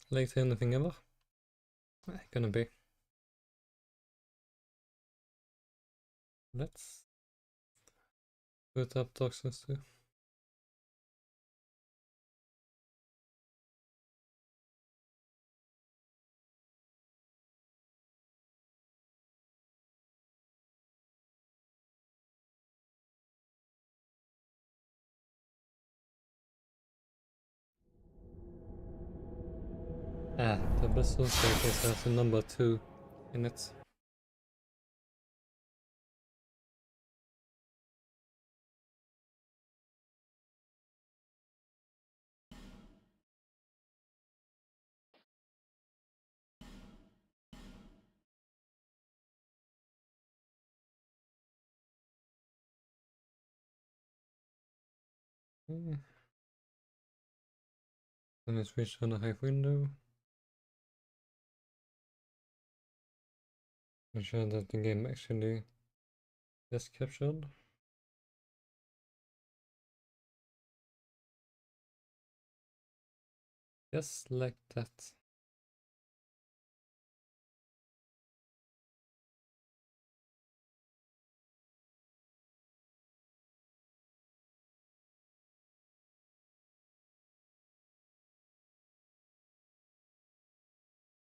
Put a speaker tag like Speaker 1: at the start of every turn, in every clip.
Speaker 1: late to anything ever? Gonna be. Let's put up toxins too. The best one staircase has a number 2 in it. Then we switch on the hive window. Ensure that the game actually is captured. Just like that.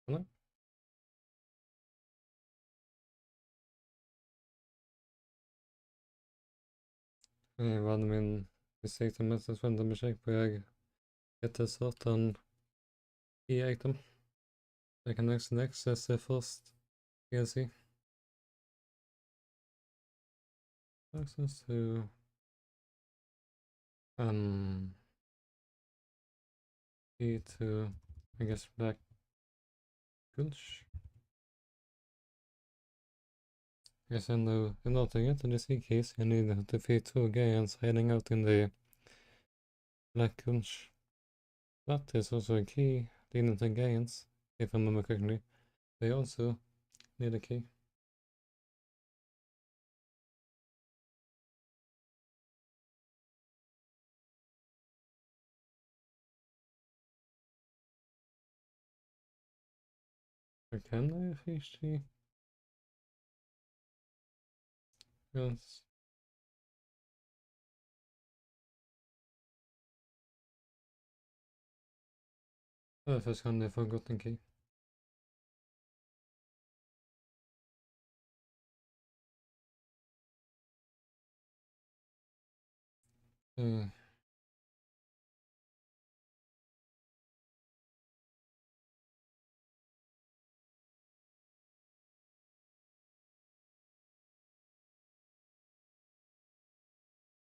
Speaker 1: Hello? Vad min misstänkta mest vända mig check på jag heter satan i-item. I can access the first DLC. Access to key to I guess Black Gulch. Yes, and in order to get to this keys, you need to defeat 2 giants hiding out in the Black Gulch. That is also a key leading to giants, if I remember correctly. They also need a key. Or can I fish key? Yes. First kan det forgotten key.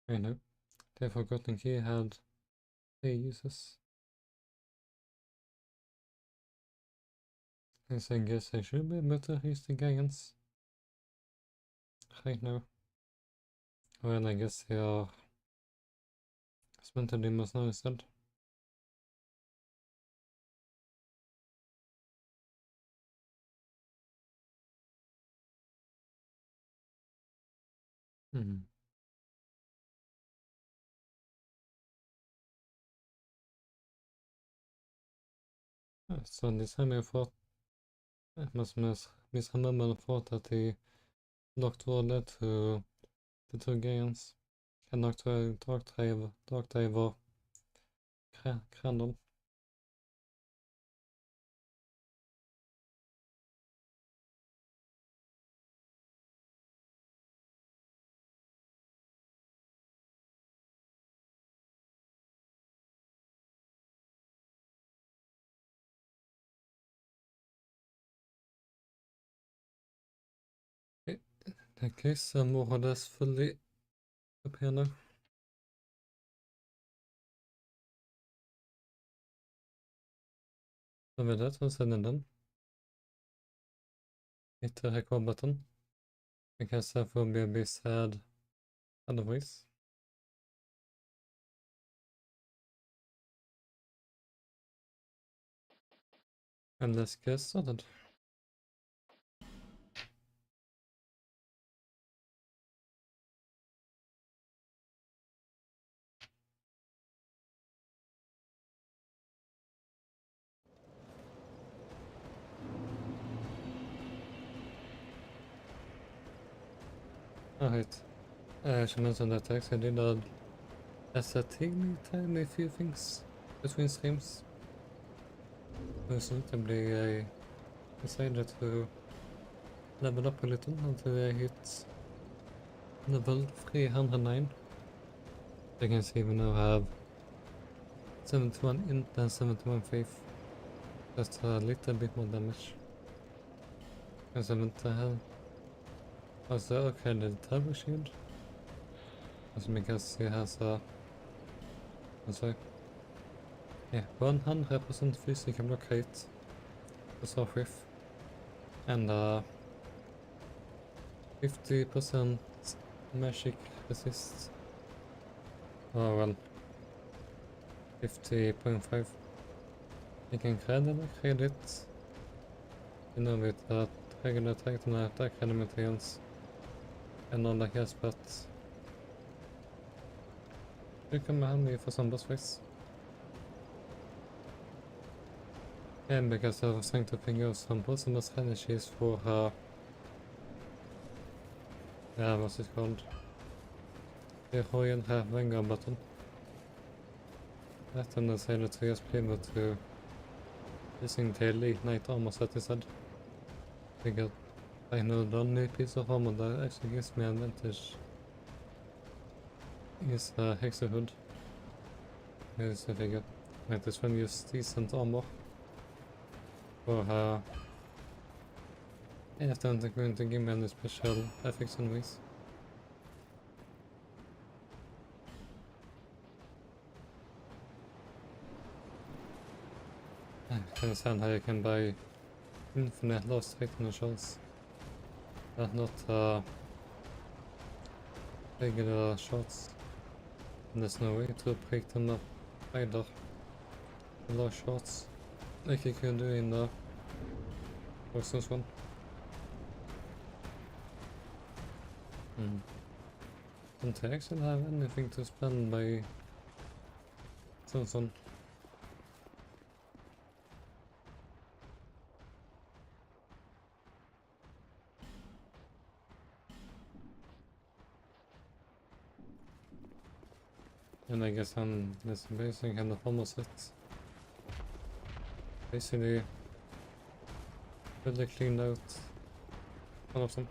Speaker 1: I know. The forgotten key had 3 uses. Yes, I guess I should be able to use the giants right now. Well, I guess they are smelter demons now instead. So this time I thought I must misremember and thought that the locked door led to the 2 giants and knocked dark driver Crandall. In that case, I'm more or less fully up here now. So with that all said and done, hit the record button. I guess I will be a bit sad otherwise. And let's get started. Alright. I should mention that I actually did a tiny few things between streams. Most notably, I decided to level up a little until I hit level 309. You can see we now have 71 int and 71 faith. Just a little bit more damage. As I meant to have. Also, okay, the turbo shield. Also because he has a... Also... Yeah, 100% physical block height to start with. And 50% magic resist. Oh well. 50.5. You can credit. You know with that regular attack and attack elements and all like yes, but det kan vara handy for some boss fights. And because I was trying to figure out some possible strategies for yeah, what's it called? The Royal Vanguard button. That one decided to just be able to using the elite knight armor set instead. Because I know the only piece of armor that actually gives me advantage is Hexer Hood. As I figure. Might as well use decent armor. For if they aren't going to give me any special effects anyways. I can understand how you can buy infinite lost height initials. But not regular shots. And there's no way to break them up either. The large shots. Like you can do in the Oceans one. Don't I actually have anything to spend by Oceans. And I guess I'm this basing kind of almost it. Basically really cleaned out one of them.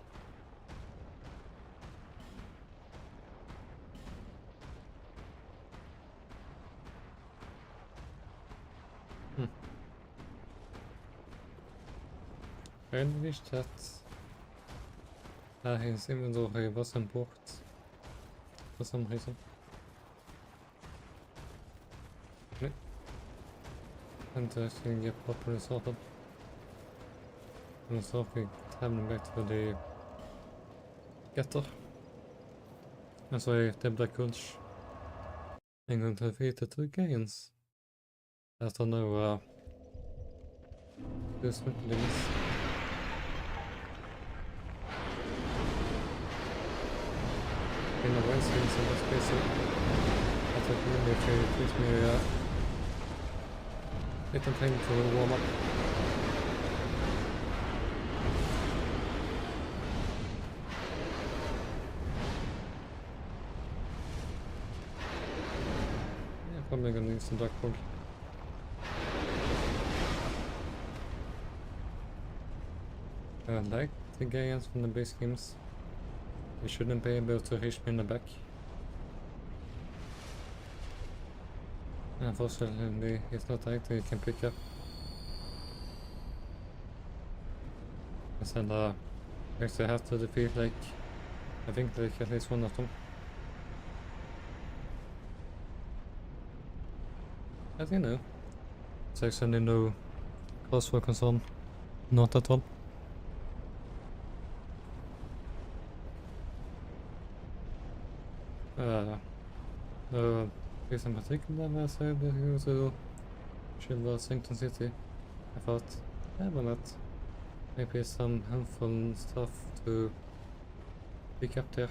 Speaker 1: I really wish that his inventory was import for some reason. And to actually get properly sorted. And so we have them back to the getter. And så är det Black Gulch en gång till 4 gains. After no usement limits. In a way, since I was busy, I thought really to teach me little time to warm up. Yeah, probably gonna use some dark fog. I like the gains from the base games. They shouldn't be able to reach me in the back. Unfortunately, it's not anything you can pick up. I said I actually have to defeat like, I think like at least one of them. As you know, it's actually no cause for concern. Not at all. The reason in particular I said that he was to shield the Sanctum City. I thought, yeah, why not? Maybe some helpful stuff to pick up there.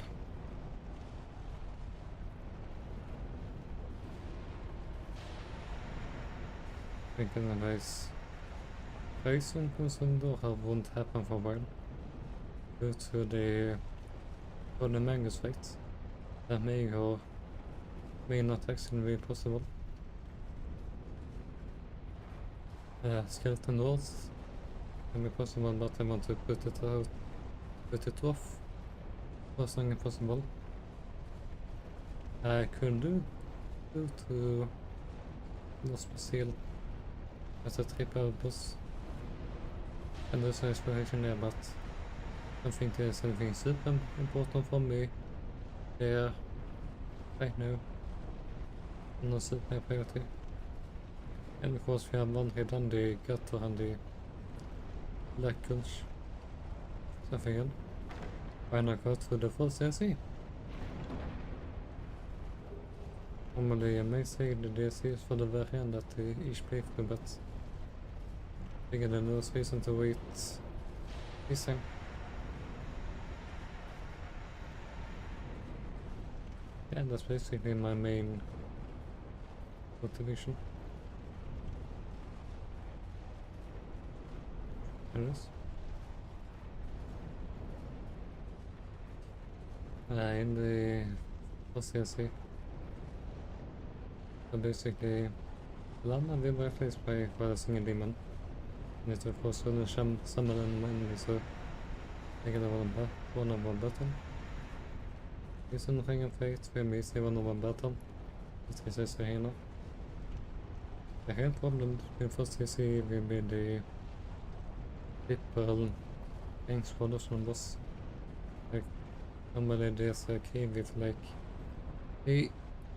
Speaker 1: Thinking a nice Tyson person though won't happen for a while due to the the Mangus fight that may or may not actually be possible. Skeleton walls can be possible, but I want to put it off as long as possible. I could do to något speciellt. Alltså trippa över buss. And there's no explanation there, but I think there's something super important for me there right now. No super priority. And of course we have one hit on the gutter and the black gulch. Something else. Why not go to the full CNC? Normally I may say the DLC is for the very end at each playthrough, but I think there's no reason to wait this time. Yeah, that's basically my main motivation. Anyways. In the first DLC. So basically, Lana will be replaced by a single demon. And it will force to summon an enemy, so I get one of one button. Use an ring of fate, we may say one of one button. This is a here. The real problem with first DLC will be the people things for those numbers. Like, normally there's a key with like the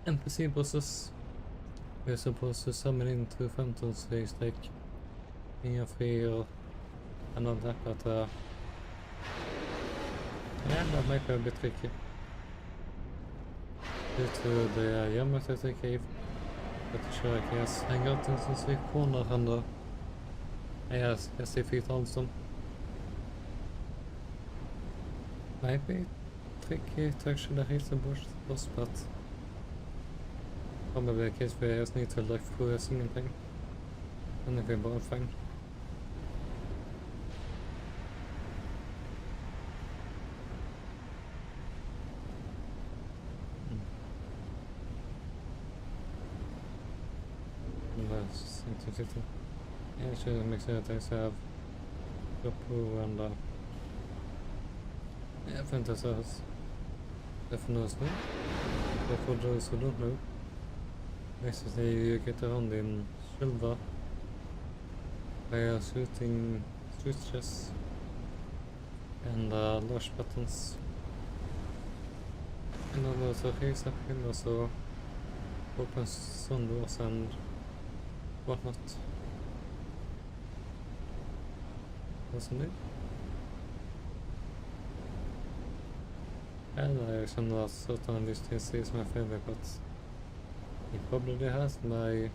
Speaker 1: NPC bosses. We're supposed to summon into phantom space like King Free or and all that, but yeah, that might be a bit tricky. Due to the Yamato cave, but sure I can hang out in some safe corner and yes, I feet also. Might be tricky to actually hit the boss, but probably a case where I just need to look through a single thing, and if we're both fine. That's interesting. Yeah, it should make sure that I have Gopu and yeah, Fantasas. Definitely. But for those who don't know, basically you get around in silver by shooting switches and large buttons. In order to raise up and also open some doors and whatnot. Wasn't it? And I känner att certain this TC is my favorite, but it probably has my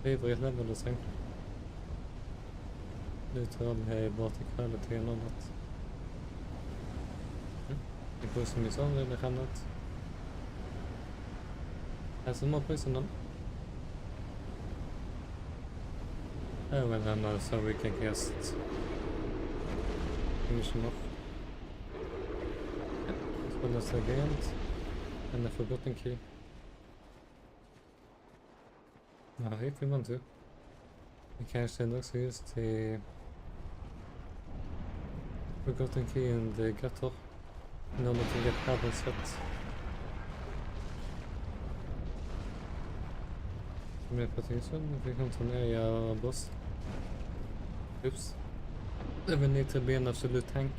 Speaker 1: favorite level design. Due to all the verticality and all that. The poison is already hammered. Has some more poison on. Oh well, then so we can just finish him off. As well as the giant and the forgotten key. If we want to, we can actually also use the forgotten key in the gutter in order to get carbon set. Med på tillsyn, vi kan ta ner boss. Oops. There will need to be an absolute tank.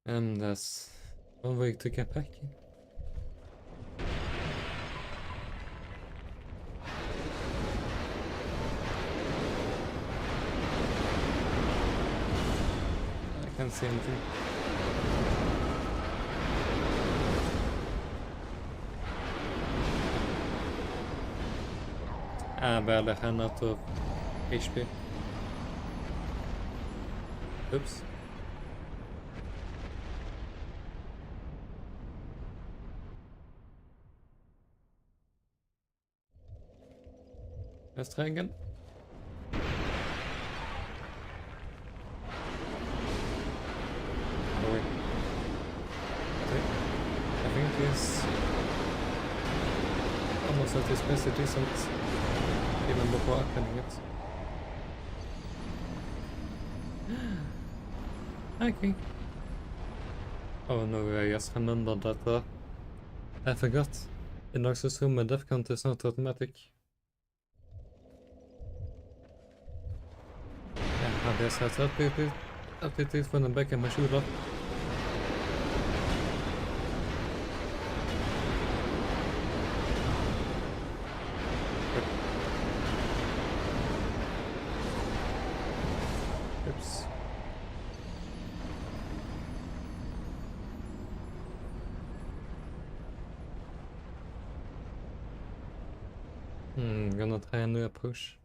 Speaker 1: And that's one way to get back in. I can't see anything. I barely ran out of HP. Oops. Let's try again. Oh wait. I think he's almost at his best decent even before opening it. Okay. Oh no, I just remembered that I forgot. In Dark room, a death count is not automatic. Jag hade sett att det är från en bäcka med kjolar. Oops. Gonna try a new approach.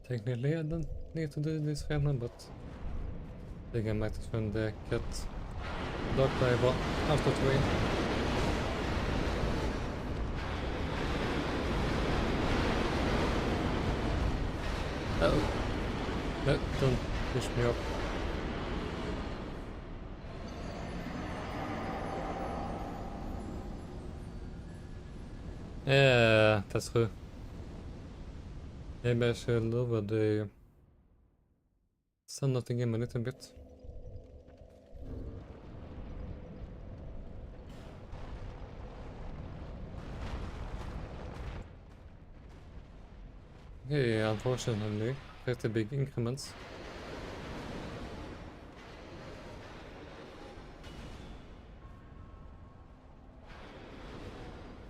Speaker 1: Technically, I don't need to do this right now, but I think I might as well get dog driver out of the way. Oh, no, don't push me up. Yeah, that's true. Maybe I should lower the sound of the game a little bit. Okay, unfortunately, pretty big increments.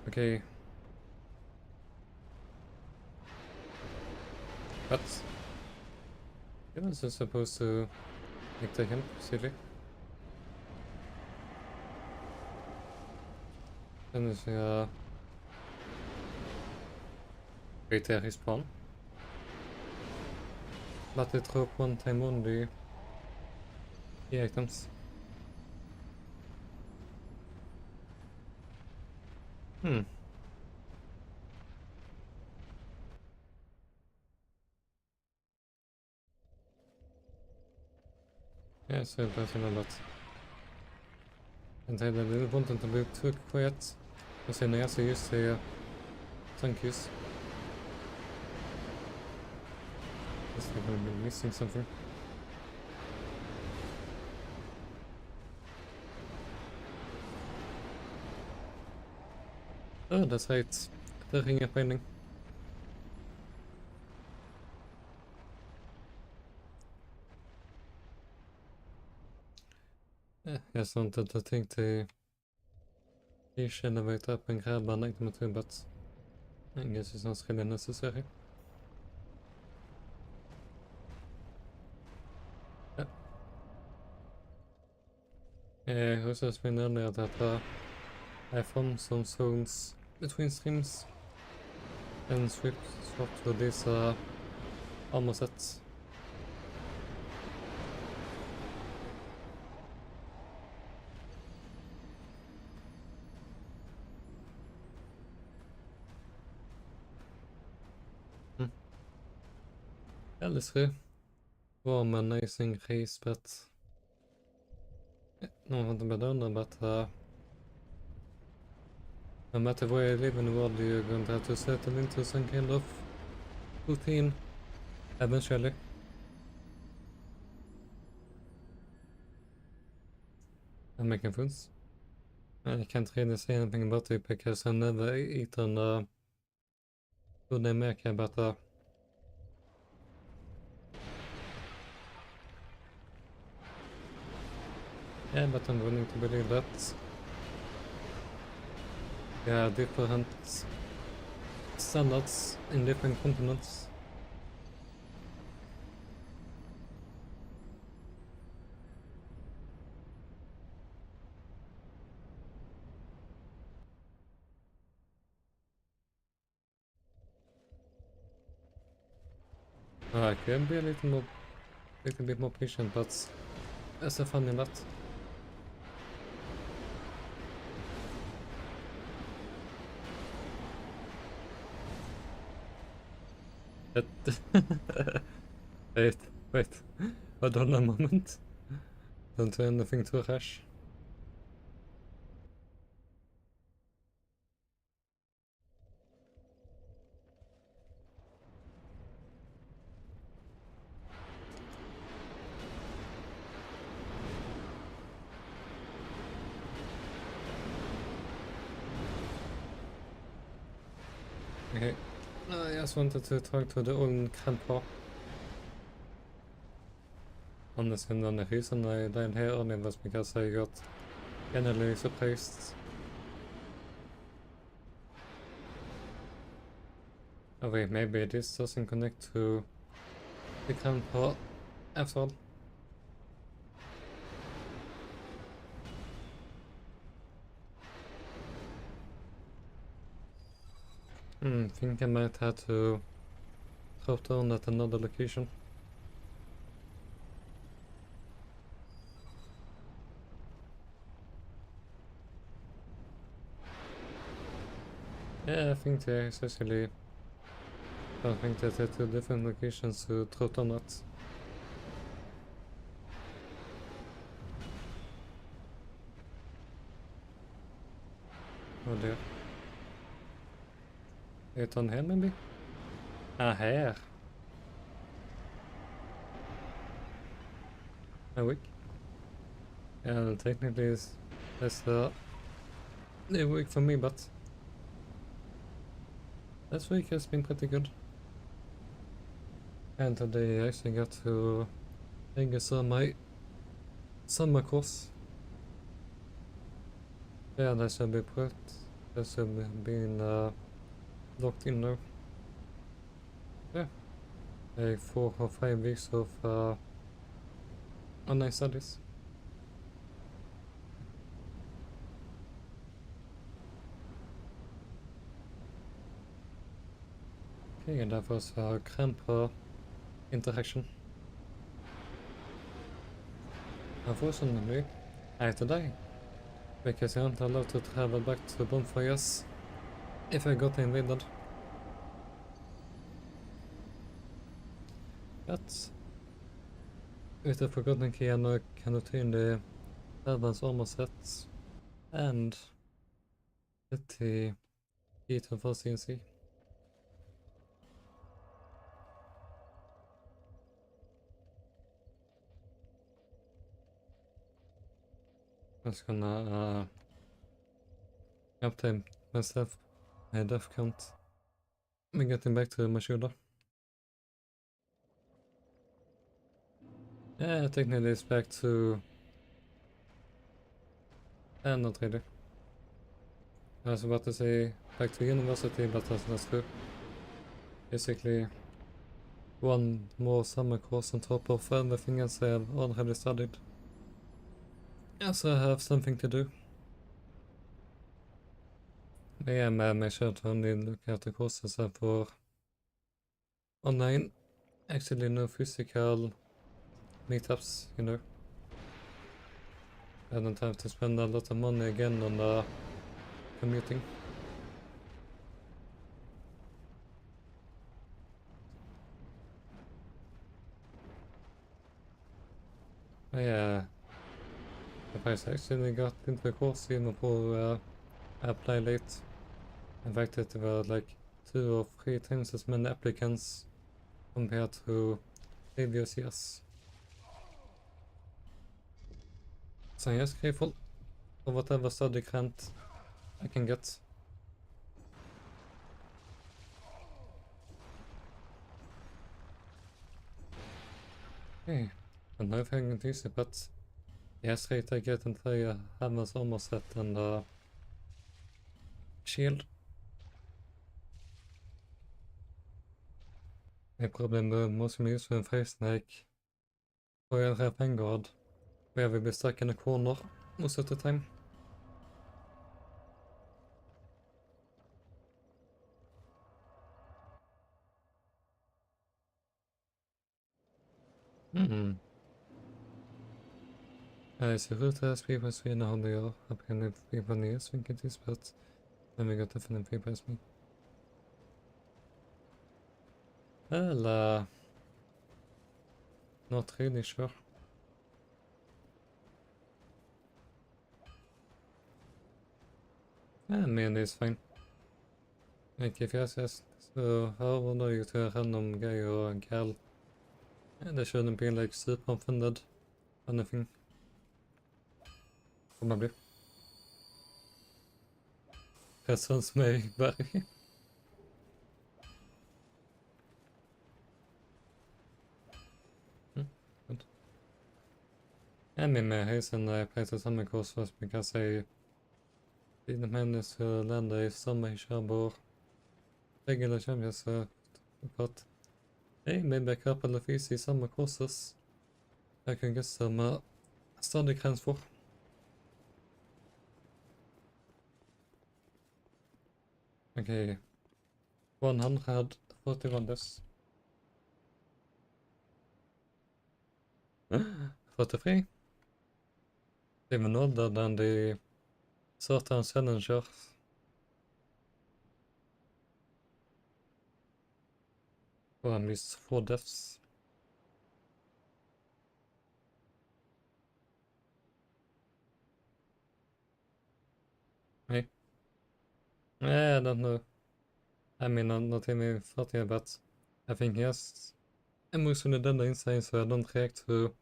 Speaker 1: Okay. But I was supposed to make the hint, silly. Then is wait there respawn. But it drop one time only the items. Yeah, so better than that. And I didn't want them to be too quiet. Because then I also use the thank yous. Guess I'm gonna be missing something. Oh, that's right. The ring of binding. Yeah, just wanted to think the fish elevate up and grab an item too, but I guess it's not really necessary. Yeah, I also explained earlier that I found some zones between streams and swapped to these armor sets. Eller så var man amazing race, but no one better undra, but no matter where you live in the world, you're going to have to settle into some kind of routine eventually. I'm making foods. I can't really say anything about it because I've never eaten food in America, but yeah, but I'm willing to believe that. Yeah, different standards in different continents. I could be a little bit more patient, but there's a fun in that. It wait, wait. Hold on a moment. Don't do anything too rash. Okay. I just wanted to talk to the old grandpa. Honestly, the only reason I died here only was because I got generally surprised. Oh wait, maybe this doesn't connect to the grandpa after all. Think I might have to drop down at another location. Yeah, I think there's actually... I think that there are two different locations to drop down at. Oh dear. Är on here maybe? Ah, här! A week? Yeah, technically that's the week for me, but this week has been pretty good. And today I actually got to register my summer course. Yeah, that should be put. That should be locked in now. Yeah. Like 4 or 5 weeks of online studies. Okay, and that was a grandpa interaction. Unfortunately, I had to die, because I aren't allowed to travel back to bonfires if I got invaded. But with the forgotten key I now can obtain the advanced armor sets and get the key to full CNC. I'm just gonna update myself, my death count. I'm getting back to my shoulder. Yeah, technically it's back to... not really. I was about to say back to university, but that's not true. Basically, one more summer course on top of everything else I have already studied. Yes, I have something to do. Yeah, I make sure to only look at the courses I for online. Actually, no physical meetups, you know. I don't have to spend a lot of money again on commuting. Yeah, if I actually got into the course even before I applied late. In fact, there were like 2 or 3 times as many applicants compared to previous years. So I'm just grateful for whatever study grant I can get. Okay, and now if I can use it, but yes, right, I get entire hammer's armor set and shield. I probably mostly useful in phase like Royal Rare Vanguard, where we be stuck in a corner most of the time. Jag ser ut att skriva så gärna håller jag apparently skriva ner så mycket till spets. Men vi går till för den paper me. Not really sure. I mean, it's fine. Like, if yes, yes. So, how will you to a random guy or a girl? And they shouldn't be like super offended. Anything. Probably. That sounds very, very. Good. I mean, my reason I played the summer course was because I didn't manage to land a summer job or regular job, so but hey, maybe a couple of easy summer courses I can get some study grants for. Okay, 141 this. 43? Even older than the certain challengers. Or at least 4 deaths. Hey. I don't know. I mean, I'm not even 40, but I think he has emotionally dead inside, so I don't react to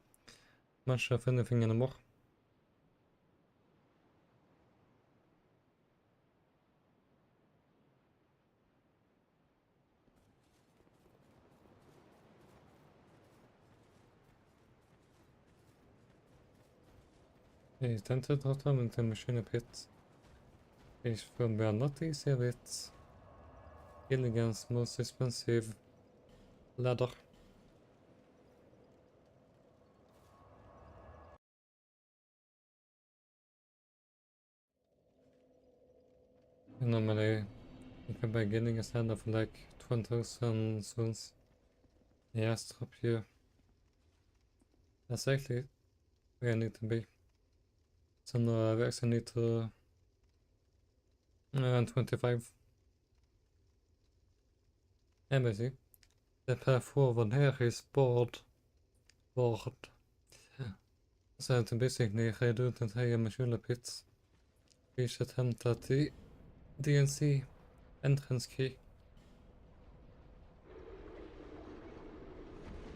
Speaker 1: much of anything anymore. Ich denke trotzdem mit dem schönen Pit. Ich will not easy with Gilligan's most expensive ladder. Normally, you can buy Gilligan's ladder for like 20,000 souls. Yes, drop you. That's actually where I need to be. So now I actually need to around 25. Embassy. The path forward here is board. So to basically redo the entire Machula pits. We should attempt at the DNC entrance key.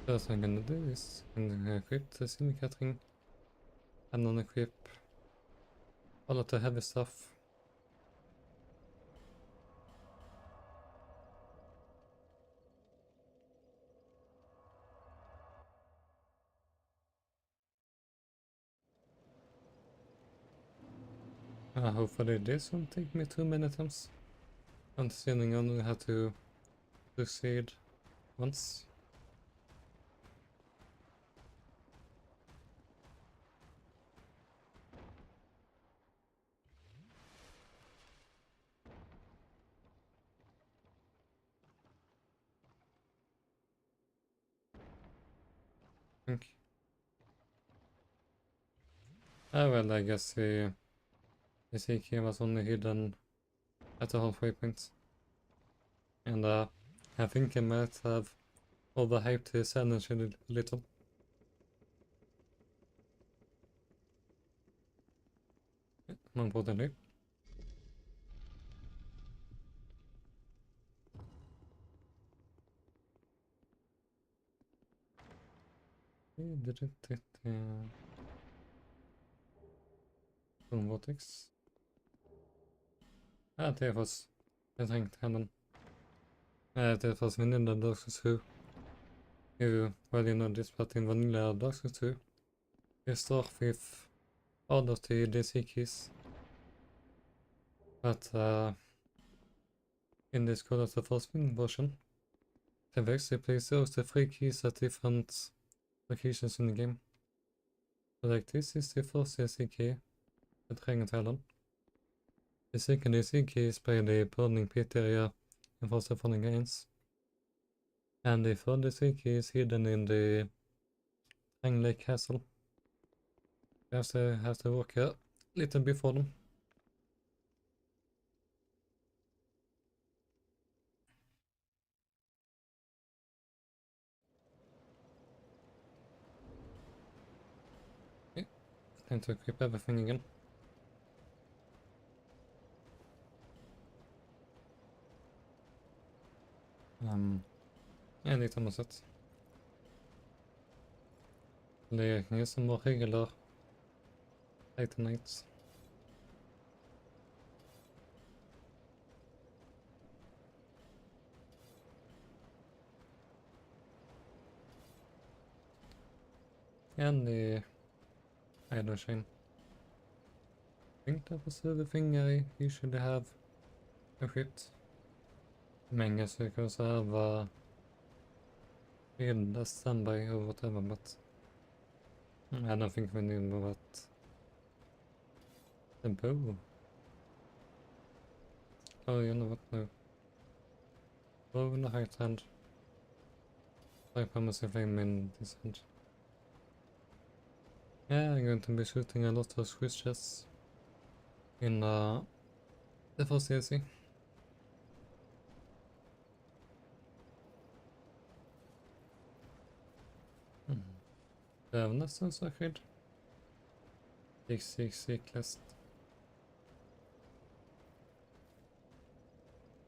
Speaker 1: First I'm gonna do is I'm gonna equip the syndicate ring and then equip all of the heavy stuff. Hopefully this won't take me too many times. Considering I only had to succeed once. I think. Well, I guess the key was only hidden at the halfway point. And I think I might have overhyped his energy a little. More importantly. Did it vortex? Det was jag tänkte henne. Det was vanilla Dark Souls 2. Well, you know this, but in vanilla Dark Souls 2, you start with all of the DC keys. But in this Call of the Forspoken version, they've actually placed those the 3 keys at different locations in the game. So like this is the first DC key at Rängetalen. The second DC key is by the burning pit area in Forza Fallen Games. And the third DC key is hidden in the Hang Lake Castle. You have to walk a little before them. Time to equip everything again. Lite annat sätt. Det är ingen som var regler. Titanites. And the idle chain. I think that was the thing I usually have equipped. Manga so you can also have a standby or whatever, but I don't think we need more that. The bow. Oh, you know what? No. Bow in the right hand. I promise if I'm in this hand. Yeah, I'm going to be shooting a lot of switches in the first DLC. Det är nästan särskilt. Cyklist.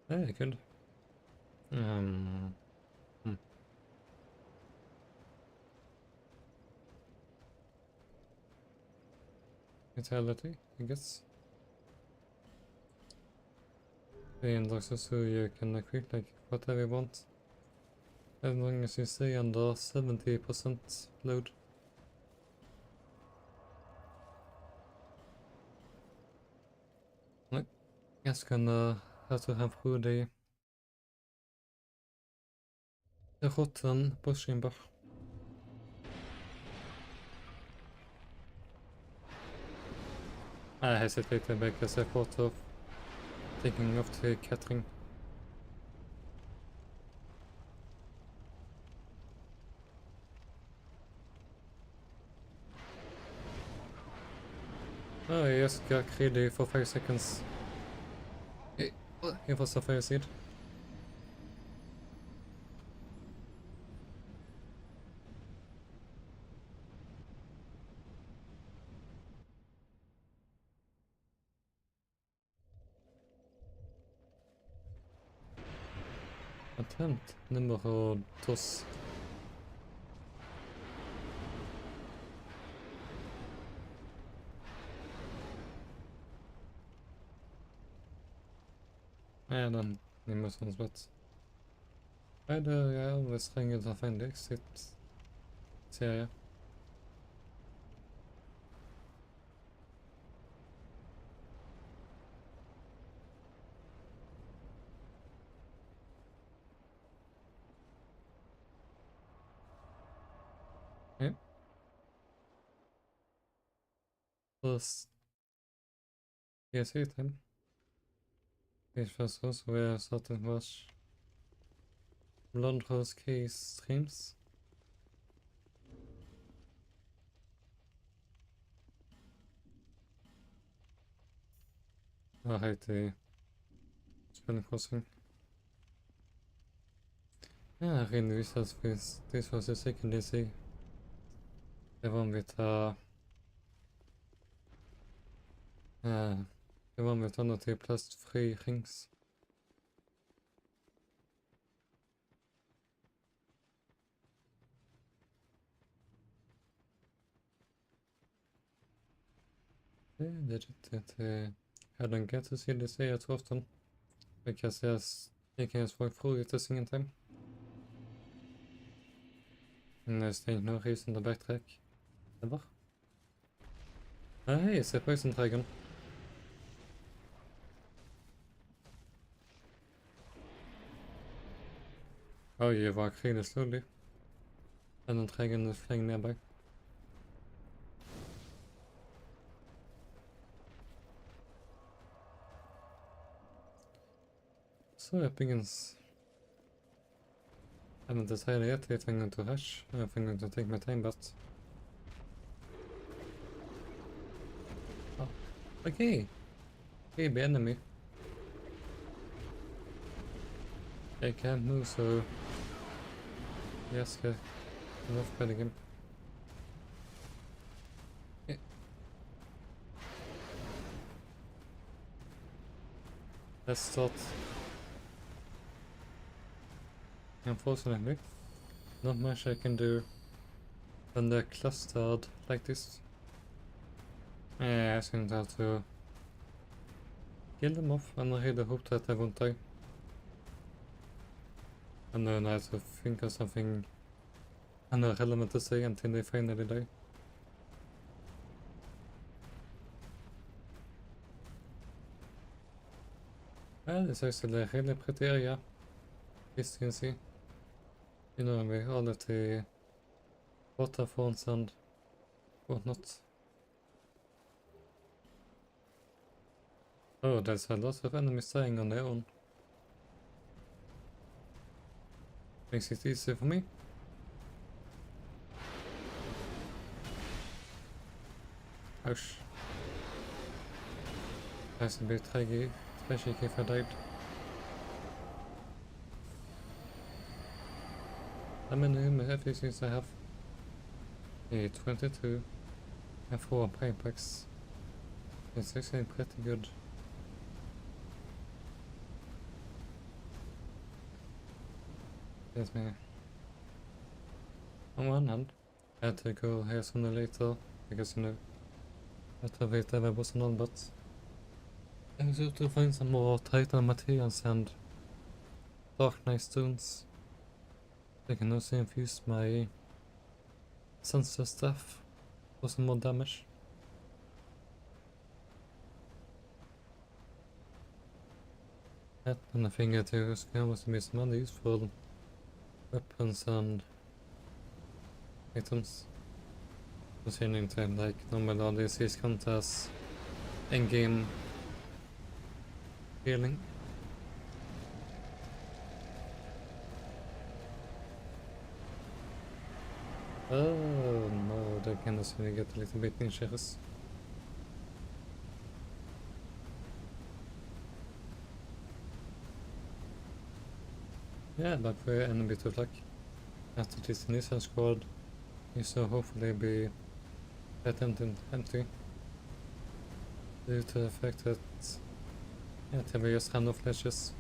Speaker 1: Det är kul. Vitality, I guess. And also so you can equip like whatever you want. As long as you stay under 70% load. Like, guess gonna have to have through the rotten boss chamber. I hesitated because I thought of taking off the catering. Oh, I just got greedy for 5 seconds. It was a fire seed. Attempt numero 2. I don't need most ones, but I always trying to find the exit. Serie. Yeah. First DLC item. These first ones were starting to watch Blonde Rose Case streams. I hate the spelling crossing. Ja, reden vi så att this was the second DC. Det var med det var med annat till plastfri rings. I don't get to see DC too often because they can just walk through it a single time. And there's no reason to backtrack. Ever. Hey, it's a poison dragon. Oh, you walk really slowly. And the dragon is flying nearby. So it begins. I haven't decided yet if I'm going to rush or if I'm going to take my time, but... Oh, okay! Baby enemy. I can't move, so... Yes, get enough by the game. Yeah. Let's start. Unfortunately, not much I can do when they're clustered like this. I seem to have to kill them off and I really hope that I won't die. And then I have to think of something relevant to say until they finally die. Well, it's actually a really pretty area, as you can see. You know, with all of the waterfalls and whatnot. Oh, there's a lot of enemies dying on their own. Makes it easy for me. Ouch. That's a bit tragic if I died. How many FACs I have? 22 and 4 pipes. It's actually pretty good. There's me. On one hand, I had to go here sooner or later because, you know, I had to wait ever was on, but I was able to find some more titan materials and dark knight stones. I can also infuse my sensor stuff for some more damage. And I think that there's going to be some other useful weapons and items. Considering to like normal ADCs count as in-game healing. Oh no, they can also get a little bit inches. Yeah, but we're in a bit of luck. After this initial squad, you so hopefully be empty. Due to the fact that they were just random flashes.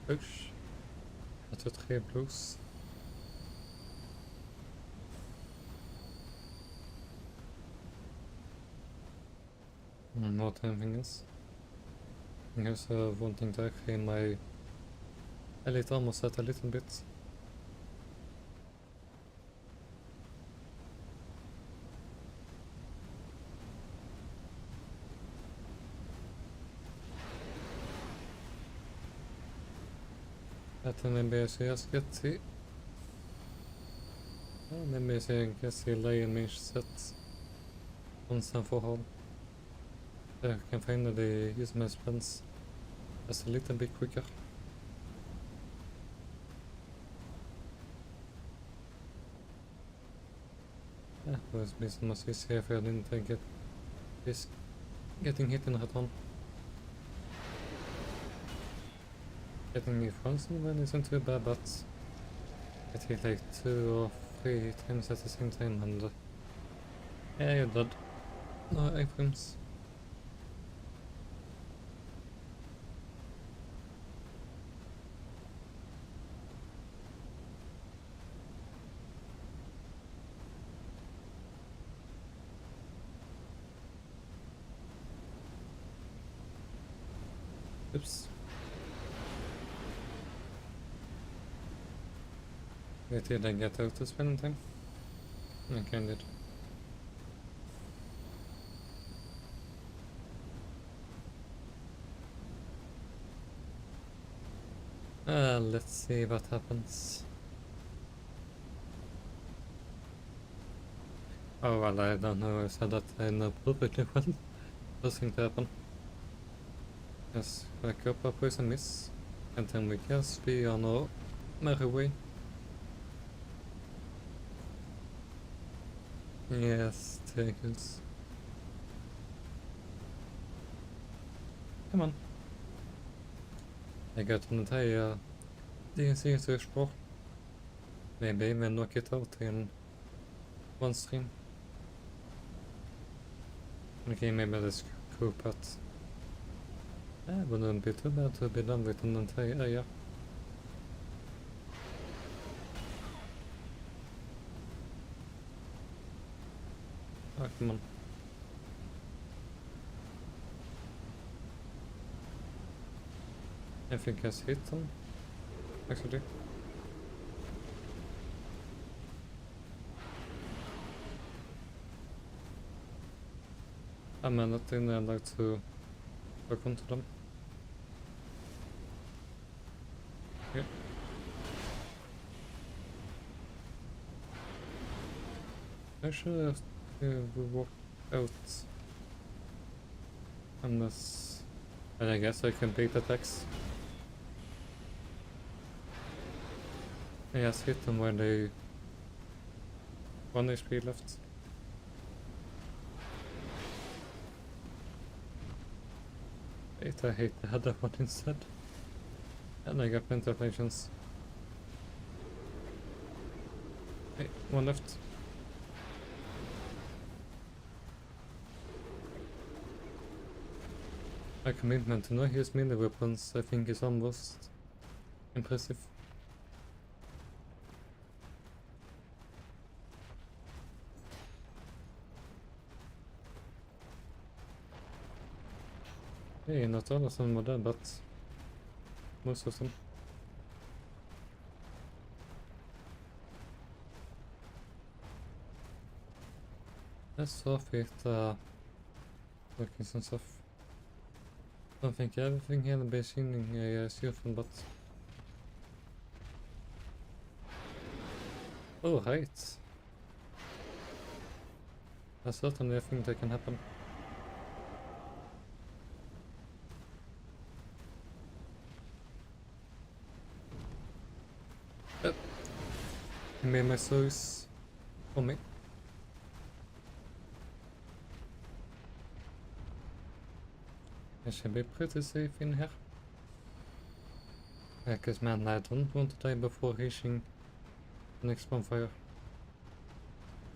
Speaker 1: Ouch. Dat wordt geen blues. Not anything else. Here's wanting to actually my elite almost set a little bit. That maybe I should just get the maybe I should get the lion mage set once and for all. I can finally use my spells just a little bit quicker. Yeah, it would be so much easier if I didn't get this getting hit in head on. Getting me frozen when isn't too bad, but I take like 2 or 3 times at the same time and yeah, you're dead. No items. Oops. Wait, did I get out to spend anything? Okay, I did. Let's see what happens. Oh well, I don't know, I said that I know perfectly well. Doesn't happen. Just back up a poison miss, and then we just be on our merry way. Yes, tackles. Come on. I got an entire DLC to explore. Maybe we'll knock it out in one stream. Okay, maybe let's group att wouldn't be too bad to be done with an entire area. Oh, come on. I think I hit them, actually. I mean, not in I'd like to work onto them. Yeah. I should have walk out. Unless... And I guess I can beat attacks. I just hit them when they... 1 HP left. Wait, I hate the other one instead. And I got plenty of patience. Hey, 1 left. My commitment to not use melee weapons, I think, is almost impressive. Hey, not all of them were dead, but most of them. Let's start with working and stuff. I don't think everything here in the beginning is useful, but... Oh, right. That's certainly a thing that can happen. He made my source for me. I should be pretty safe in here. Because man, I don't want to die before reaching the next bonfire.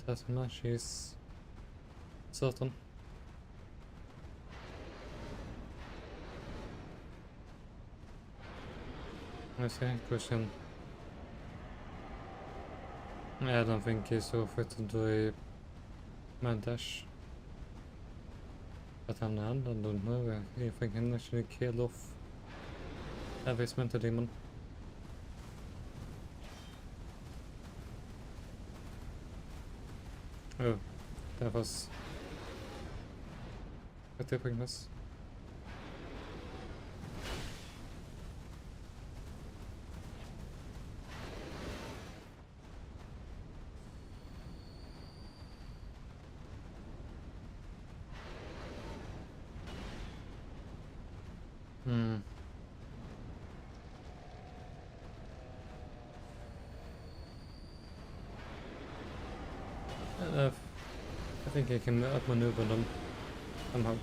Speaker 1: That much is certain. I see, question. I don't think he's so fit to do a mad dash. But on the hand, I don't know if I can actually kill off advertisement demon. Oh, that was a tipping miss. I think I can outmaneuver them somehow.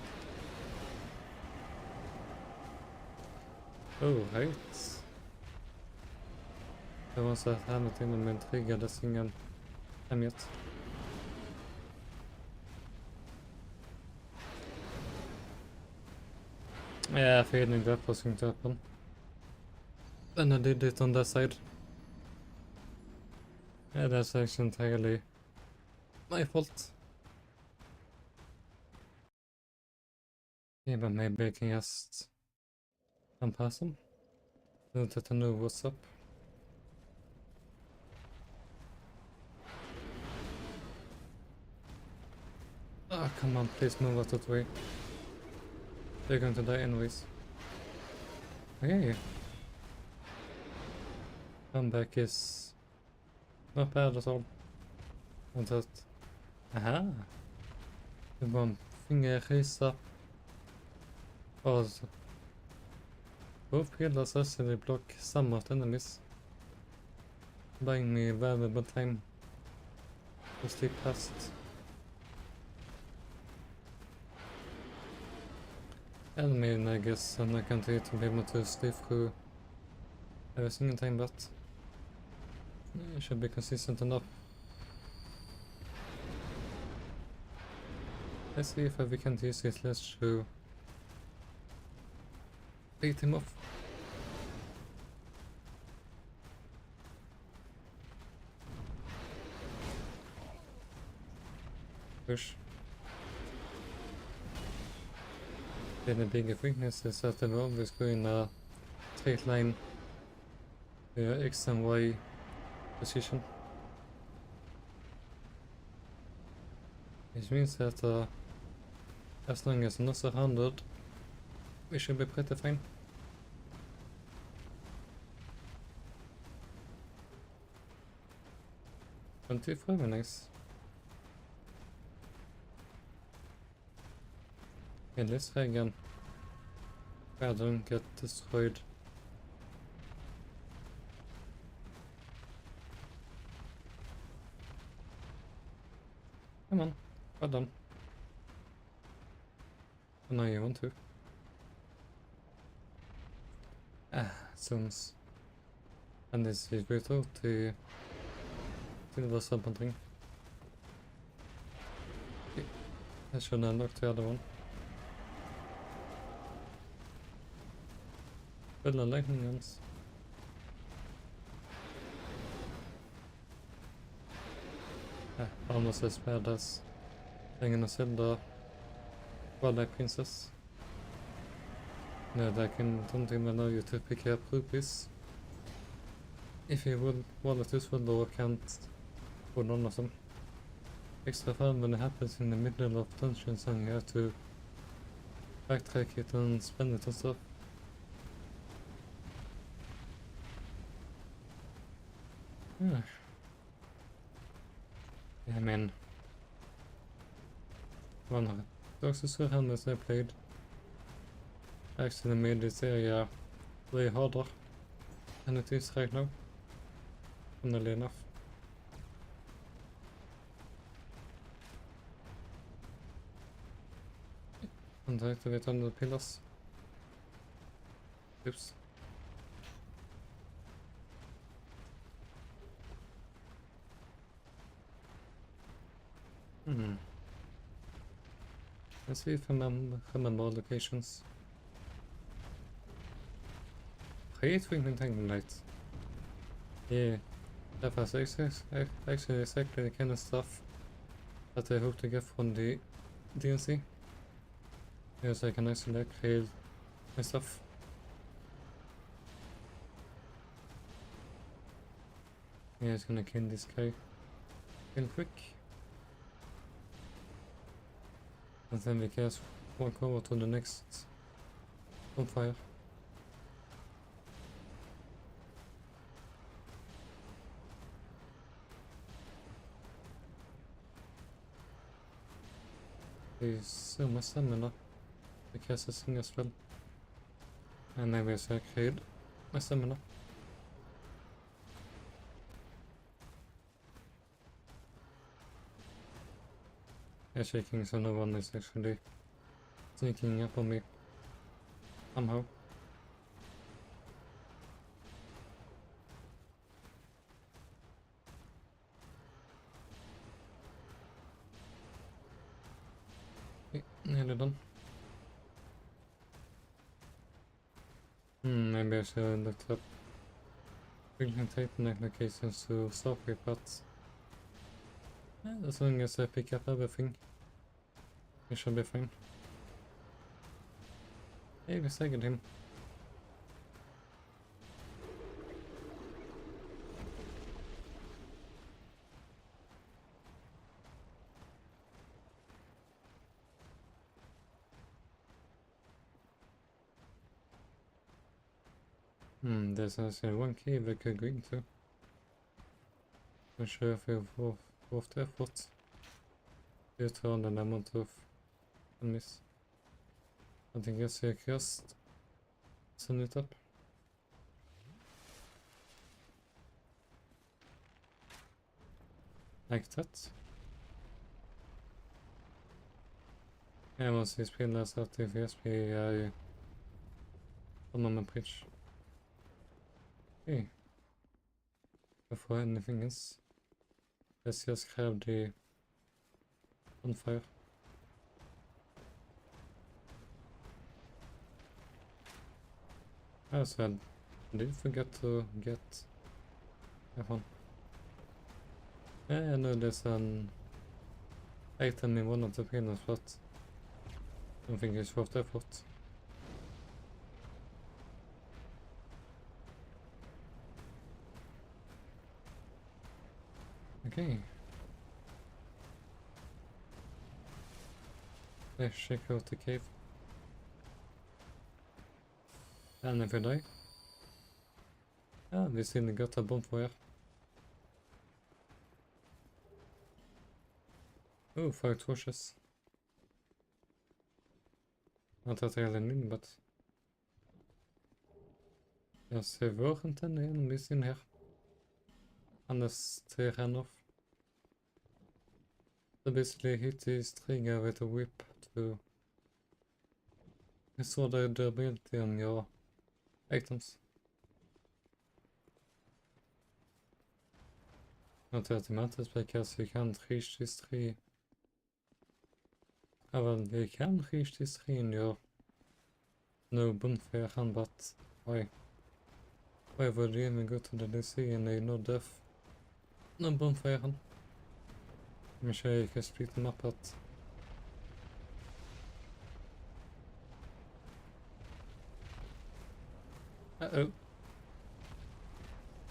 Speaker 1: Oh, right. Det var så att här med timmen med en triggades ingen hemlighet. Yeah, feeling that was going to happen. And I did it on that side. Yeah, that's actually entirely my fault. Yeah, but maybe I can just unpass him. So that I know what's up. Oh, come on, please move out of the way. They're going to die anyways. Okay. Comeback is not bad at all. And that... Aha! The one finger raised up. Oh, both pillars actually block some of the enemies, buying me valuable time to sleep past. And me, I guess, and I continue to be able to sleep through every single time, but it should be consistent enough. Let's see if we can use this list to beat him off. Push. Then the bigger weakness is that they're always going a straight line X and Y position. Which means that as long as not 100, we should be pretty fine. $25, nice. Okay, let's try again. I don't get destroyed. Come on, well done. Oh, now you want to. Zones. And this is brutal to the something. Okay. I should unlock the other one. Full of lightning guns. Almost as bad as Legend of Zelda Twilight Princess. No, don't even allow you to pick up rupees. If you would wallet useful or can't for none of them. Extra fun when it happens in the middle of dungeons and you have to backtrack it and spend it and stuff. Yeah. I mean, one of the Dark Surrounders I played actually made this area way harder than it is right now, funnily enough. And activate under the pillars. Oops. Let's see if I remember locations. Hate twinkling tangling lights. Yeah, that was actually exactly the kind of stuff that I hope to get from the DLC. Because I can actually create my stuff. Yeah, it's gonna kill this guy real quick. And then we can walk over to the next bonfire. There's so much stamina because I sing as well. And maybe I should create my stamina. I'm shaking so no one is actually sneaking up on me somehow. Okay, nearly done. Maybe I should look up Brilliant Titan applications to start with, but as long as I pick up everything, it should be fine. Hey, we staggered him. There's actually one cave we could go into. Not sure if we've worth the effort. Due to all the amount of enemies. I think I should just send it up. Like that. Jag måste spela så att det FSP är ju honom en bridge. Okay. Before anything else, let's just grab the bonfire. I said, did forget to get that one. Yeah, I know there's an item in one of the panels, but I don't think it's worth the effort. Okay. Let's check out the cave. And if we die. Ah, we still got a bonfire. Oh, 5 torches. Not that I really need, but... Jag ser våren enemies in here. Unless they ran off. So basically hit this trigger with a whip to restore the durability on your items. Not that it matters because you can't reach this tree. Ah, well, you can reach this tree in your no bonfire, but why? Why would you even go to the DC and a no death? No bonfire. I'm sure you can split them up at... Uh-oh.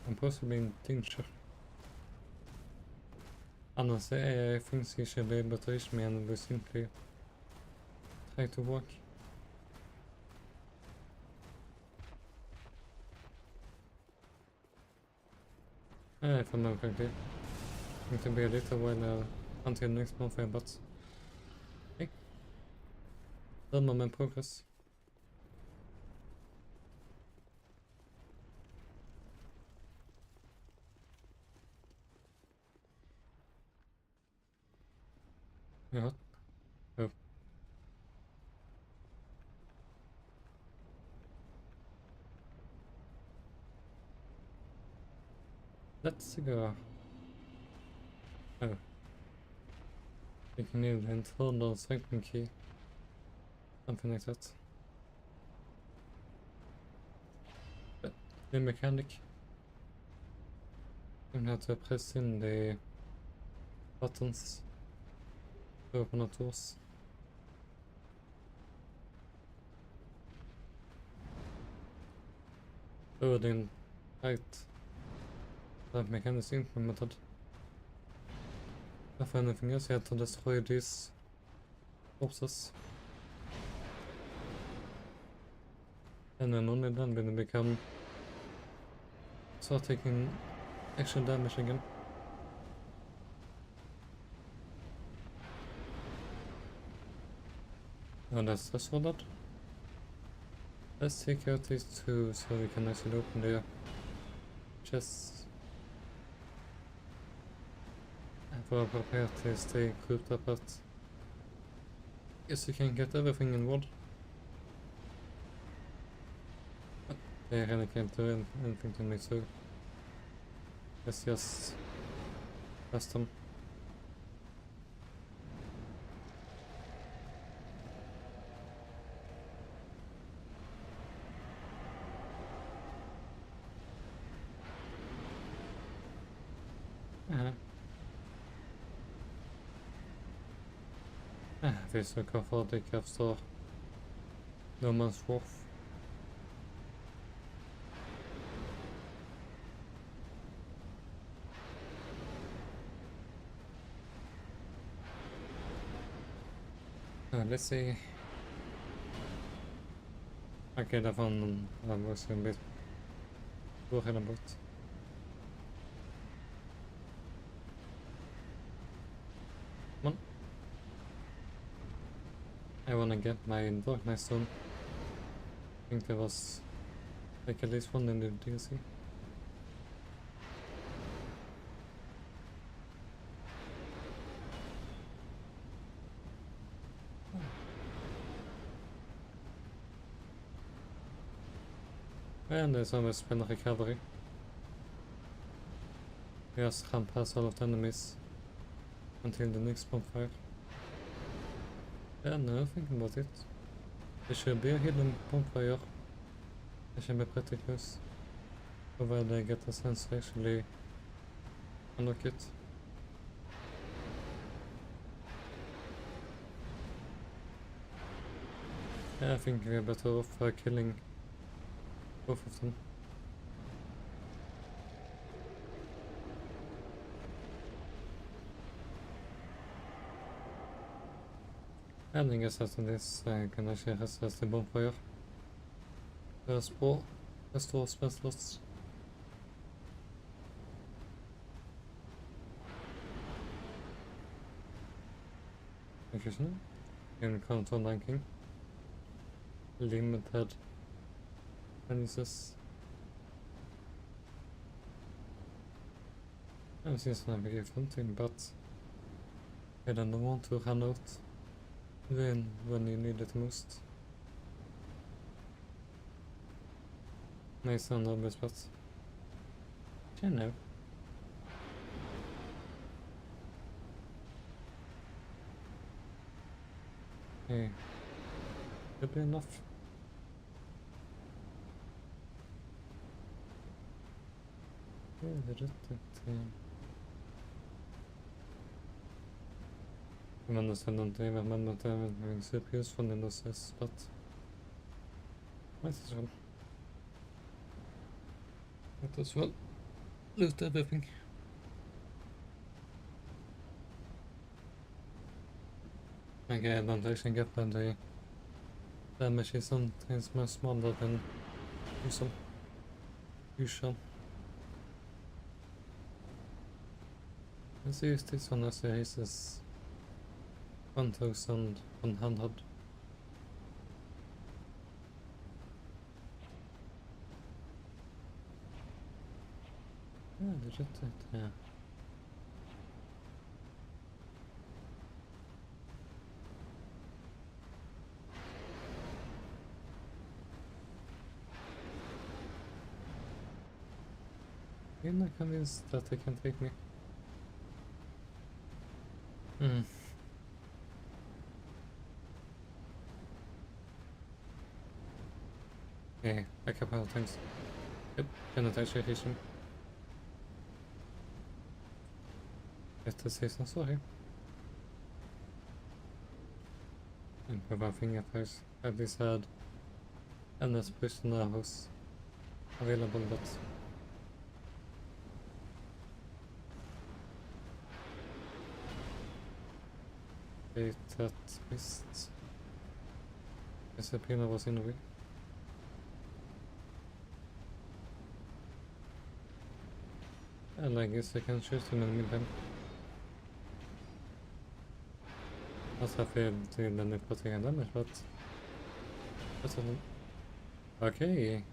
Speaker 1: I'm possibly in danger. Annars AI thinks you should be able to reach me and will simply try to walk. If I remember correctly. It's going to be a little while until next month, but... Hey. Done my progress. Yeah. Oh. Let's go. Oh. You can need an internal sanctum key. Something like that. But the mechanic. You have to press in the buttons to open the doors. Odin right. That mechanism implemented. If anything else, you have to destroy these corpses. And then only then will it become... start taking actual damage again. Oh, that's the solid. Let's take out these two so we can actually open the chests. For prepared to stay grouped up, but guess you can get everything in one. They really can't do anything to me, so let's just test them. Vi söker fartyg efter Norman's Wharf. Let's see. Okay, där fann han också en bit på hela bort. Come on. I wanna get my Dark Knight stone. I think there was like at least one in the DLC. And there's almost spin recovery. Just ramp past all of the enemies until the next bonfire. Yeah, now thinking about it. There should be a hidden bonfire I should be pretty close. Provided I get a sense to actually unlock it. Yeah, I think we're better off killing both of them. And I guess after this I can actually access the bonfire. Restore spell slots. Interesting. Encounter ranking. Limited releases. That seems like a very fun thing, but I don't want to run out when you need it most. Nice and obvious, but you know. Hey, could be enough. Yeah, they did it. I understand that they remember having super useful in those tests, but might as well. Might as well loot everything. Okay, I don't actually get that the damage is sometimes much smaller than usual. Let's use this one as the aces 1100. Yeah, they did it, yeah. I'm not convinced that they can take me. Yeah, a couple of times. Yep, cannot actually hit him. Have to say some sorry. And one thing first, at least had NS prisoner house available, but that missed. Discipline was in the way. And I guess I can shoot him in the meantime. Also, I failed to then putting a damage, but that's all. Okay.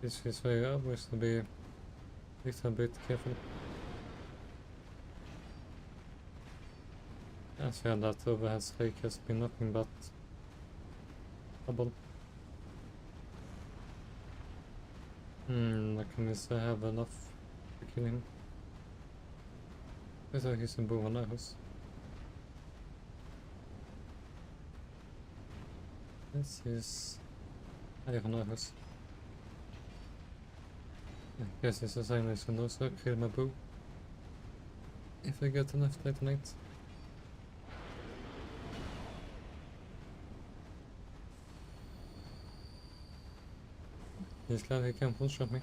Speaker 1: This is very obvious to be a little bit careful. I said that overhead strike has been nothing but trouble. I can just have enough to kill him. I thought he's in bow on arrows. This is iron arrows. I guess this is I can also kill my bow if I get enough titanite. He's glad he can full shot me.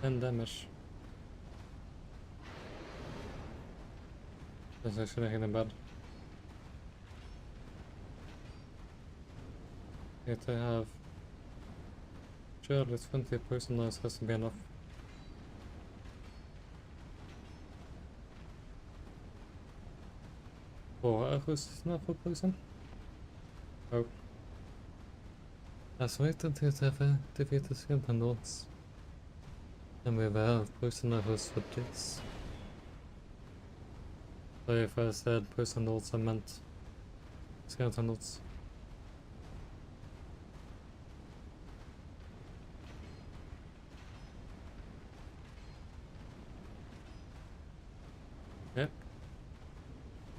Speaker 1: And damage. That's actually really bad. Yet I have surely 20 poisoners has to be enough. Four arrows is enough for poison? Oh. Let's wait until I have defeated skeleton lords. And we have poison arrows for this. So if I said poison lords, I meant skeleton lords. Yep.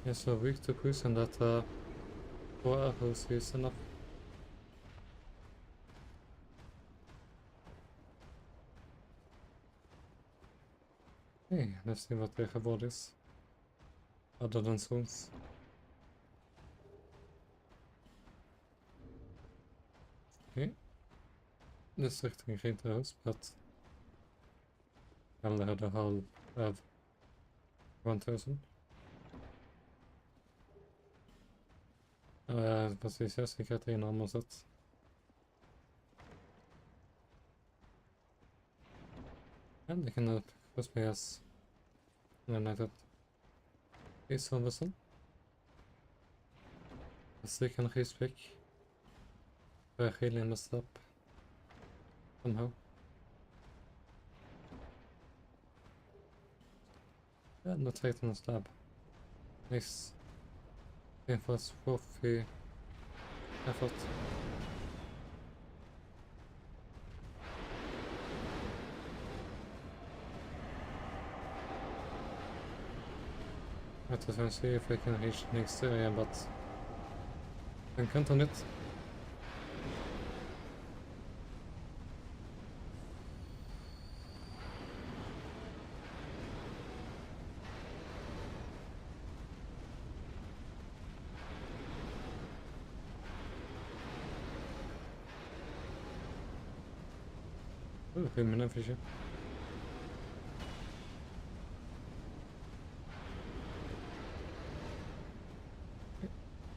Speaker 1: Yeah, so weak to person that 4 arrows is enough. Okay, let's see what the reward is. Other than souls. Okay. Destructing great arrows, but I'll have a half of 1000. Precis, jag ska kräta in armorset. And they can cross me as united. Is Overson. As they can respec. I really messed up. Somehow. Yeah, not Titan stab. Nice. It was worthy effort. Let us see if I can reach the next area, but I can't on it. Oh, mina fisher.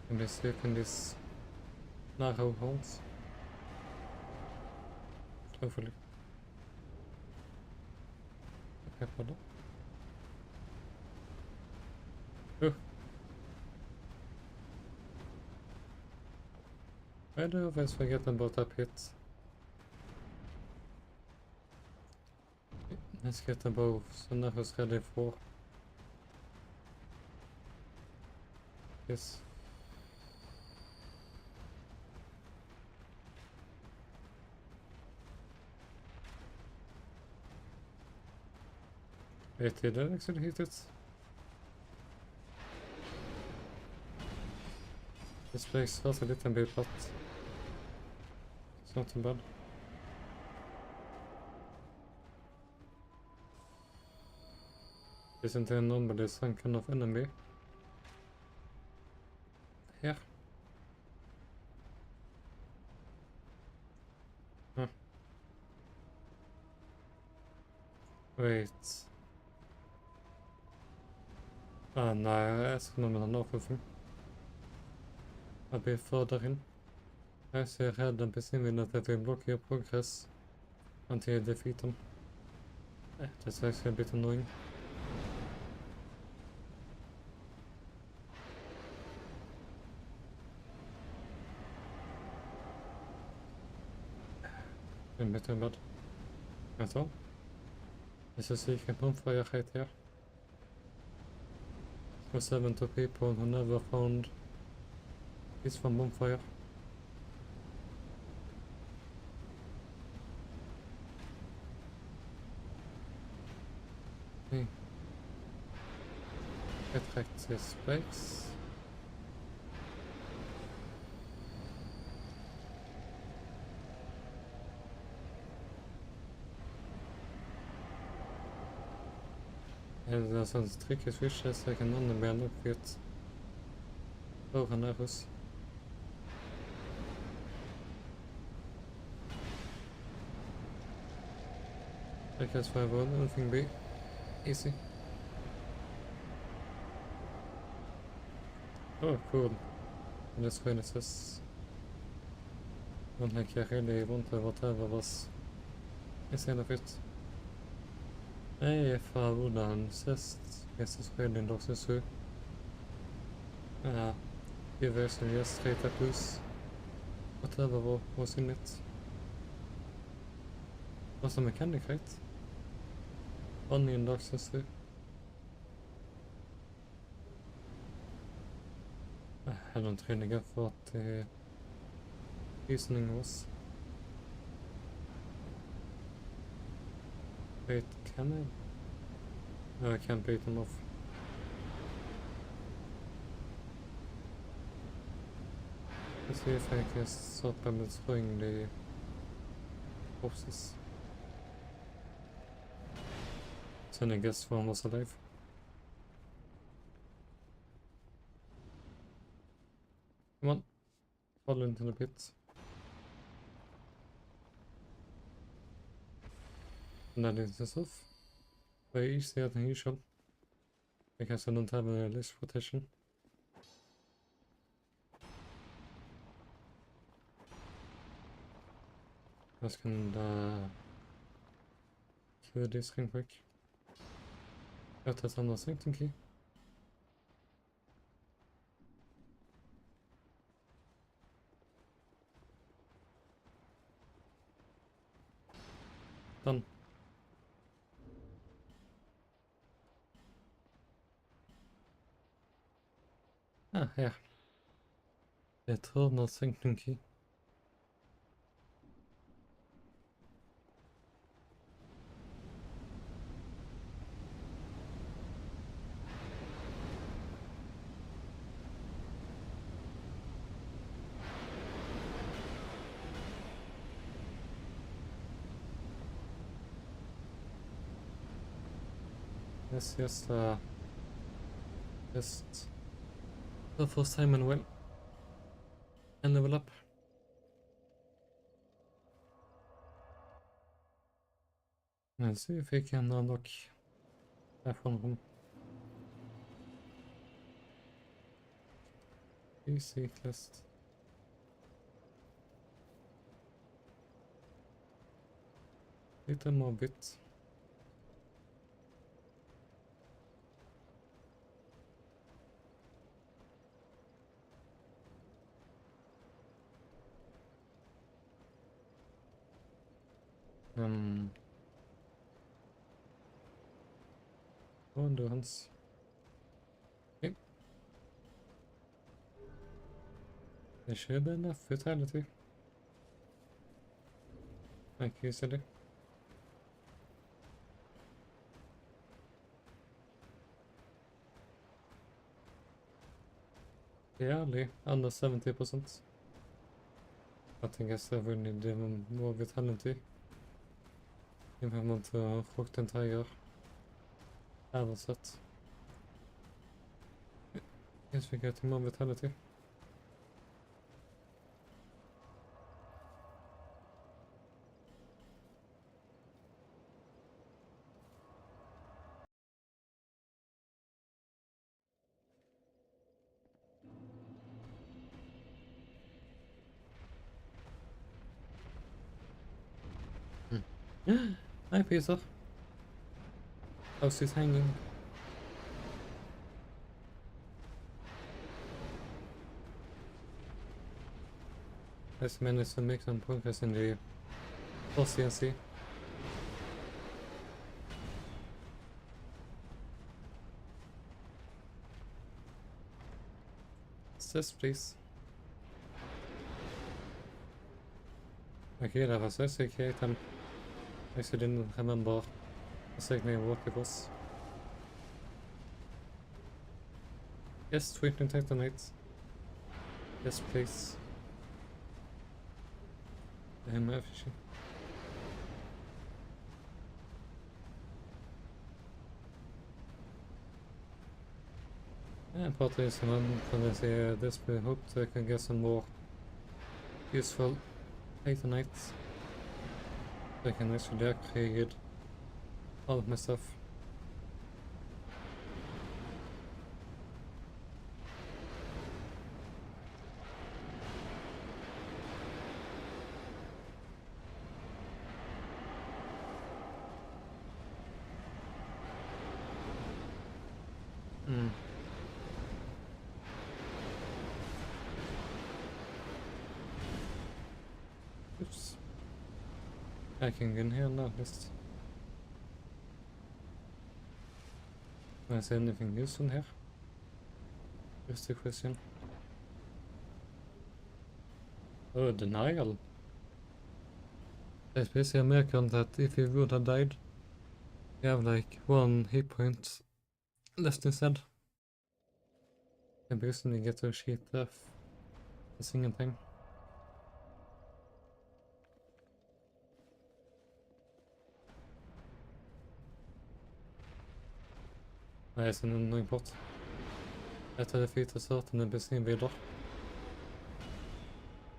Speaker 1: And I sleep in this narrow holes. Hopefully. Okay, hold on. Oh. Why do I always forget about that pit? Let's get above, so now who's ready for this. Wait, did I actually hit it? This place has a little bit, but it's not too bad. Isn't there normally some kind of enemy here? Huh. Wait. Ah, nej, jag ska nog med en avskjutning. A bit further in. I see red and pessimism that will block your progress until you defeat them. That's actually a bit annoying. A bit too bad. That's all. There's a secret bonfire right here. For 70 people who never found this one bonfire. Okay. Attract the spikes. And there's some tricky switches I can only look with bow and arrows. I guess why would anything be easy? Oh, cool. And this when it says not like I really wanted whatever was inside of it. Hey, Fabulan says yes, it's really in Doctor Who. Give us a yes, straight up loose. Whatever was in it. Was a mechanic, right? Only in Doctor Who. I don't really get what the reasoning was. Wait, can I? No, I can't bait them off. Let's see if I can stop by destroying the corpses. Then I guess one was alive. Come on, fall into the pit. And that is this off. Way easier than usual. Because I don't have a list protection. Jag kan clear this real quick. Jag tar samma sanctum key. Done. Ah, ja. Jag tror något sanctum key. Let's just the first time and well and level up. Let's see if we can unlock that one room. Easy list. Little more bit. Endurance. Okay. There should be enough vitality. Like easily. Barely under 70%. I think I still will need more vitality. If I want to rock the entire battle set. Guess we're getting more vitality. Hi Peter. How's this hanging? Let's manage to make some progress in the first CNC. Yes, please. Okay, that was a sick item. I actually didn't remember the segment what it was. Yes, Twinkling Titanite. Yes, please. I'm efficient. And partly someone can say this, we hope I can get some more useful Titanites. So I can actually upgrade all of my stuff. Oops. I can get in here now, just. Is there anything useful here? Just a question. Oh, denial. It's basically a miracle that if you would have died, you have like 1 hit point left instead. And basically get to cheat death Finns ingenting. Nej, sen undring bort. Jag tar det fint och söten en bensinbilar.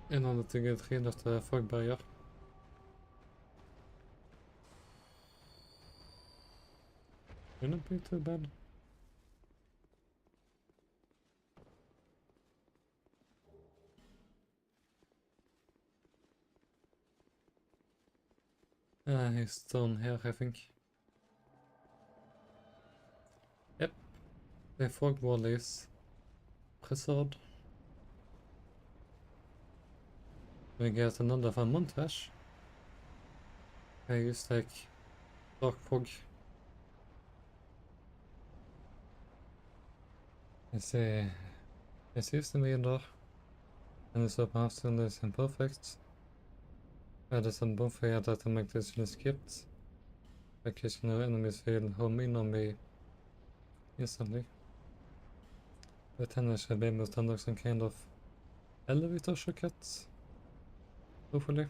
Speaker 1: Innan det tycker tredje efter Fogberger. You're not being too bad. He's down here, I think. Yep. The fog wall is preserved. We get another fun montage. I use like dark fog. Let's see. It's used to be there. And it's up after this imperfect. That is some bonfire that I make this skipped. Occasional enemies will home in on me instantly. The tennis should be able to unlock some kind of elevator shortcut. Hopefully.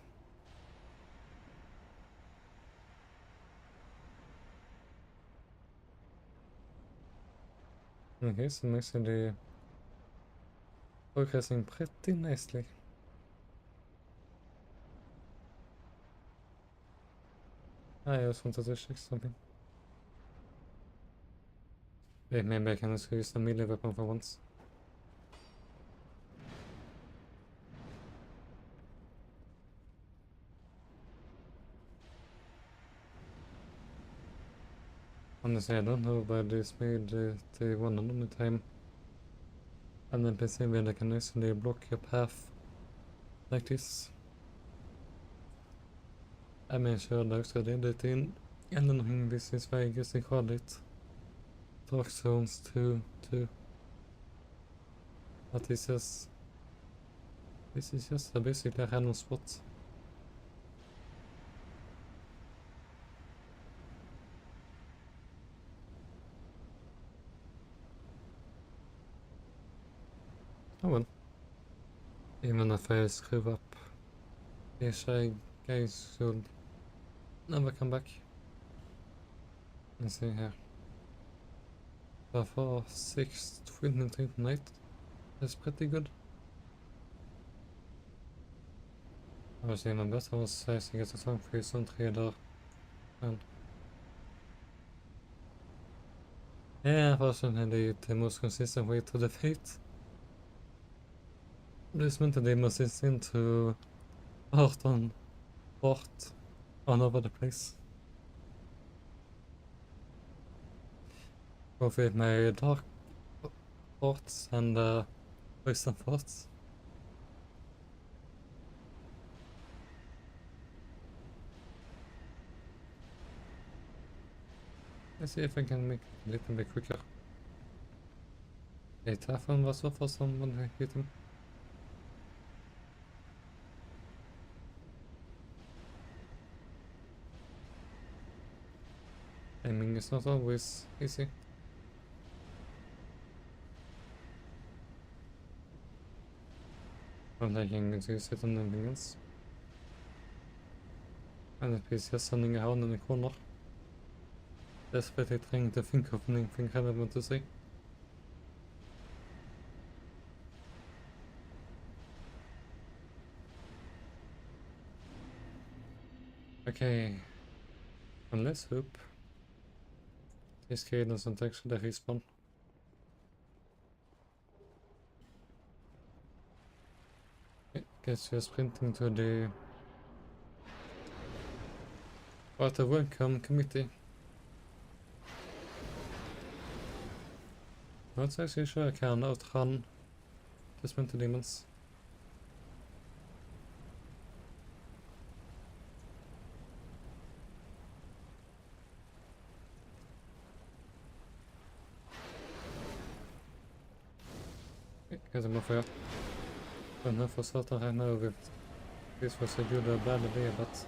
Speaker 1: Okay, so I'm actually progressing pretty nicely. I just wanted to check something. Wait, maybe I can just use the melee weapon for once. Honestly, I don't know why this made the one and only time an NPC where I can actually block your path like this. I mean, sure, there's a edit in anything. This is why I guess they call it Dark Zones 2. But this is just basically a random spot. Oh well. Even if I screw up, these guys should never come back. Let's see here. For 6 twin tonight, that's pretty good. I was even better was sizing it a song for some 3 där. And yeah, unfortunately the most consistent way to defeat ableist demons is into art on part all over the place. Both with my dark parts and poison parts. Let's see if I can make it a little bit quicker. The Typhon was so for someone who hit him. Aiming is not always easy. I'm liking to use it on anything else. And the piece just standing around in the corner. Desperately trying to think of anything relevant to say. Okay. And let's hope this guy doesn't actually respawn. Guess we're sprinting to the Water Welcome Committee. Not actually sure I can outrun the Smelter demons. Because I'm afraid. I don't know for certain right now if this was a good or bad idea, but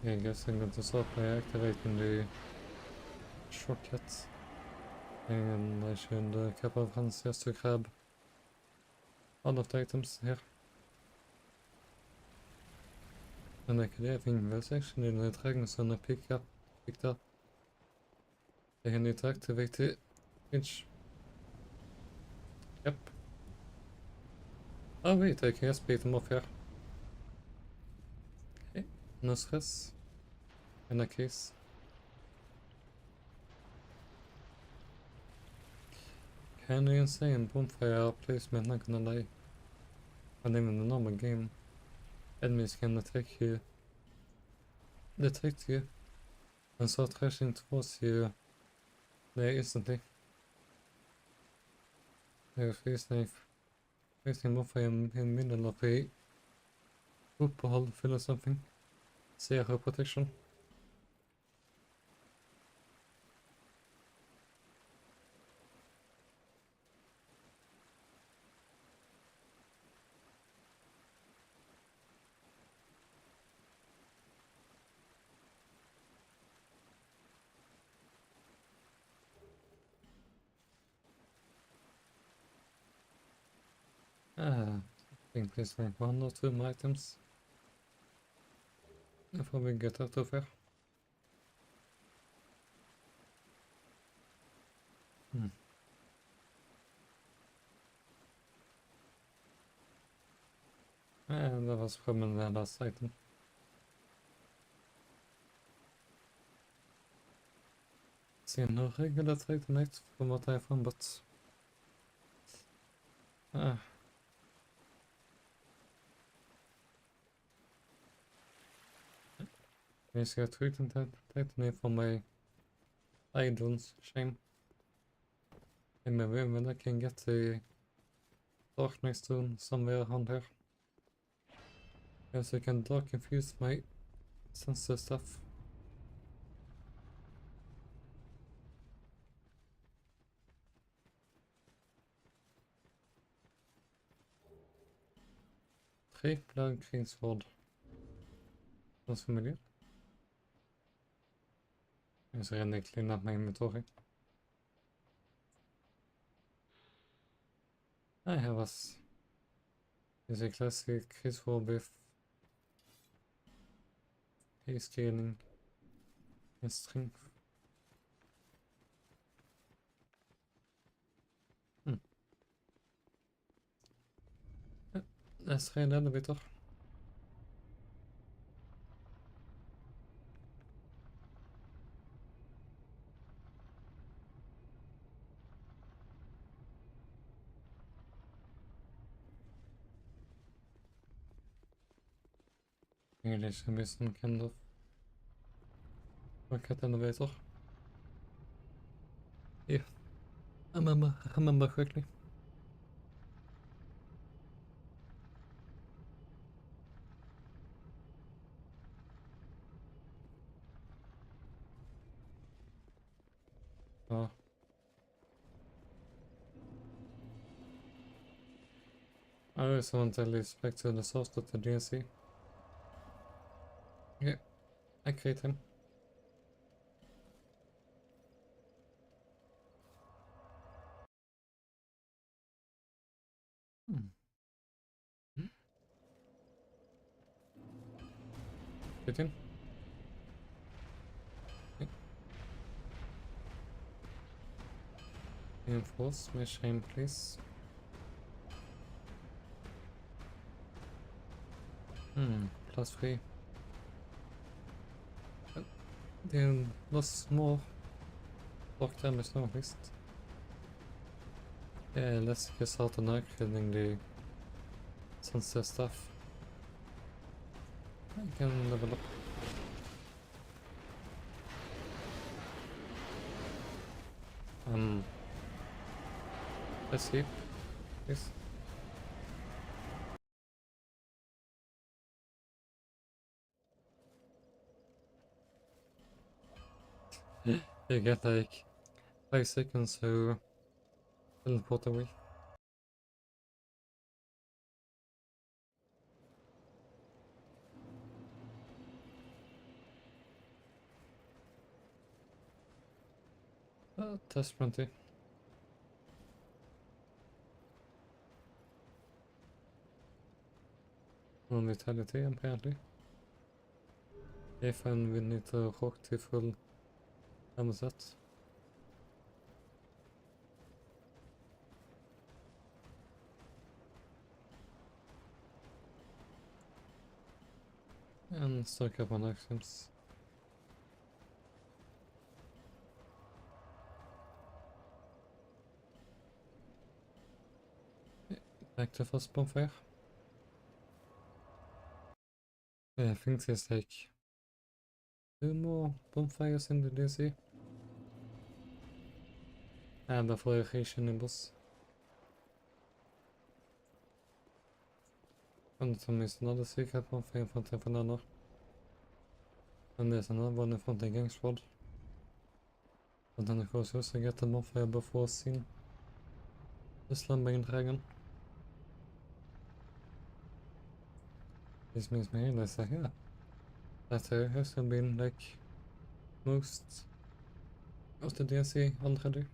Speaker 1: I guess I'm going to start by activating the shortcut, and I should a couple of hands just to grab all of the items here. And I could even there's actually the dragons on a picked up. I need to activate the winch. Yep. Oh wait, I can just beat them off here. Okay, no stress. In that case. Kinda insane bonfire placement, not gonna lie. And even in the normal game, enemies can detect you, and start rushing towards you there instantly. They're facing bonfire in the middle of a football field or something. Zero protection. I think there's like 1 or 2 more items before we get out of here. And that was from the last item. See no regular titanite from what I found, but basically I treated that titanite for my idol's shame. And maybe when I can get the darkness stone somewhere around here. Yes, I can dark infuse my sensor stuff. Trippler greensword. Sounds familiar. Jag ska redan clean up my inventory. I have us. Is a classic greensword with a scaling and strength. Let's try the elevator. Really should be some kind of rocket elevator. Yeah, I remember correctly. Oh. I always want to leave back to the source of the DNC. Yeah, I create him. Get in. Okay. Reinforce my shame, please. +3. They lost more block damage now at least. Yeah, let's get started now killing the sunset stuff. I can level up. Let's see, please. You get like 5 seconds to teleport away. Test plenty. On vitality apparently. If and we need to rock to full set. And stock up on actions. Back to first bonfire. I think there's like 2 more bonfires in the DC. And a variation in boss. And some is another secret bonfire in front of another. And there's another one in front of Gang Squad. But then of course you also get the bonfire before scene. The slumbering dragon. This makes me realize that, yeah, that has been like most of the DLC already.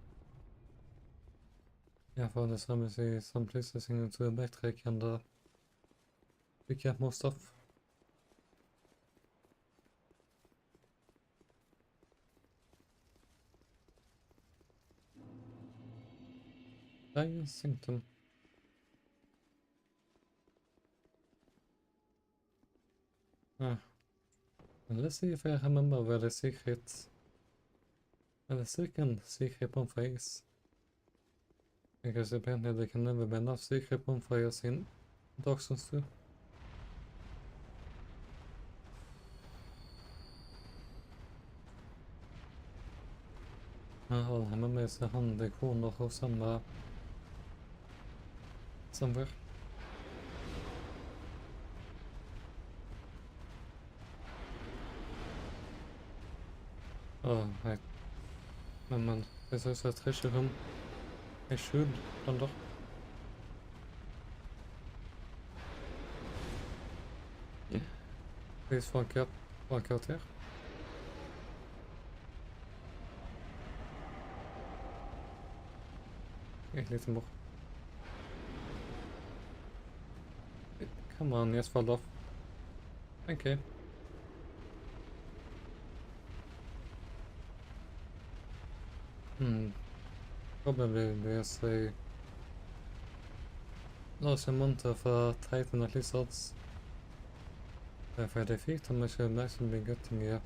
Speaker 1: Yeah, for the summer see some places you need to backtrack and pick up more stuff. Sanctum. Ah. And let's see if I remember where the secret... where the second secret bonfire is. Because apparently there can never be enough secret bonfires in Dark Souls 2. Jag har med sig handlektioner och samma somewhere. Oh, right. Men det är så att treasure room I should under. Yeah. Please walk out here. Okay, lite more. Come on, just fall off. Okay. Probably there's a large amount of Titan at lizards. If I defeat them, I should actually be getting a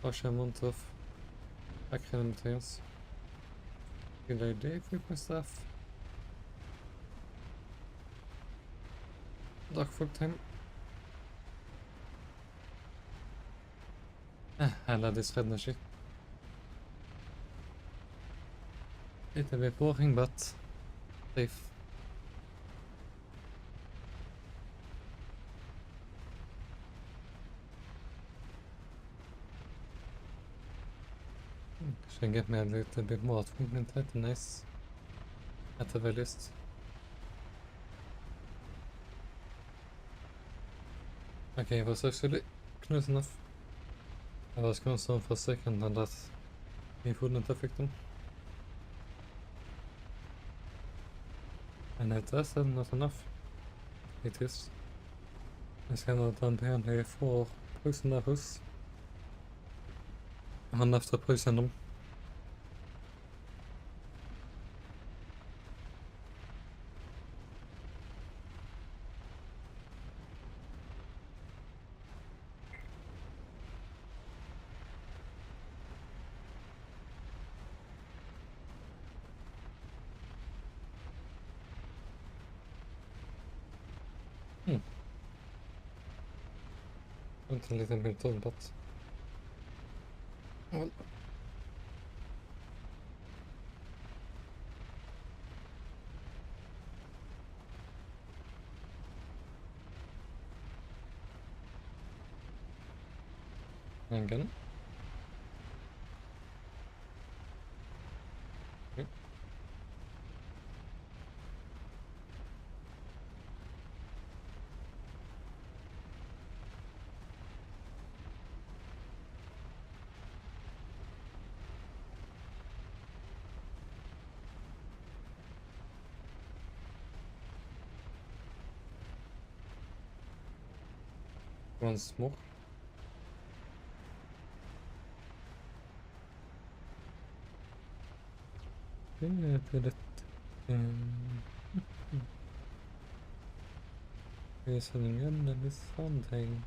Speaker 1: large amount of acronym materials. Good idea with my stuff. Dark fog time. I love this red shit. It's a bit boring, but safe. Should get me a little bit more treatment, that's nice. At the very least. Okay, it was actually close enough. I was concerned for a second and that he wouldn't affect them. And it does not enough. It is. I ska nog apparently 4 poison levels. Enough to poison them. Inte en liten biltullbott. Well. Again. Okay. once more. Reasoningen eller something.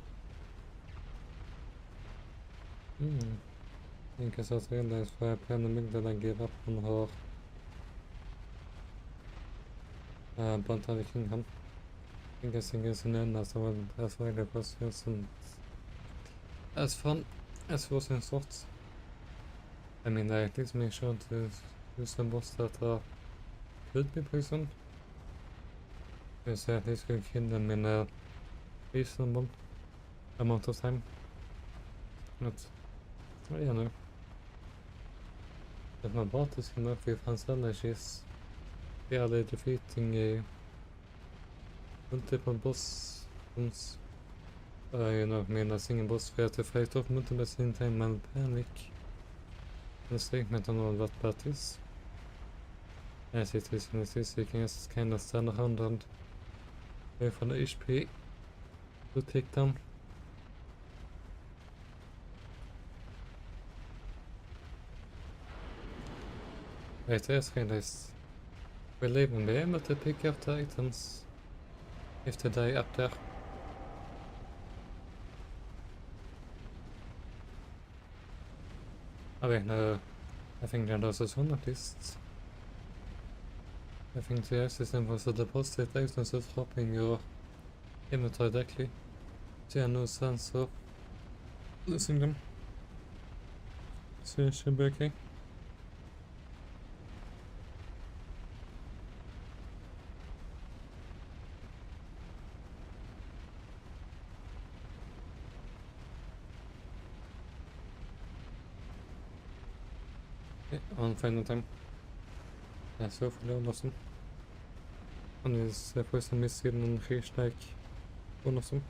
Speaker 1: Tänker så att realize vad jag planerar mycket att give up on har bant av kring han. Tänker sig sin enda som var as well as fun as was in sorts. I mean, I at least make sure to use the boss that could be poisoned. So at least could kill them in a reasonable amount of time. But, well, you know. If my bot is enough with hans allergies, they are defeating multiple boss. You know, mean a single boss fair to fight off multiple same time and panic. The statement on all that parties. As it is in this you can just kind of stand 100 away from the HP to take down. Right, there's realized we'll even be able to pick up the items if they die up there. I mean, I think that also is one at least. I think the system was to deposit items of dropping your inventory directly. So yeah, no sense of losing them. So it should be okay. Okay, one final time. Yeah, so hopefully I'll lose them. And is the person missing and he's like one of them.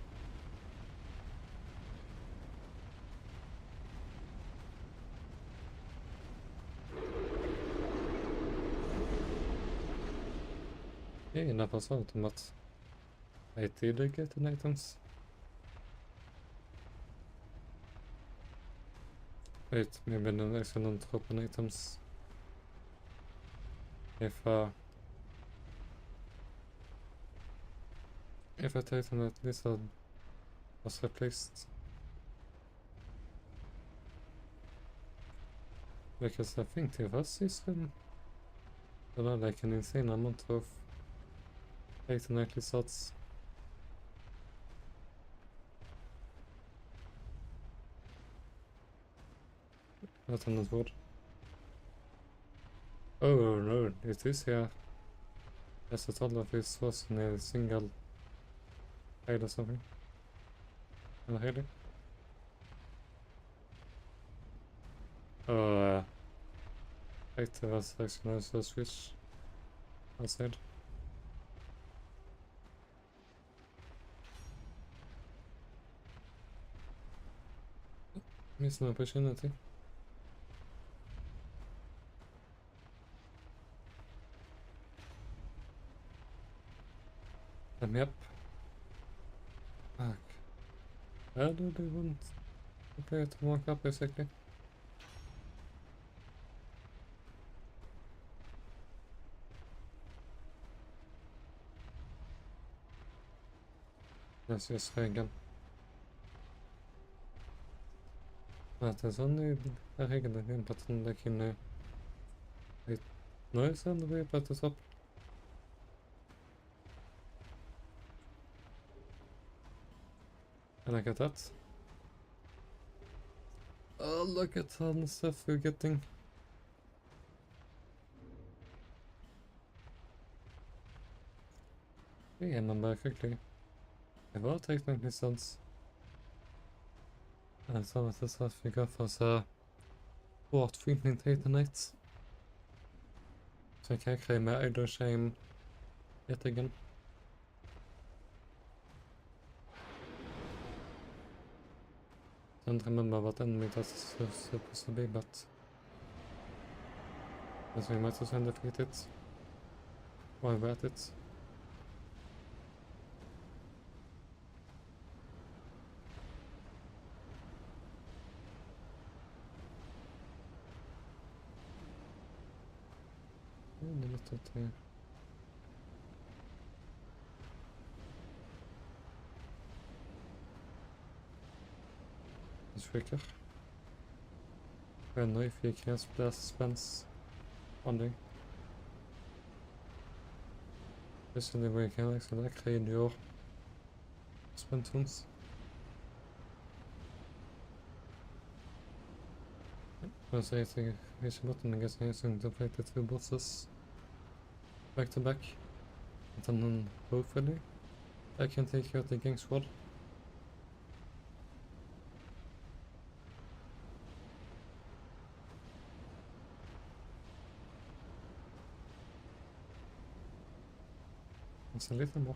Speaker 1: Yeah, enough was out, but I did get the items. Wait, maybe the next one don't drop on items. If a item at least was replaced. Because I think there was system. There are like an insane amount of item nightly slots. Not on that word. Oh no, it is here. As a total of this was in a single raid or something. Really? Oh, right, there was actually no switch outside. Missed an opportunity. Yep. Fuck. How do they want the player to walk up basically? Let's just try again. There's only a regular game button like in wait, no, it's on the way but the top. And I get that. Oh, look at all the stuff we're getting. Yeah, number quickly. Det var technically sense. Some of the stuff we got was bought frequently tonight. So I can't claim my idle shame yet again. Don't remember what enemy that's supposed to be, but as we might as well defeat it while we're at it. att det is quicker. When if you can spends funding. Dus in de week eigenlijk zo lekker in door spend ons. Maar ze heeft is wat en ik guess hij zo'n to play the two bosses back to back. And then hopefully I can take out the gang squad. That's a little more.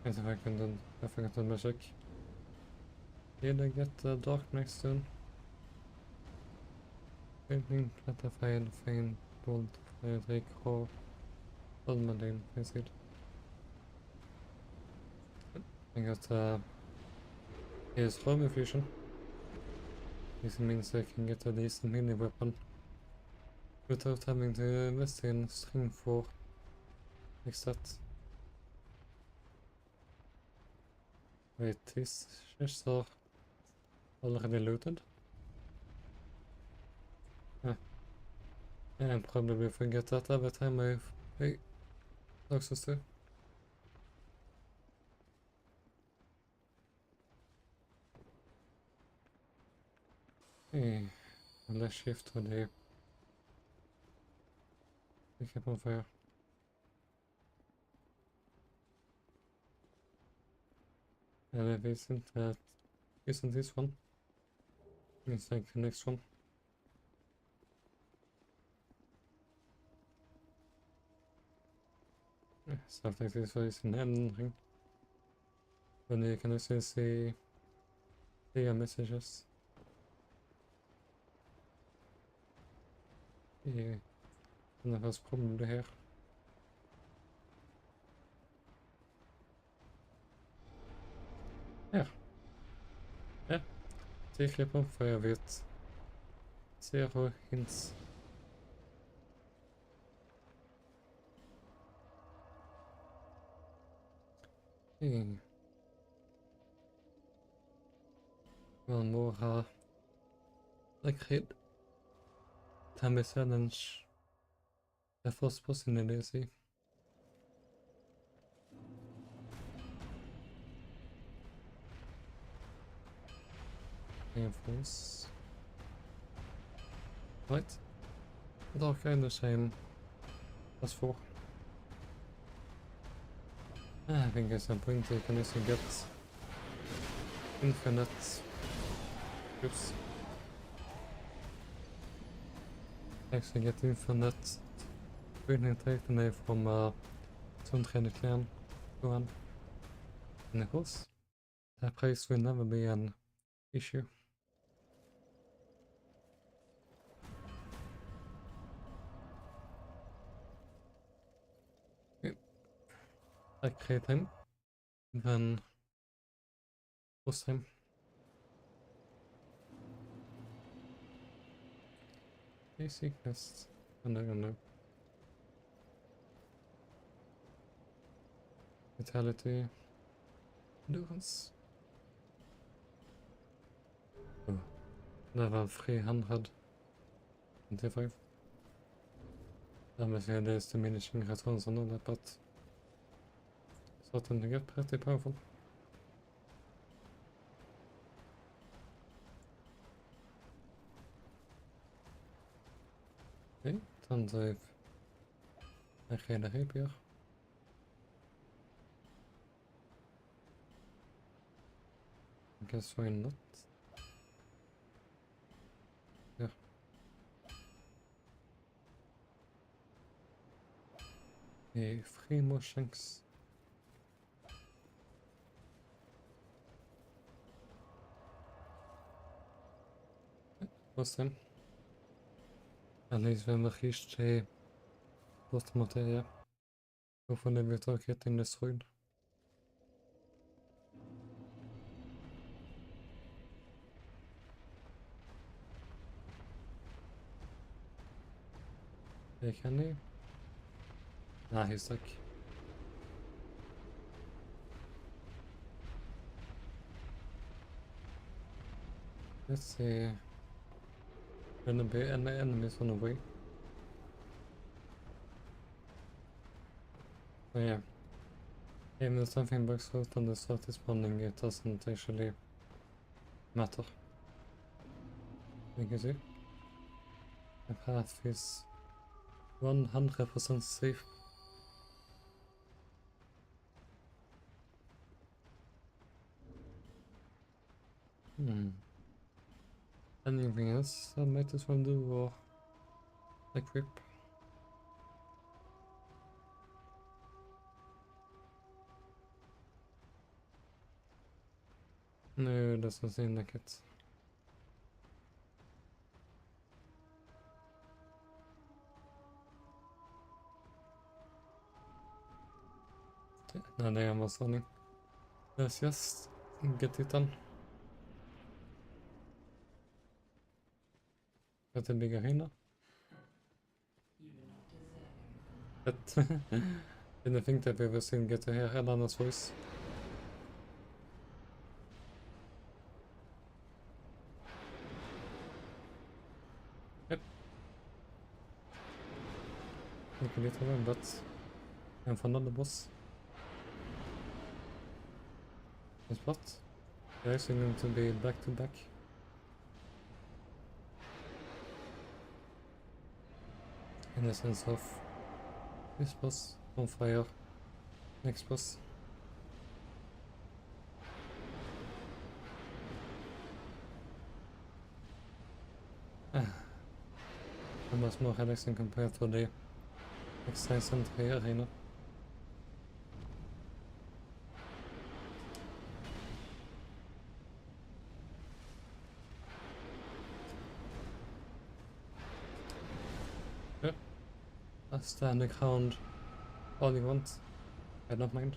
Speaker 1: If I can then, if I get the magic. Did I get the dark next turn? Painting, Platafine, Fein, Bold, Fredrik, Hår, Almadine, I see it. I got his home fusion. This means I can get a decent mini weapon without having to invest in string for like that. Wait, these chests are already looted? Yeah, I probably forget that every time I play Dark Souls 2. Okay, let's shift to the pick up on fire. And if isn't this one? It's like the next one. Stuff like this is in Elden. When you can also see the messages. Yeah, and that was probably here. Ja, take clip on för jag vet. Zero hints. One more like hit. Time is challenge. The first person in the DC. Influence. Right. Dark kind of same as 4. I think at some point you can also get infinite groups. Actually get infinite winning taken from some trained clan one. And of course, that price will never be an issue. I create him, then post him. Basic quest. I don't know. Vitality. Endurance. Oh. Level 325. Obviously there's diminishing returns on all that, but starting to get pretty powerful. Okay, dan zijn we geen rapier. I guess why not? Yeah. Hey, 3 more shanks. What's them? At least when we reach the bottom of the area. Hopefully without getting destroyed. Can he? Nah, he's stuck. Let's see. Enemies on the way. So yeah. Even if something bugs out on the start responding, it doesn't actually matter. You can see. The path is 100% safe. Anything else I might as well do, or equip? No, doesn't seem like it. No, they are running. Let's just get it done. Got a bigger arena. But didn't think that we were soon get to hear Elena's voice. Yep. Take a little one, but I'm for another boss. Guess what? They're actually going to be back to back. In the sense of this boss on fire, next boss. How much more relaxing compared to the exercise center arena. Stand the ground all you want. I don't mind.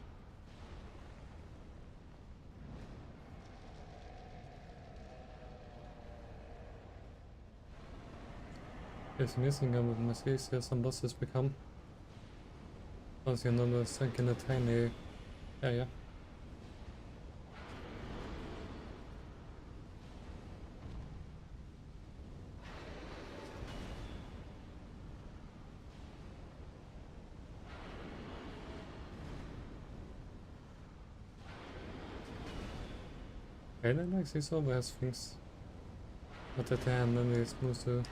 Speaker 1: It's amazing how much easier some bosses become. Once you're not stuck in a tiny area. I really like these overhead things. But at the end then it's supposed to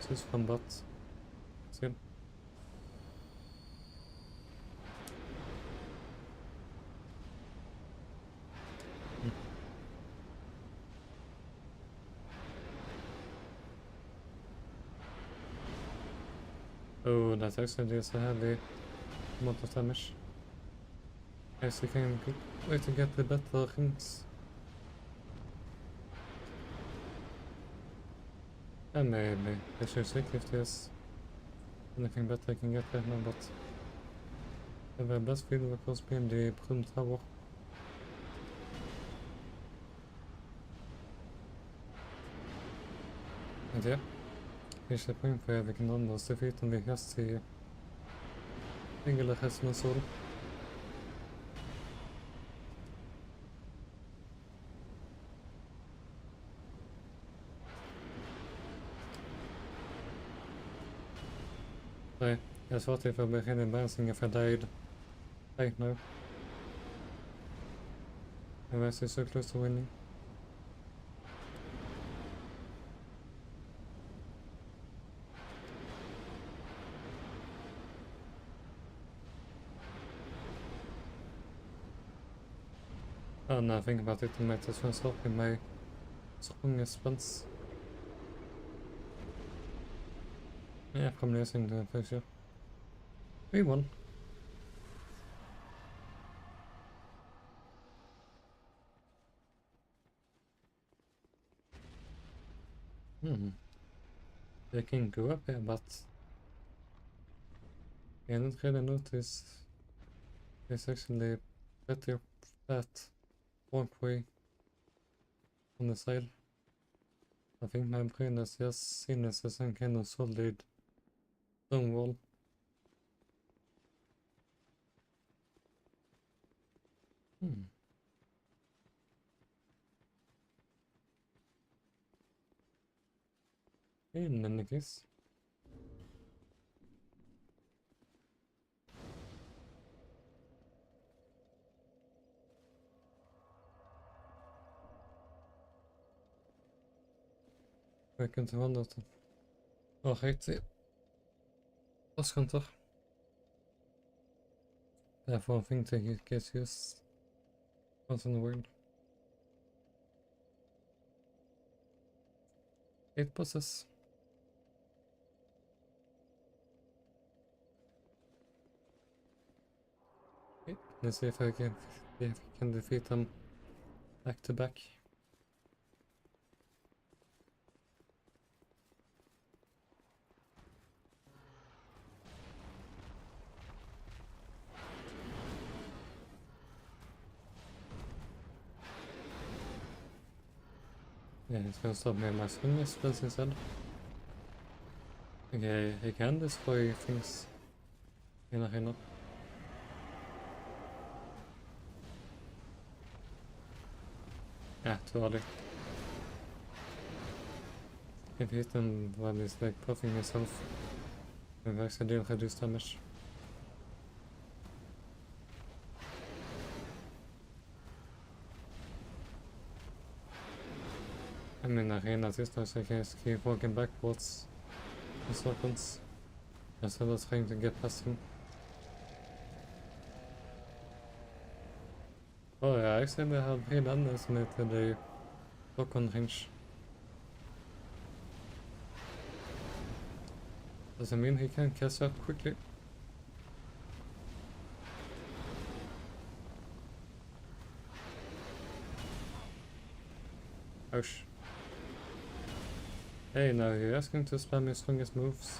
Speaker 1: choose from bots. Still. Oh, that actually is a heavy amount of damage. I still can wait to get the better things. And maybe I should check if there's anything better I can get right now, but the best field of course being the Prum Tower. And yeah, here's the point where we can almost defeat om vi just i Engelhästens sol. Nej, jag sa till för mig redan bouncing if I died right now. I was so close to winning. Oh, now I think about it, I might as well stop in my strongest spells. Yeah, from using the picture. We won. They can go up here, but I didn't really notice there's actually better flat walkway on the side. I think my brain has just seen this as some kind of solid Stone wall. In any case. Jag kan inte vara det. Ja, riktigt. Vad ska inte? Therefore, I think that it gets used once in the world. 8 buses. Okay, let's see if I can defeat them back to back. Yeah, it's gonna stop me in my swing spells instead. Okay, I can destroy things in arena. Yeah, too early. If you hit them while he's like puffing himself, we've actually reduced damage. I'm in arena this time, so I can just keep walking backwards in circles instead of trying to get past him. Oh yeah, actually I have pretty underestimated the lock-on range. Does it mean he can catch up quickly? Ouch. Hey, now you're asking to spam your strongest moves.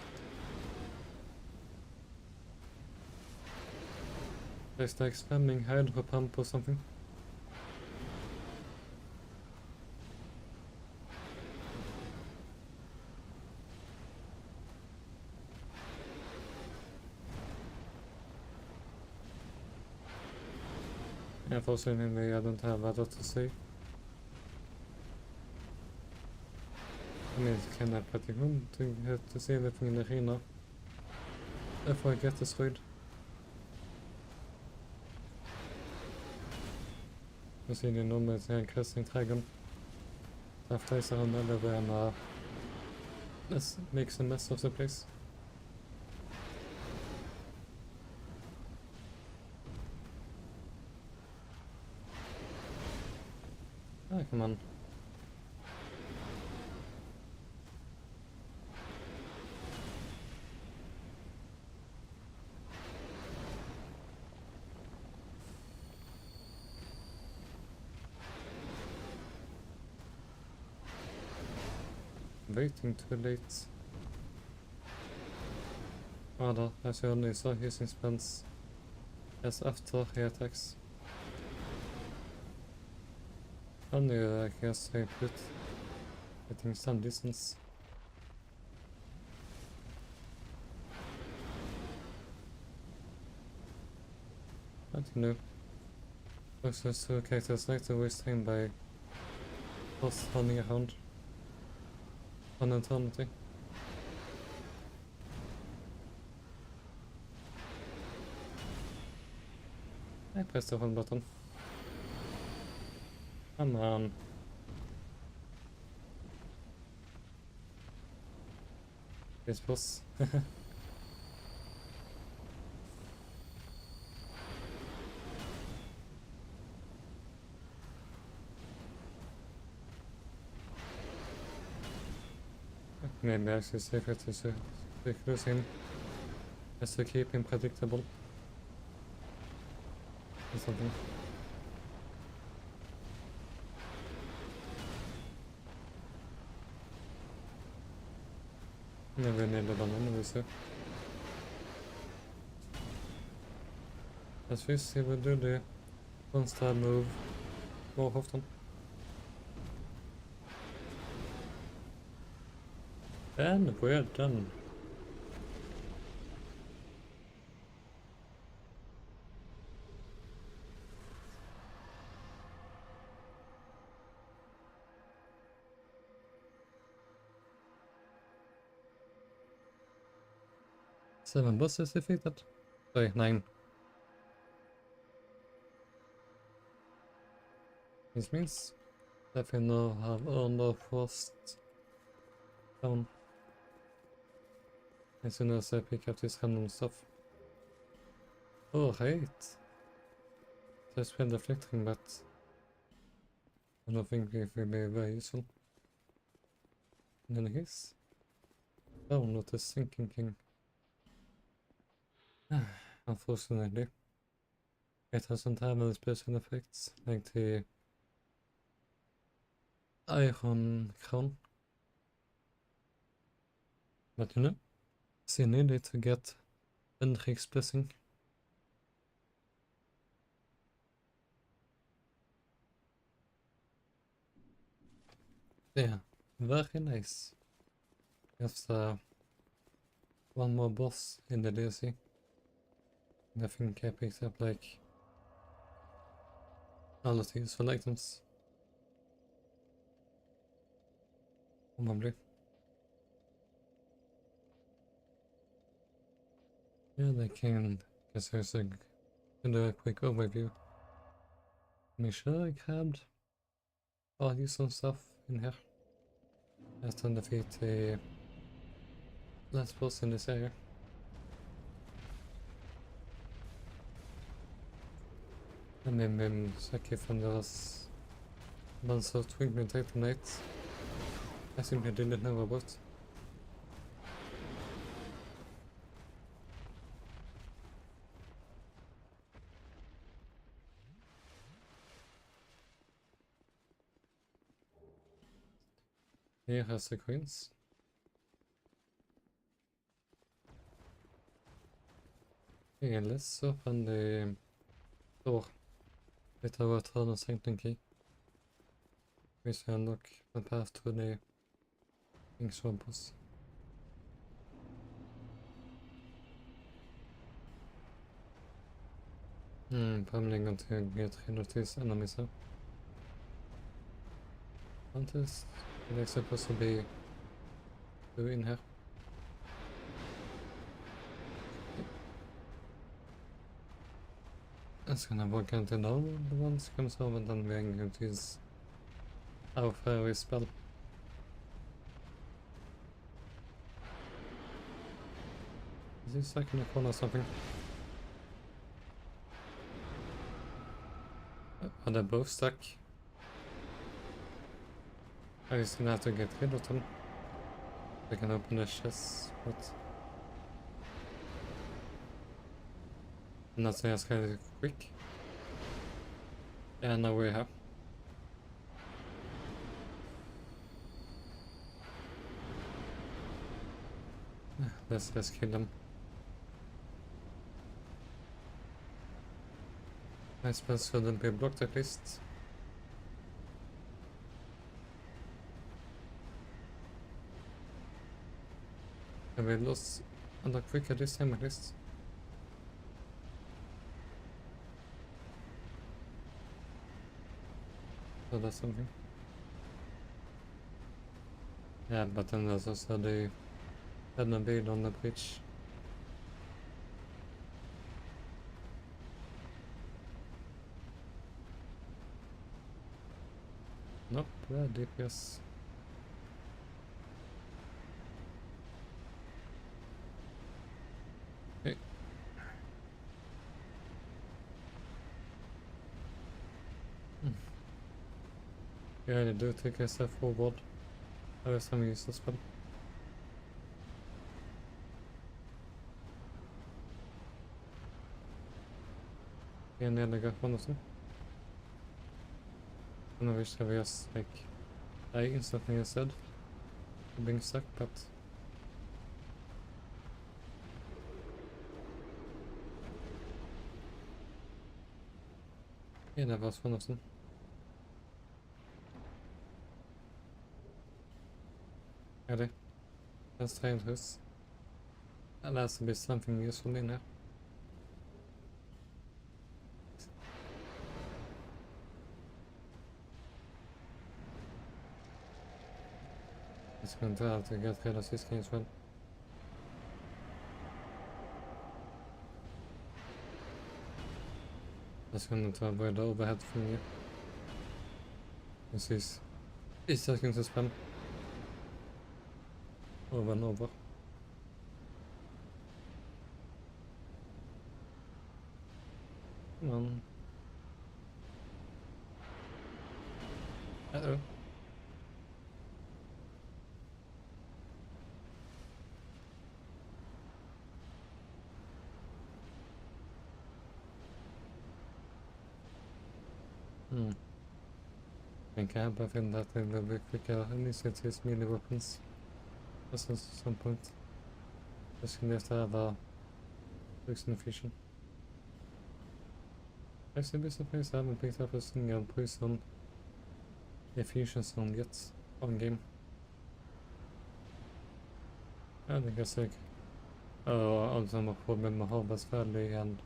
Speaker 1: It's like spamming Hydro Pump or something. Unfortunately, I don't have a lot to say. I mean, it's kinda pretty good to see everything in the arena. Therefore I get destroyed. You see the normal cresting dragon. That flies around everywhere and this makes a mess of the place. Ah, come on. Waiting too late. Rather, as you only saw using spells as after he attacks. Only I guess I put getting some distance. But you know, also so characters like to waste time by just running around on eternity. I pressed the wrong button. Come on. This boss. Maybe actually safer to lose him as to keep him predictable or something. Never needed on anyway, so as first he will do the one-star move more often. And we're done. 7 bosses defeated. Sorry, 9. This means that we now have earned our first down. As soon as I pick up this random stuff. Oh, right. Just been deflecting, but I don't think it will be very useful. And then his. Oh, not a sinking king. Unfortunately, it doesn't have any special effects like the Iron Crown. But you know, she needed to get Hendrik's blessing. Yeah, very nice. Just one more boss in the DLC. And I think I picked up like all of the useful items. Probably. Yeah, they can. Guess there's a do a quick overview. Make sure I grabbed all useful stuff in here. Let's defeat the last boss in this area. And then check if there's a bunch of twinkling titanites I simply didn't know about. Here has the coins. Okay, let's open the door with our eternal sanctum key. We shall unlock the path to the King's boss. Probably going to get rid of these enemies now. What is it supposed to be doing here? It's gonna walk into now the ones comes over and then we're going to use our fairy spell. Is he stuck in a corner or something? Are they both stuck? I just gonna have to get rid of them. I can open the chest, but nothing else kind of quick. Yeah, now we have. Let's kill them. I suppose shouldn't be blocked at least. And we lost a lot quicker this time at least. So that's something. Yeah, but then there's also the hidden build on the bridge. Nope, DPS. Okay. Yeah, I do take a step forward. I have some useless spell. Yeah, nearly got one of them. And I wish I was like die instantly instead of being stuck, but yeah, that was one of them. Ready? Let's try this. There has to be something useful in there. It's going to have to get rid of this game as well. Jag ska nog ta både overhead för mig. Precis. Issättningsspänn. Over and over. Men... Uh-oh. I think I have that I will be quicker initiatives melee weapons. At some point. Just can just have a poison efficient. I should be surprised I haven't picked up a single poison effusion zone yet on game. I think I like on some problem med Harvest Valley and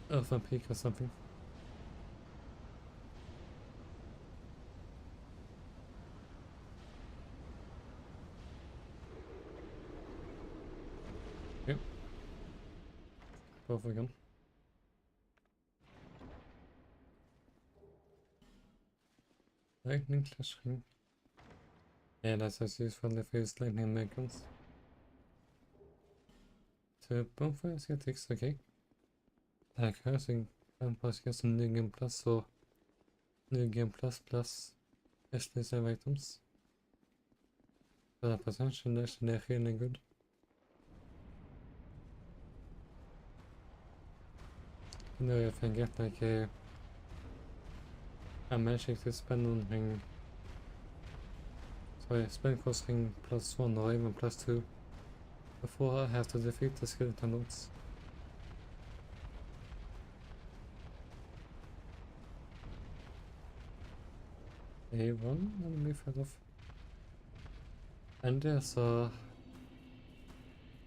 Speaker 1: Earthen Peak or something. Yep. Both again. Lightning clashing. Yeah, that's as useful if it's lightning mechans. Så bonfire ska text, okej. Det här kanske kan påskas som ny gameplats och ny gameplats plus exclusive items. 100% så det är really good. Nu jag fungerat like I managed to spend on ring. So I spend costing +1 or even +2 before I have to defeat the skeleton lords. A1 enemy fell off. And there's a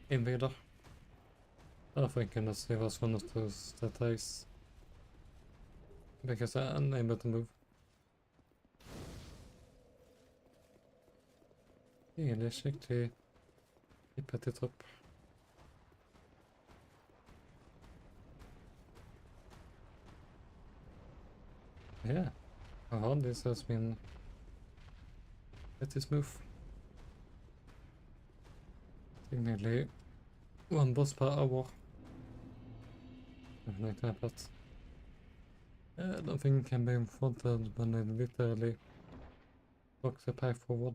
Speaker 1: invader. I think unless he was one of those that dies. Because I'm unable to move. Yeah, let's check the keep at the top. Yeah. This has been pretty smooth. Nearly one boss per hour. Like that, but nothing can be confronted when I literally walk the path forward.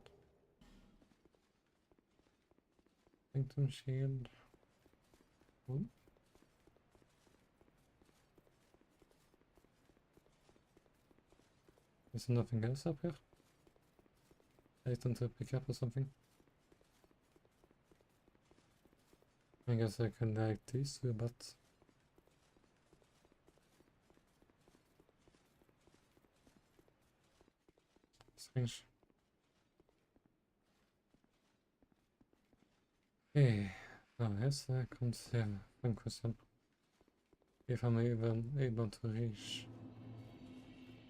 Speaker 1: Sanctum shield. Ooh. Is there nothing else up here? Item to pick up or something? I guess I can like these two, but strange. Okay, now here's comes one question. If I'm even able to reach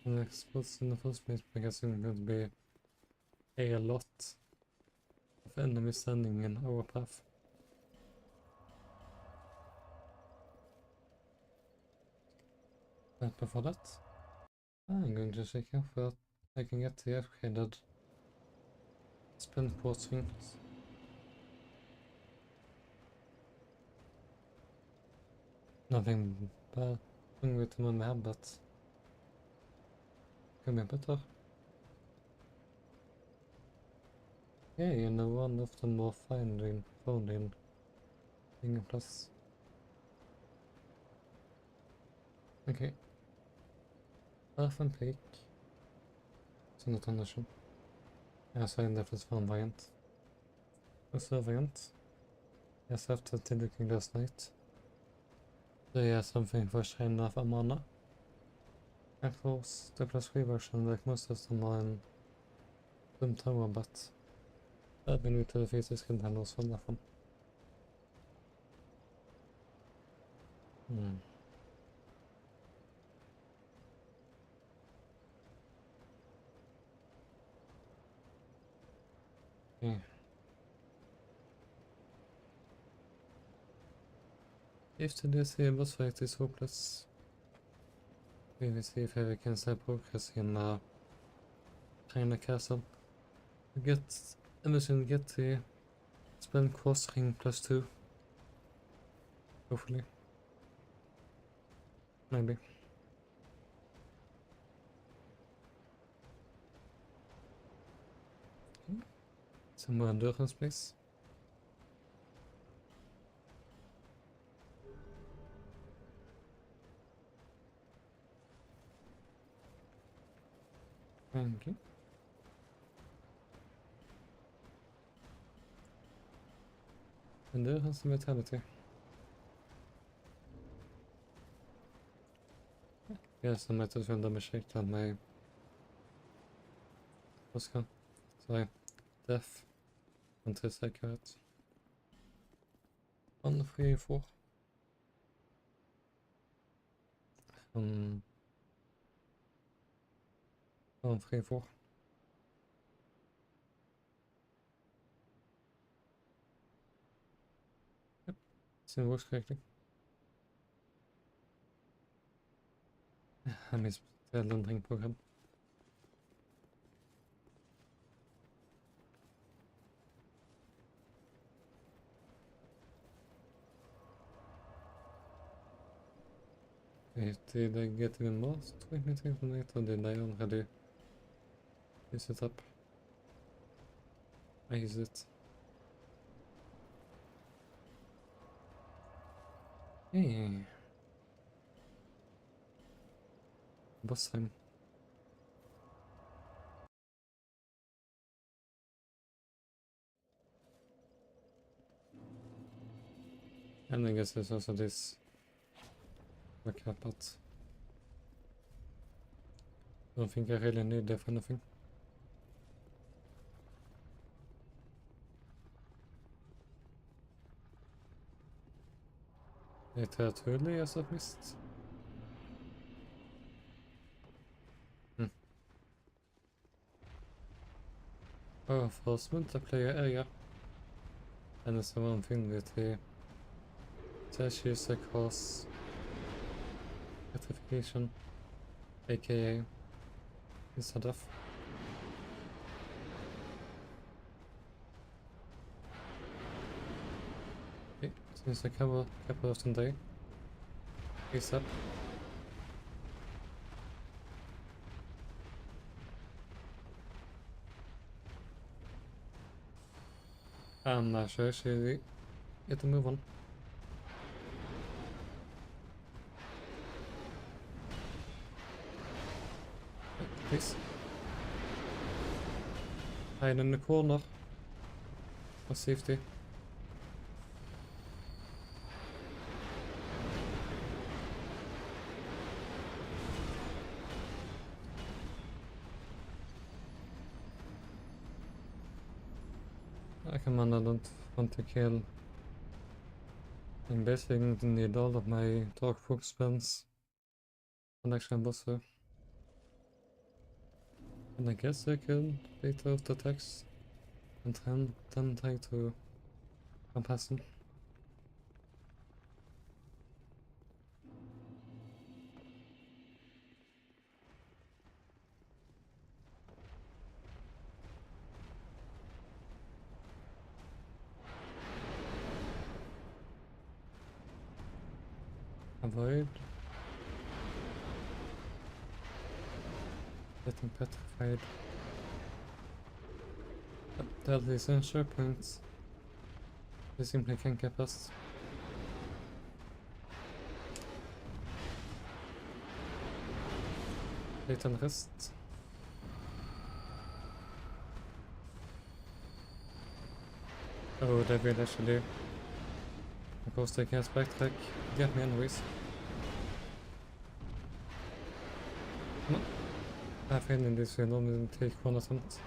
Speaker 1: the next spots in the first place, because it's going to be a lot of enemies standing in our path. But before that, I'm going to check out that I can get the upgraded spin port things. Nothing bad with them on the head, but could be better. Yeah, you know, one of the more found in plus. Okay. Earthen Peak. Så något annat som. Jag sa in det för fan variant. Och så variant. Jag sa efter till Looking Last Night. Det är something for Shine of Amana. Of course, the +3 version like most of them are in Doom Tower, but även ute i fysiska delar som därifrån. Okay. If today's boss fight is hopeless, we will see if we can still progress in China Castle. We get Emerson get the spell cross ring +2. Hopefully. Maybe. Some more endurance, please. Thank you. Endurance and vitality. Yes, I might as well double check that my Oscar. Sorry. Death. And 3 accurate. 1, 3, 4. 1, 3, 4. Yep. It works correctly. I missed the Lundring program. Wait, did I get even more streaming tonight, or did I already use it up? I use it. Hey. Boss time. And I guess there's also this recap, but I don't think I really need that for anything. Litteraturlig är så visst. Oh, for smelter player area. And it's the one thing with the sexist across certification, aka instead of. Okay, since I cover couple of today. Peace up. I'm not sure actually get to move on. Please. Hide in the corner for safety. I don't want to kill. I'm basically going to need all of my dark fog spells and actually boss her. And I guess I could bait out the attacks and then try to compass him. Avoid getting petrified. That is essential points. They simply can't get past. Wait and rest. Oh, that will actually, of course, they can't backtrack. Get me anyways. Come on. I have feeling this will only take one attempt.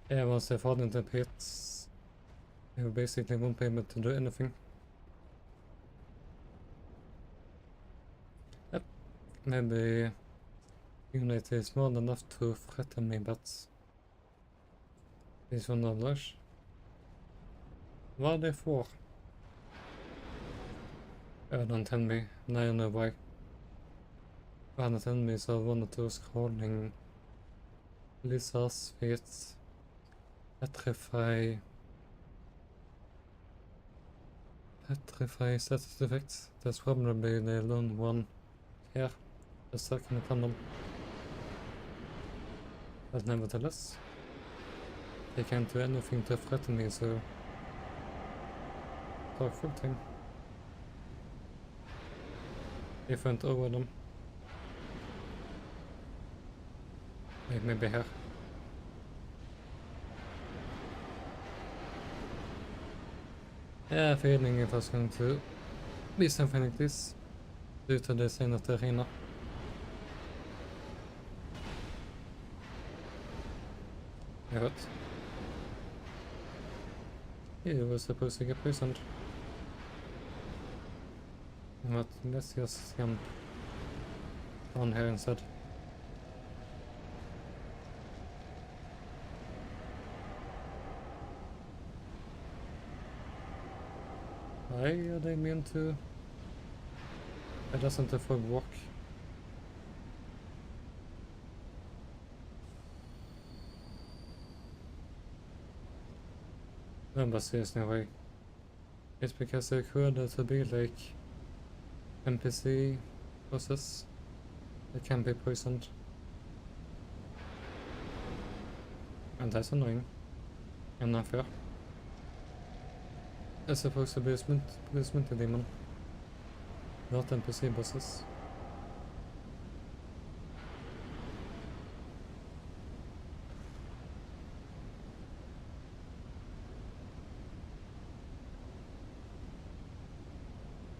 Speaker 1: Yeah, once they fall into the pits, they basically won't be able to do anything. Yep, maybe unit is more than enough to threaten me, but $100. Vad det får. Don't tell me. Now I know why. Don't tell me, so I wanted to scrolling. Lizards, fits, petrify status effects. That's probably the lone one here. The second tunnel. But nevertheless, they can't do anything to threaten me, so talk full time. If I went over them. Like maybe here. I have a feeling it was going to be something like this due to the sign of the arena. What? He was supposed to get poisoned. But let's just jump on here instead. Why are they mean to? Why doesn't the fog work? No, but seriously, why? It's because they could to be like NPC bosses that can be poisoned. And that's annoying and unfair. It's supposed to be a smelter demon, not NPC bosses.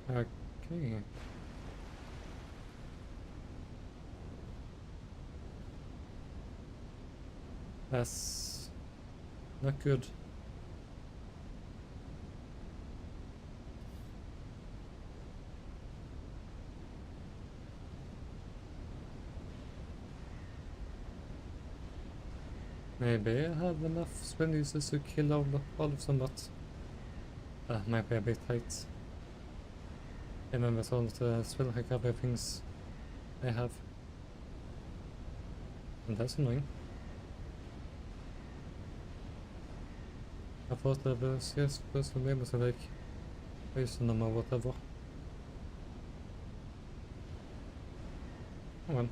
Speaker 1: Okay. That's not good. Maybe I have enough spell uses to kill all of them, but might be a bit tight. Even with all the spell recovery things I have. And that's annoying. I thought I was just supposed to be able to like poison them or whatever. Oh well.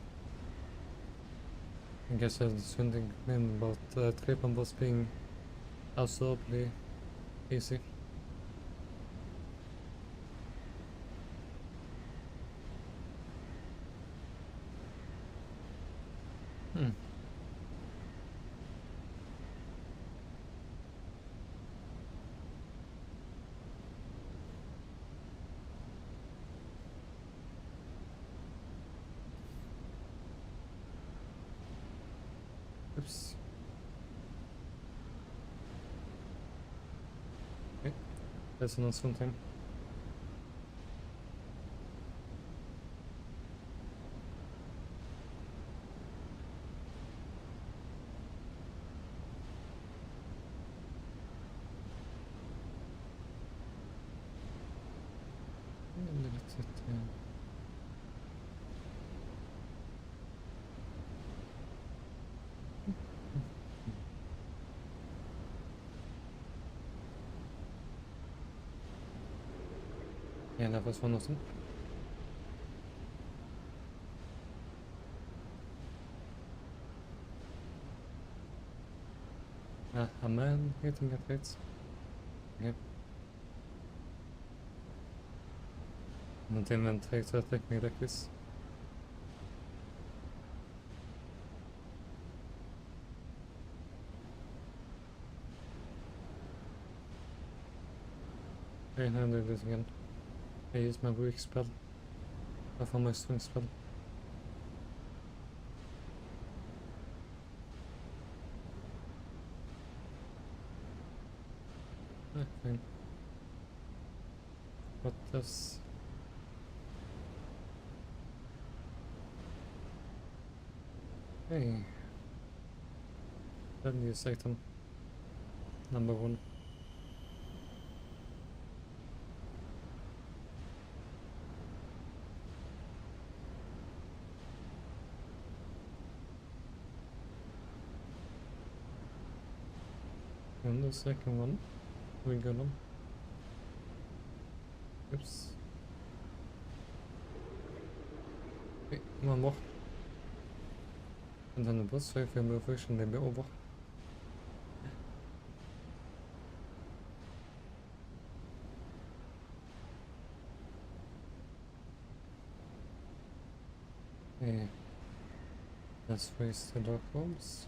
Speaker 1: I guess I was thinking about Trepan was being absurdly easy. Oops. Okay, that's not something. Yeah, that was one of them. A man hitting at hits. Yep. Not even try to attack me like this. I handle this again. I use my weak spell. For my strong spell. Fine. What does... Hey. Then use item. number one. And the second one, we got them. Oops. Okay, one more. And then the boss, so if we move it, should be over. Okay. Let's face the dark ones.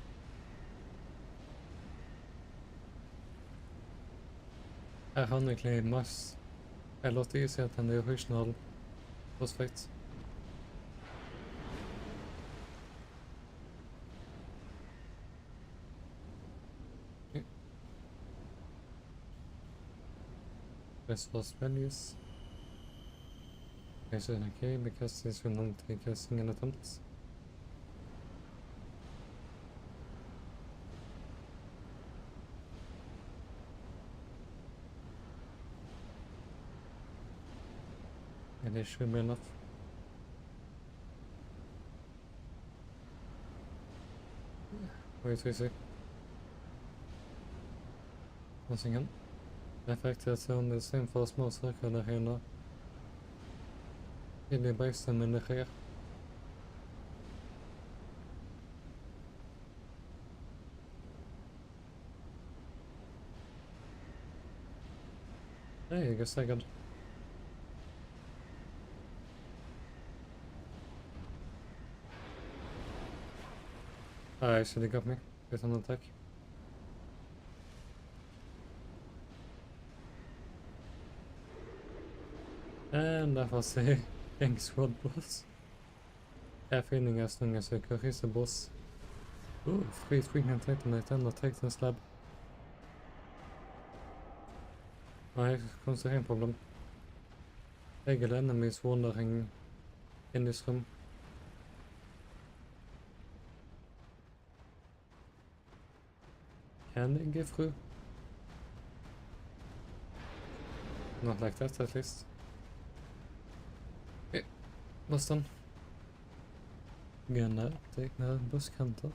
Speaker 1: Ironically, much a lot easier than the original boss fights. Okay. Press first values. Is it okay because this will not take a single attempt? And it should be enough. Wait. Once again. The fact that on the same for small circle där inne. Det är bara som en sker. Hey, I guess I got. I actually got me with an attack. And that was a King Squad boss. Feeling as long as I could hit the boss. Oh, 3 freaking Titanite and a Titan slab. Nej, konstigt problem. Regular enemies wandering in this room. Can they get through? Not like that, at least. Okay, boss done. Gonna take the busskanter.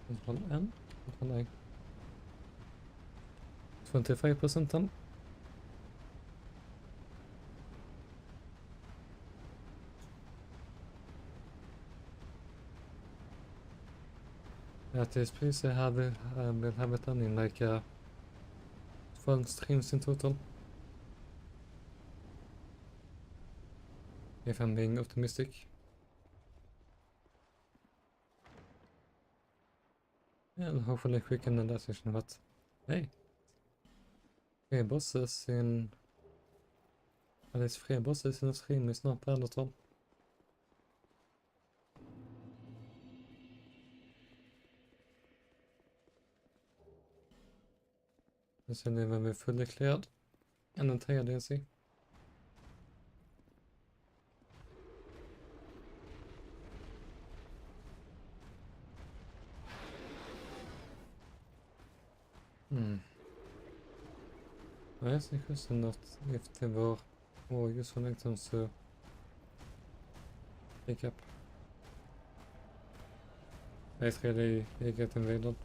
Speaker 1: Control N. Control A. 25% done. At this place I will have it done in like 12 streams in total. If I'm being optimistic. And hopefully quick in that session, but hey. 3 bosses in... At least 3 bosses in a stream is not bad at all. Especially when we're fully cleared. And entire DLC. I asked the question not if there were more useful items to pick up. It's really you get invaded.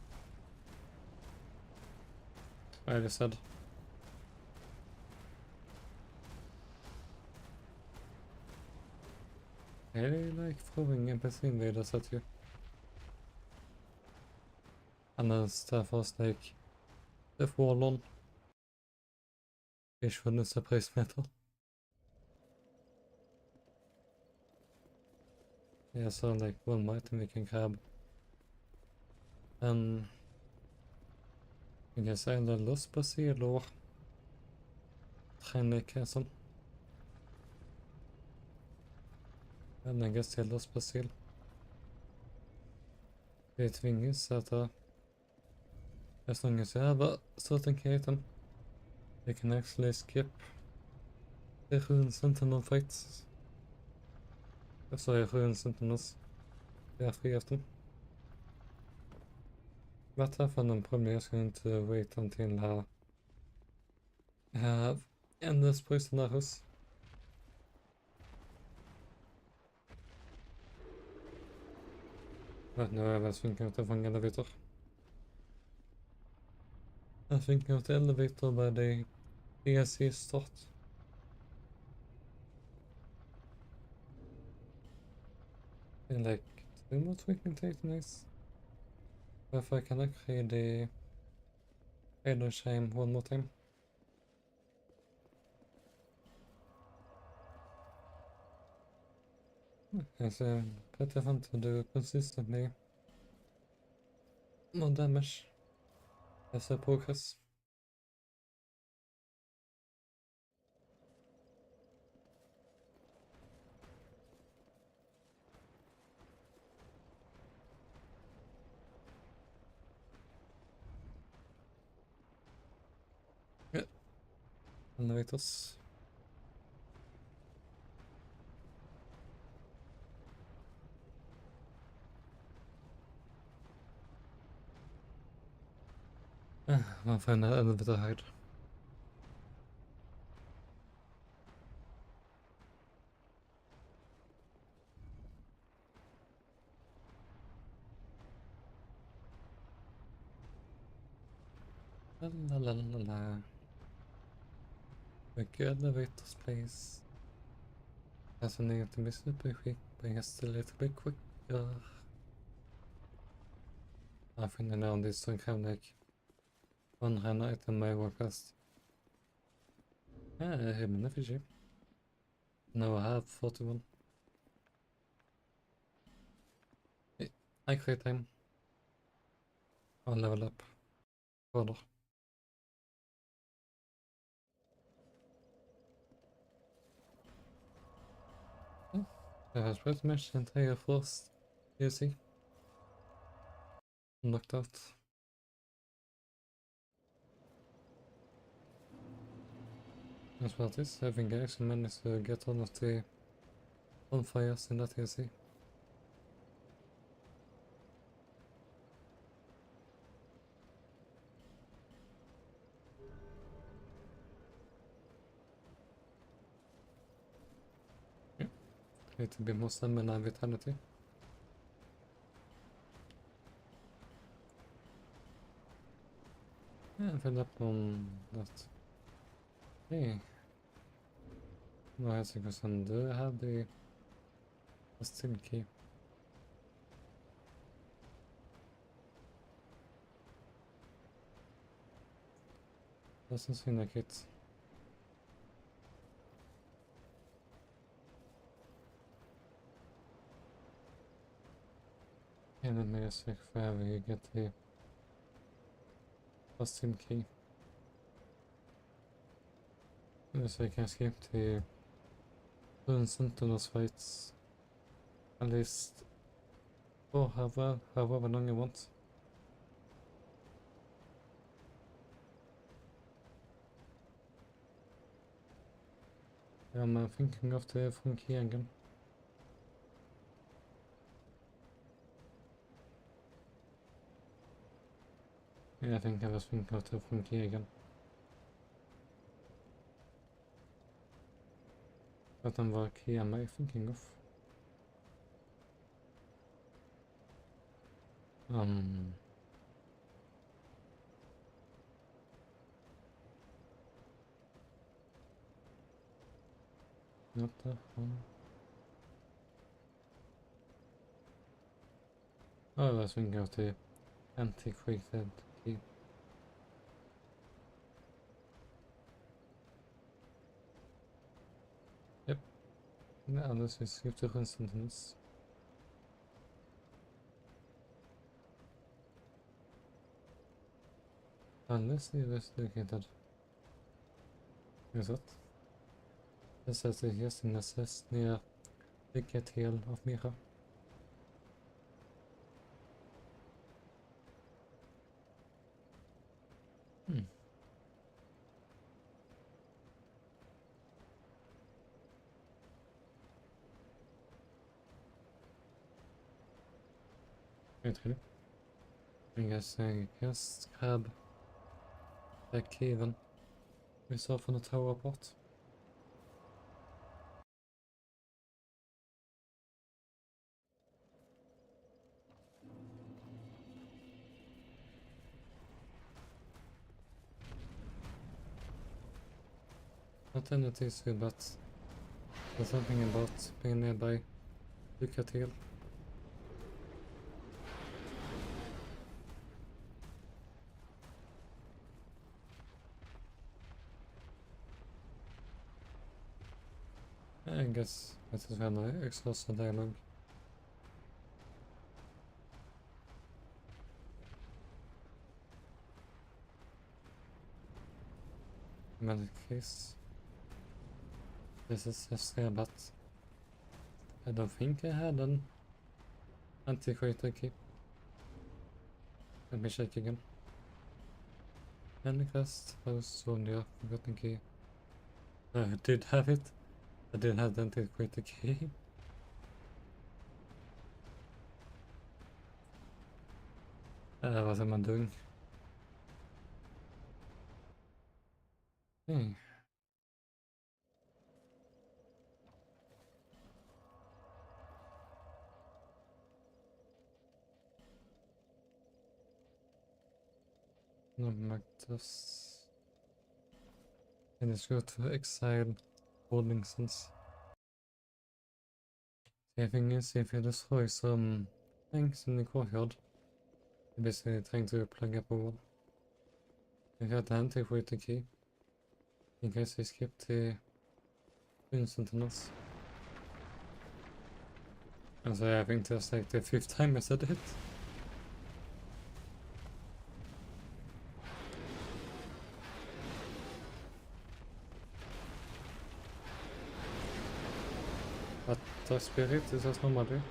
Speaker 1: I just said. I really like throwing NPC invaders at you. And then stuff was like the forlorn. Fish for the surprise metal. Yeah, so like one item we can grab. I guess either Lost Basil or Trainer Castle. And I guess the Lost Basil. The thing is that as long as you have a certain item, you can actually skip the Rune Sentinel fights. Sorry, Rune Sentinels. There are 3 of them. better for them probably is going to wait until I have in this place in the house. But no, I was thinking of the wrong elevator. I was thinking of the elevator by the PSC start. And like 2 more tweaking takes nice. If I can actually the Shadow Shame one more time. It's pretty fun to do consistently more damage as I progress. Yeah, elevators. I'll find that elevator hide. La la la la la. Quick elevators, please. That's something to be super quick, but just a little bit quicker. I think now this don't have like one hand item my workast. Hidden effigy. Now I have 41. I create time. I'll level up. Further. That has pretty much the entire first DLC knocked out. As well as I think I actually managed to get one of the bonfires in that DLC. Yeah. Need to be more stamina and vitality. Yeah, I filled up on that. Hey. No, that's because I do have the still key. Doesn't seem like it. And then maybe it's like forever you get the custom key. So I can skip the sentinels fights at least for however long you want. I'm thinking of the front key again. Yeah, I think I was thinking of the front key again. But then what key am I thinking of? Not that one. Oh, I was thinking of the antiquated key. Yep. Ja, das ist gibt auch Instantaneous. Unless investigated. Is that? This is the yes in assess near the get heel of Mira. Wait, really? I guess I just grab that key then. Myself on the tower pot. Not anything too, but there's something about being nearby. Look at here. I guess that is when I exhaust the dialogue. In that case, this is just there, but I don't think I had an antiquated key. Let me check again. Any quest, I was only a forgotten key. I did have it. I did have the antiquated key. What am I doing? Hey. No, Magdas. And let's go to exile holding sense. The thing is, if you destroy some things in the courtyard, you're basically trying to plug up a wall. If you had the antiquated key, in case I skipped the instantaneous. Also, I think that's like the 5th time I said it. But the spirit is as normally,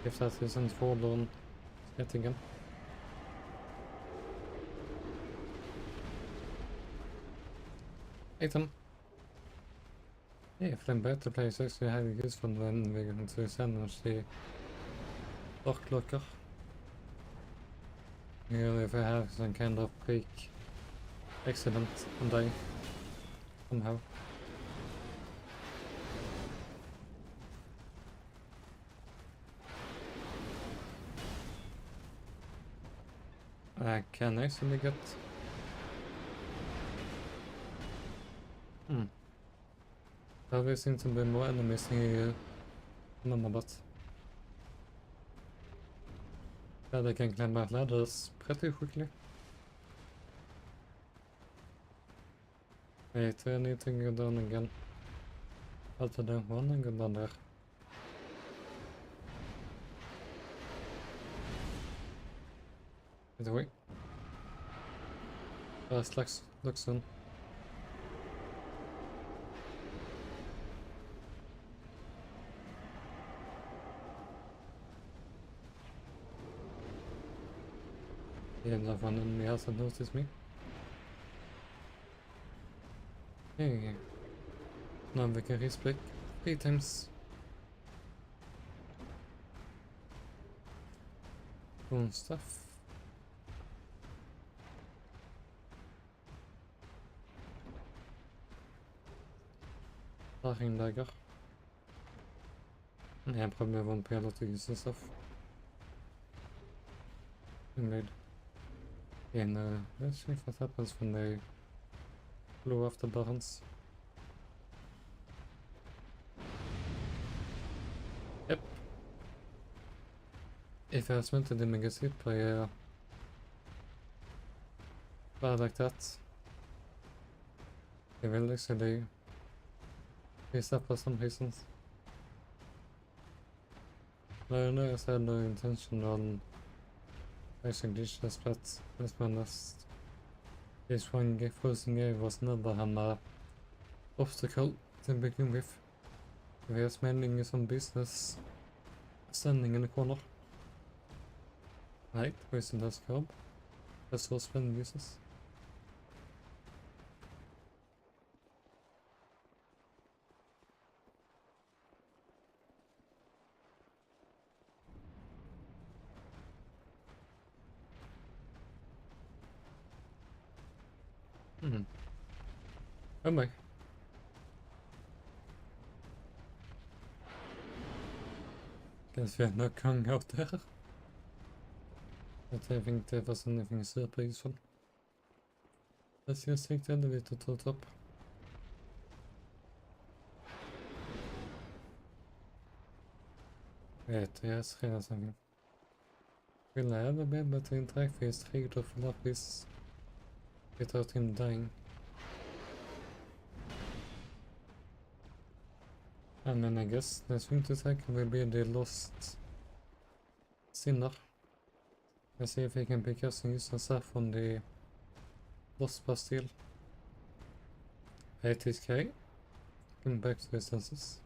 Speaker 1: if that isn't fallen yet again. Item. Yeah, flame better place actually highly useful when we're going to sandwich the dark locker. Really, if I have some kind of freak accident and die somehow. I can actually get... There seems to be more enemies here than but yeah, they can climb out ladders pretty quickly. Wait, I need to go down again. After the one and go down there. By the way. First looks soon. Yeah, no one enemy hasn't noticed me. Hey. Now we can respec 3 times. Cool stuff. Starring dagger. Yeah, probably won't be able to use this stuff. Indeed. Yeah, no, let's see what happens when they blow off the barns. Yep. If I smelted the mega suit by a bar like that, they will actually face up for some reasons. No, I had no intention on actually glitchless, but let's be honest. This one frozen game was never an obstacle to begin with. We are smelling some business standing in the corner. Right, where's the last job? That's all spending business. Oh my. Guess we have no Kong out there. But I think there was anything super useful. Let's just take the elevator to the top. Wait, yes, redan something. Will I ever be able to interact with his trigger to fill up this without him dying? And then I guess the swing to attack will be the lost sinner. Let's see if we can pick up some use stuff from the lost bastille. Hey, this guy. Come back to his senses.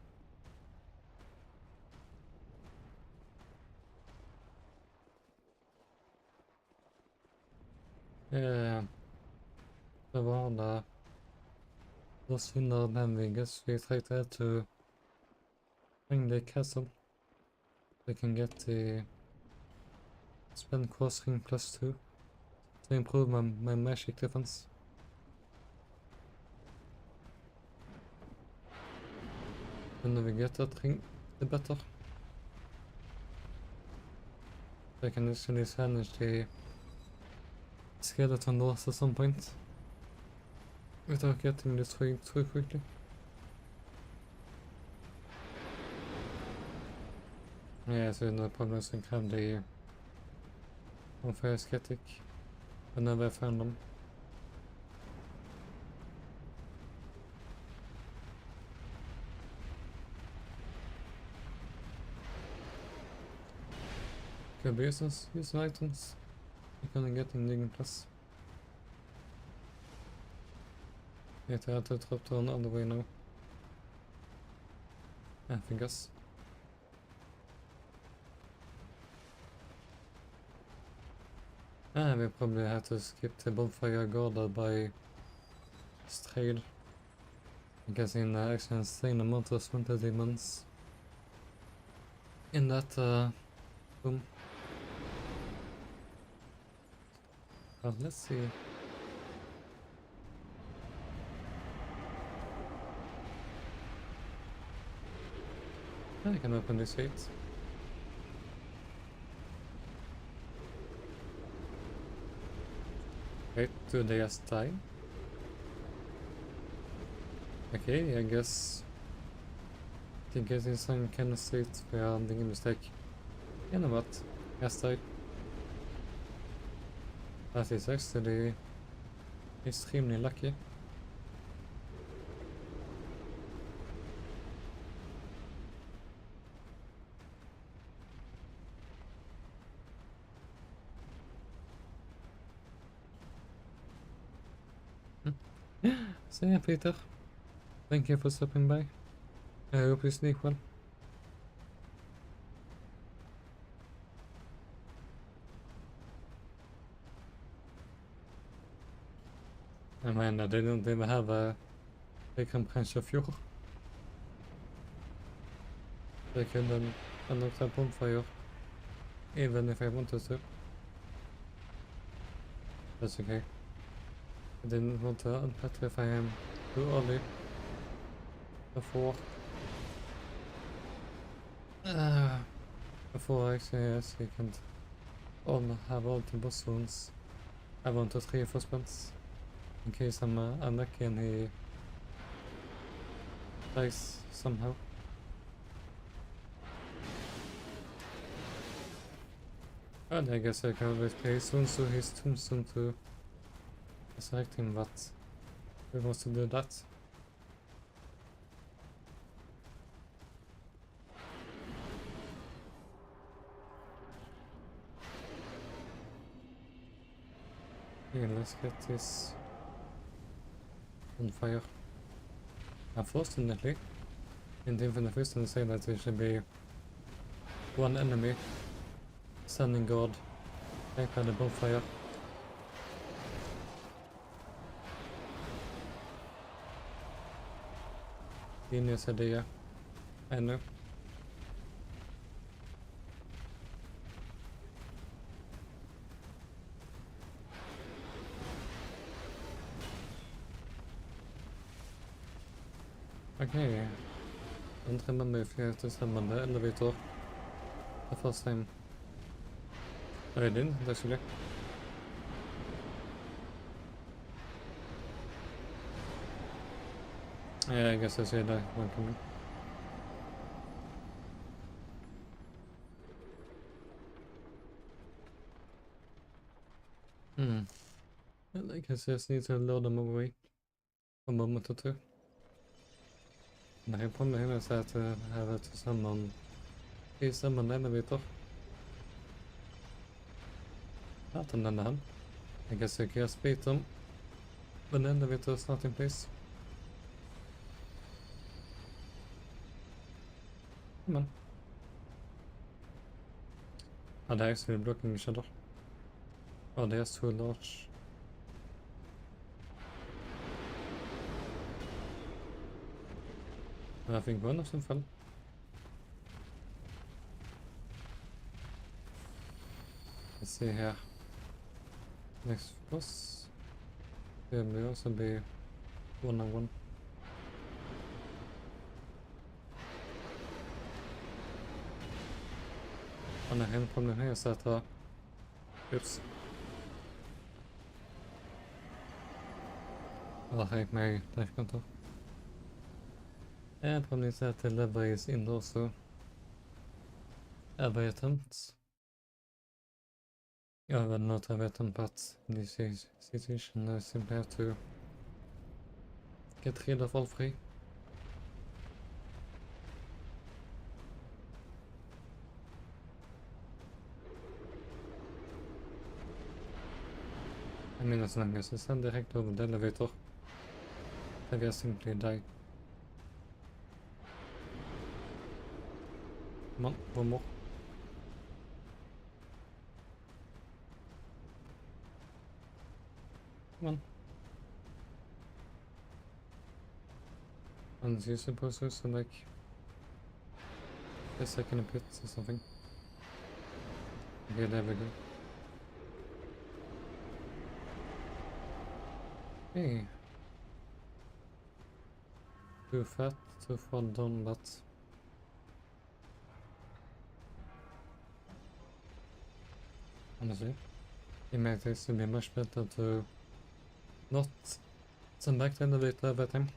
Speaker 1: Det var det. Lost sinner, then we guess we try to head to bring the castle. We can get the spend cross ring +2 to improve my magic defense. The when we get that ring, the better. I can actually challenge the skeleton doors at some point without getting destroyed too quickly. Yeah, so no problems can grab the on-fire skeptic whenever I found them. Could be use items. You can get in digging plus. Yeah, I have to drop down all the way now. I think us. We probably have to skip the bonfire guarded by Strail. Because in actually insane amount of smelter demons in that room. Well, let's see. I can open this gate. Wait, do they just die? Okay, I guess they get in some kind of state where I'm making a mistake. You know what? Just die. That is actually extremely lucky. So yeah, Peter, thank you for stopping by. I hope you sleep well. I mean, they don't even have a comprehension of fuel. They couldn't unlock that bonfire, even if I wanted to. That's okay. I didn't want to unpetrify him too early before actually can all have all the boss zones. I want to reinforcements in case I'm unlucky and he dies somehow. And I guess I can always play soon, so his tombstone to select him, but he wants to do that. Okay, let's get this on fire. Unfortunately, in the Infinite Wisdom they say that there should be one enemy standing guard back by the bonfire. Genius idea, I know. Okay. Don't remember if you have to summon the elevator the first time. Oh, I didn't, actually. Yeah, I guess I see that one coming. I guess I just need to lure them away for a moment or two. The problem is that I have to summon the elevator. Not on the hand. I guess I can just beat them when the elevator is not in place. Come on. Are they actually blocking each other? Oh, they are too large. I think one of them fell. Let's see here. Next boss. There may also be one-on-one. And I have a problem here is that oops. I'll have my life counter. And problem is that the lever is indoor, so every attempt. I will not have attempt, but in this situation I simply have to get rid of all three. I mean, as long as I stand direct over the elevator, I will simply die. Come on, one more. Come on. And you're supposed to so like a second pit or something. Okay, there we go. Hey. Too fat to fall down, but honestly, it might actually be much better to not send back the elevator every time.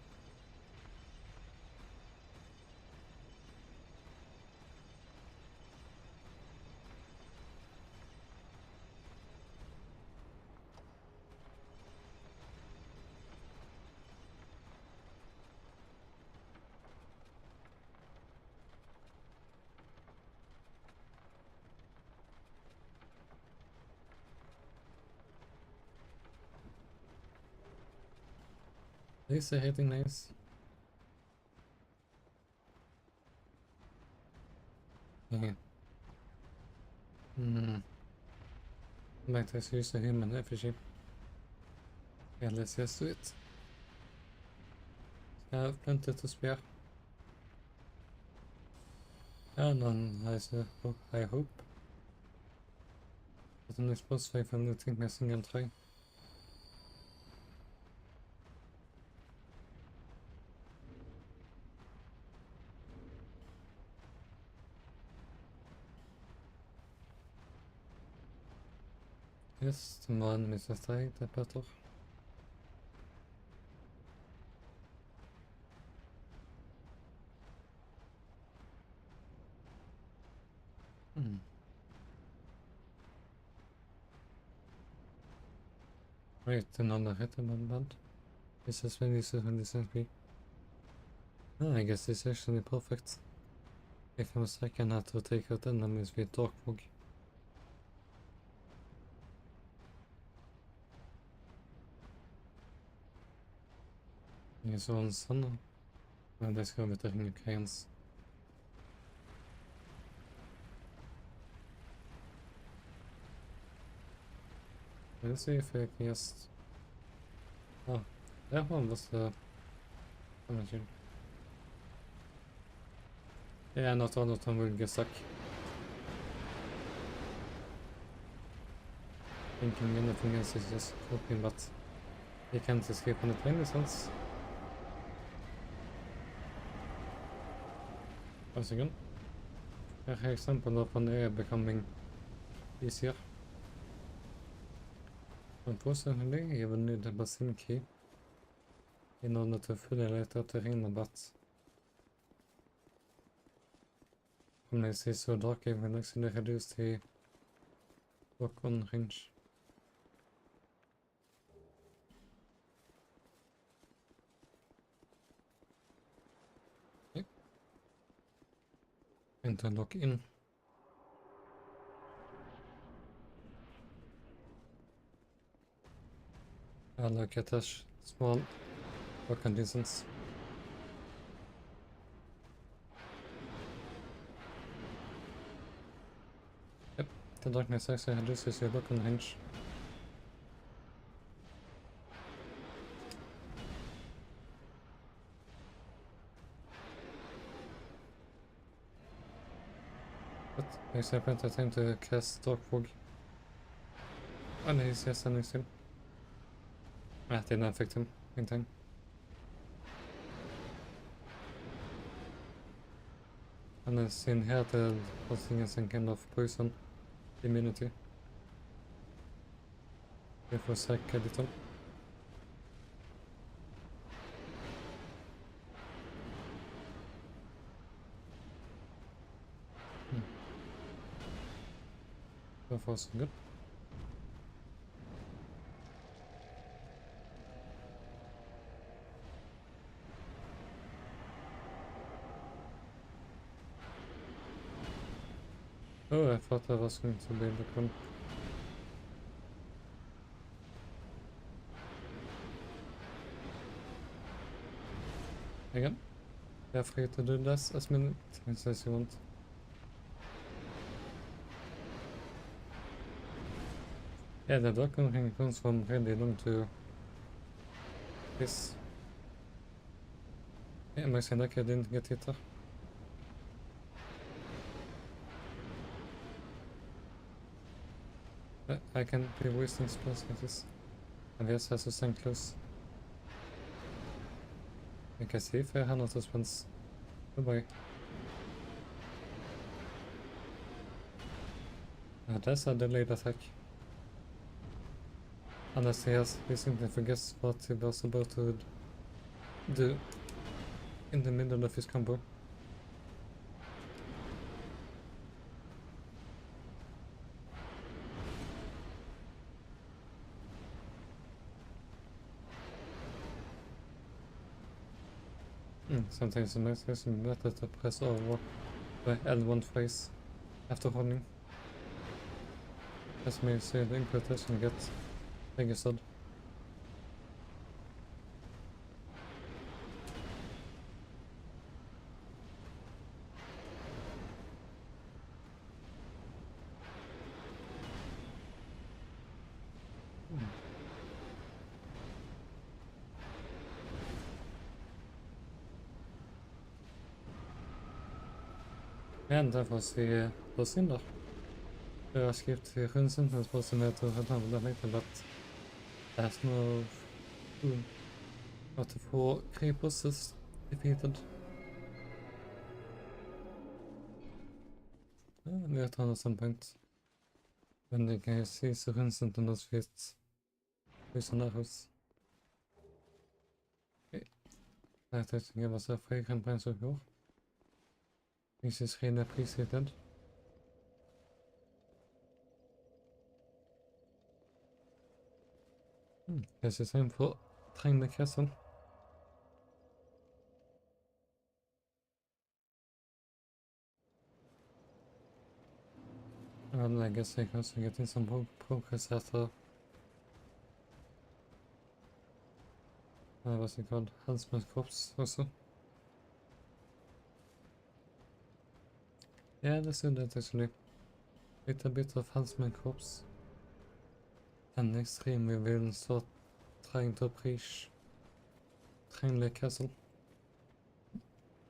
Speaker 1: At least they're hitting nice. Okay. Might just use the human effigy. Yeah, let's just do it. I have plenty to spare. And then I hope. But the next boss fight I'm not think missing and try. Yes, the more enemies I die, the better. Wait, another hit on band. This is when this is when this is me. Oh, I guess it's actually perfect. If I'm stuck, I have to take out enemies with dark fog. He's on sun. Men det ska vi ta ringa krens. Let's see if I can just... Oh, that one was the... Imagine. Yeah, not all of them will get stuck. Thinking anything else is just hoping, but they can't escape on the plane sense. Once again, an example of an area becoming easier. Unfortunately, you will need a basin key in order to fully let out the ring but from this is so dark it will actually reduce the lock on range. Okay. And to lock in. I like attach small lock distance. Yep, the darkness actually reduces your lock on range. But makes a plenty of time to cast dark fog. And he's just standing still. That didn't affect him in time. And as in here the thing is some kind of poison immunity. If we sack a little. So far so good. Oh, I thought I was going to be the one. Again, feel free to do this as many times as you want. Yeah, the document ring comes from really long to this. Yeah, my saying like I didn't get hit there. I can be wasting spells like this. And yes, has to stand close. I can see if I have not spells. Goodbye. That's a delayed attack. Unless he simply forgets what he was about to do in the middle of his combo. Sometimes it makes it better to press over the L1 phrase after holding. As may say the inputation gets registered. And that was the cinder. I skipped the rune sentence was in there to handle that later, but there's no room. But the 4 creepers is defeated. We are done at some point. When the guy sees the rune sentence fits poison arrows. Okay. That actually gave us a fragrant branch of yore. This is really appreciated. This is time for trying the castle. And I guess I can also get in some progress after what's it called? Huntsman's corpse also. Yeah, let's do that actually. With a bit of Huntsman corpse. And next stream we will start trying to reach Trainley Castle.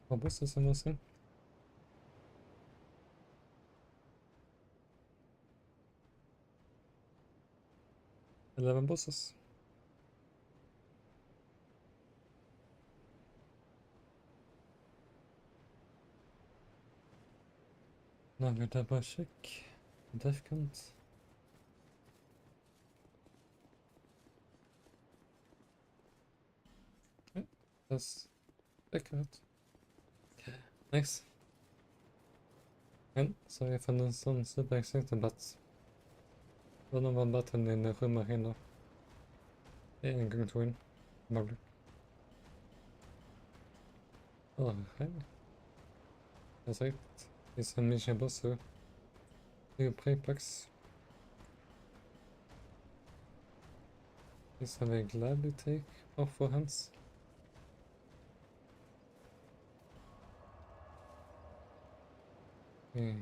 Speaker 1: What bosses am I saying? 11 bosses. Now we double check death count. Okay, that's accurate. Nice. Men så har jag funnit en sån superexakta då de var bättre än dina rummaskiner. Det är en gång två in. Möjligt. Åh, hej. Jag har sagt. Det är sen min kämpa det är preplex. This have a gladly take off for hands. Okay.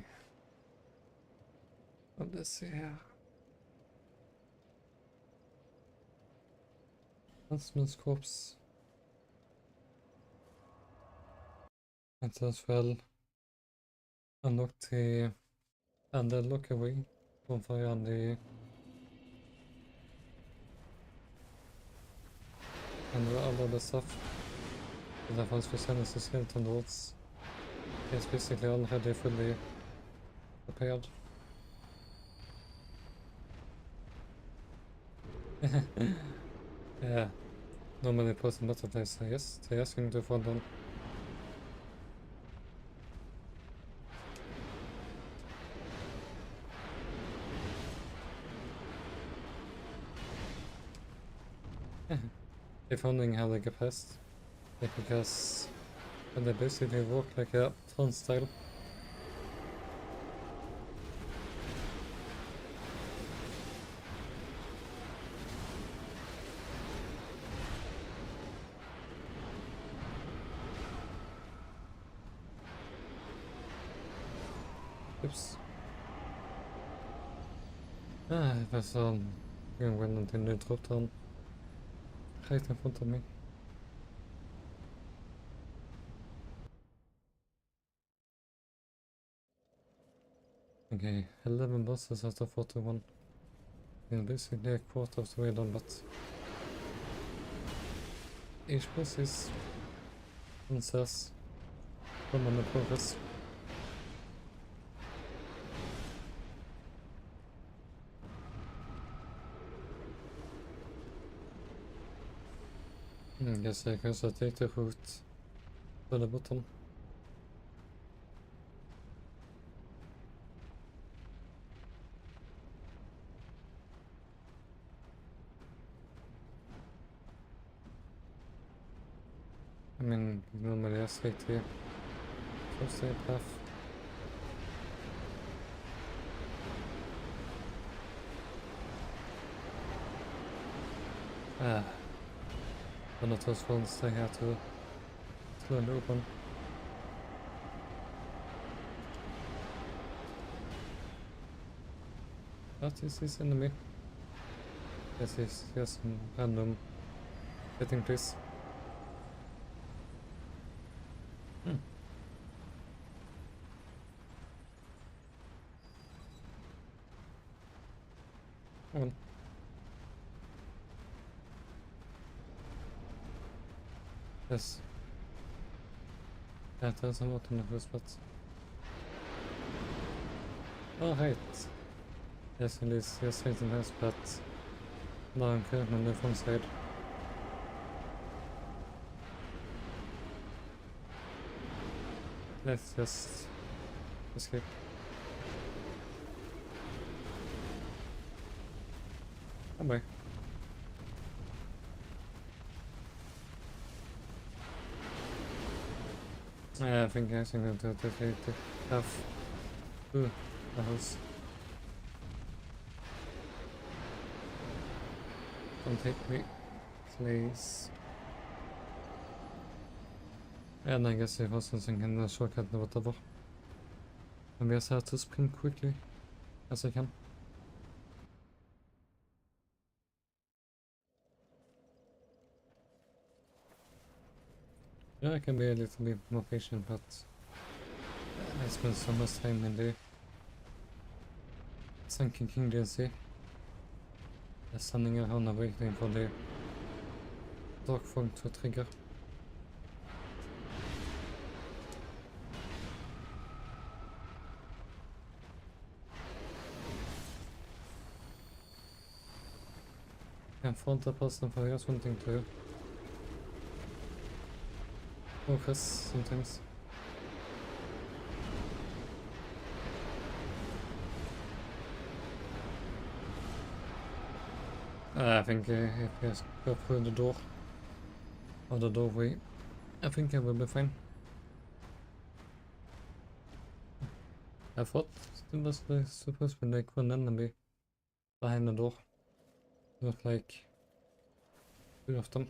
Speaker 1: Let's see här. Huntsman's corpse. It as well unlock the and the look away from fire on the and all of the stuff. Där fanns försäljningss skeleton rods. It's basically already fully prepared. Yeah. Normally person butterflies say yes. They're asking to fall down. If wondering how they get past, because they basically walk like a turnstile. Oops. There's going well until the drop down. Right in front of me. Okay, 11 bosses out of 41. Yeah, basically a quarter of the way done, but each boss is one says from on the progress. I guess I can also take the route to the bottom. I mean, normally I stay here. So stay path. One of those ones I had to learn to open. That is his enemy. Yes, he's just some random getting place. On. Yes. Yeah, there's a lot in the spots. Oh, right. Yes, it is. Yes, right in the spot. Now I'm currently on the front side. Let's just escape. Bye. I think I'm going to have the house. Don't take me, please. And I guess if I was something in the shortcut or whatever. And we just have to sprint quickly as I can. Yeah, I can be a little bit more patient, but I spent so much time in the sunken Kingdom Sea. Standing around and waiting for the dark fog to trigger. can filter person for just wanting to focus sometimes. I think if you just go through the door or the doorway, I think I will be fine. I thought there was supposed to be like one enemy behind the door. Not like two of them.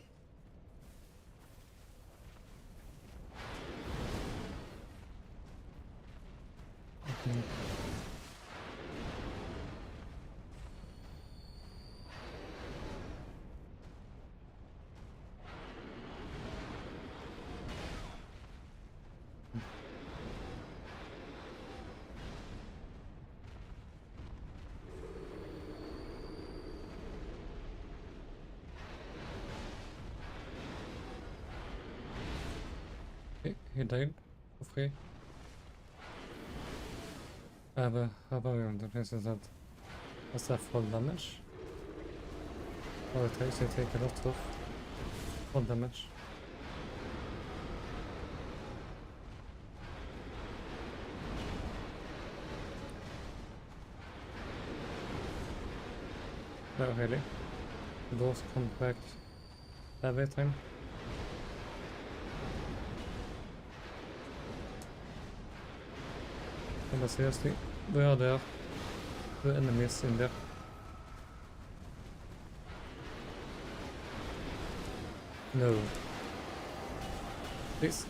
Speaker 1: Okay. He died for free. I have a variant that is that does that fall damage? Or it takes take a lot of fall damage. No, really. Those come back every time. But seriously, we are there. The enemies in there. No. Please.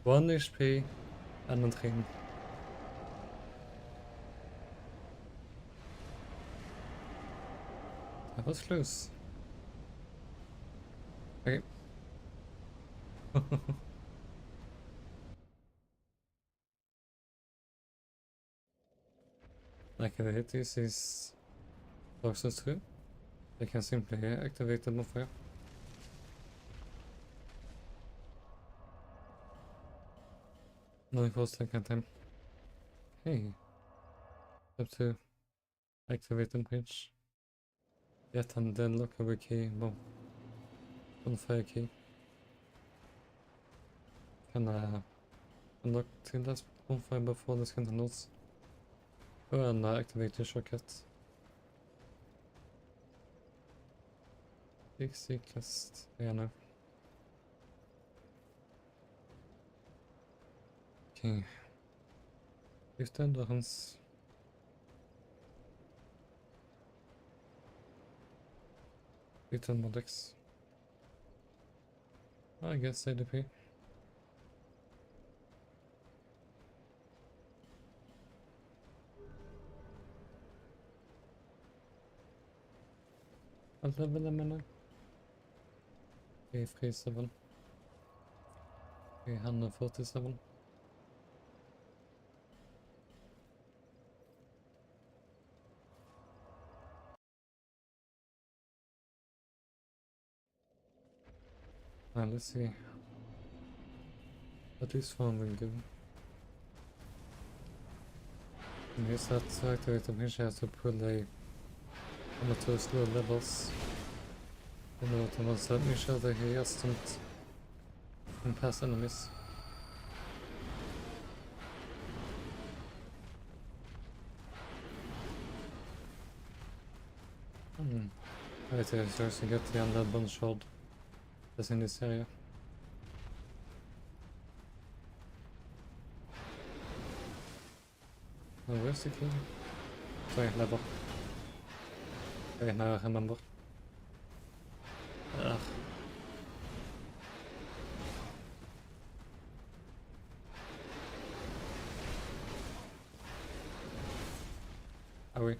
Speaker 1: 1 HP en een ging. That was close. Okay. Like if I hit these boxes through, they can simply activate them on fire. No for second time. Hey. Up to activate the page. Yet and then look over key. Well, bonfire key. Can I unlock till this bonfire before this continues? Oh, and activate the shortcut. Sexist. Yeah, no. Okay. Lyft dörrens. Return modex. I guess ADP. What level am I now? Okay, 37. Okay, 147. Let's see. At least one will do. And here's that to activate the pinch, has to pull a one of those low levels. You know what I want to make sure that he doesn't pass enemies. I think I seriously get the undead bone shard that's in this area. Oh, where's the key? Sorry, level. Okay, now I remember. Ugh. Are we?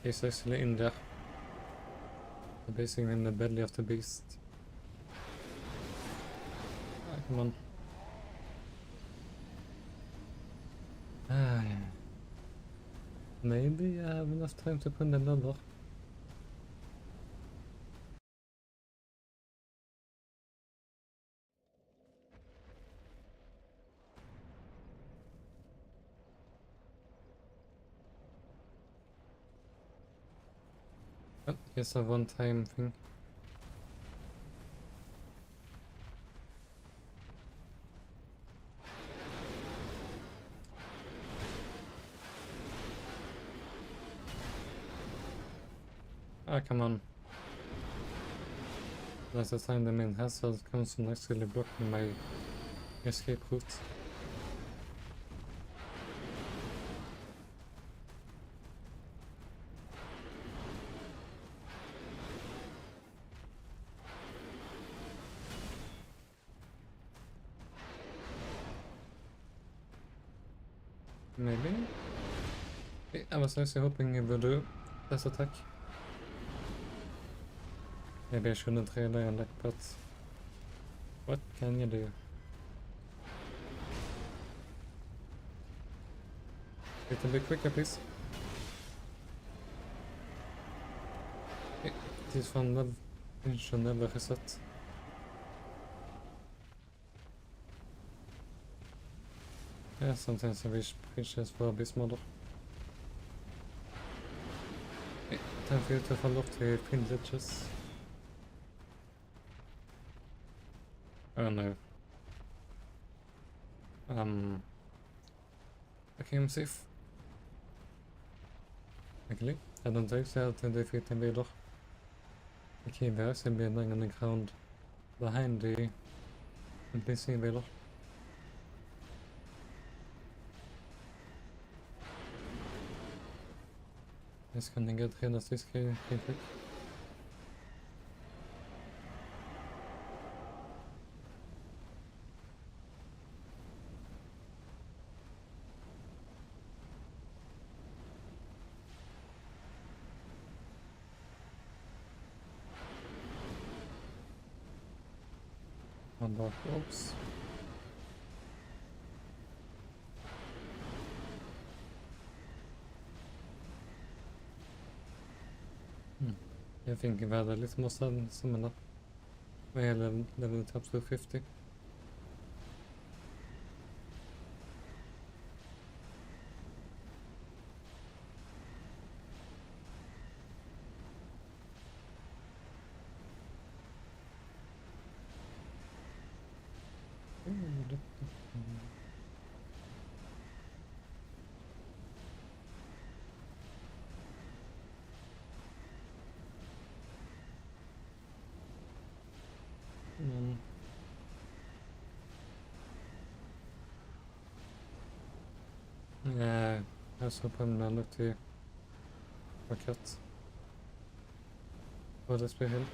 Speaker 1: He's actually in there. Basically in the belly of the beast. Ah, come on. Ah, maybe I have enough time to put another. Oh, here's a one-time thing. Ah, come on. That's the time the main hazard comes from actually blocking my escape route. Maybe? I was actually hoping it would do this attack. Maybe I shouldn't rely on that, but what can you do? Little bit quicker, please. This one should never reset. Yeah, sometimes I wish bridges were a bit smaller. Time for you to fall off the privileges. Oh no. Okay, I'm safe. Luckily, I don't actually have to defeat the invader. Okay, we're actually building on the ground behind the NPC invader. Just gonna get rid of this guy real quick. Dark orbs. Jag think vi hade lite måste samla vad gäller level up to 50. Yeah, jag såg på en look till paket. Vad det spelar.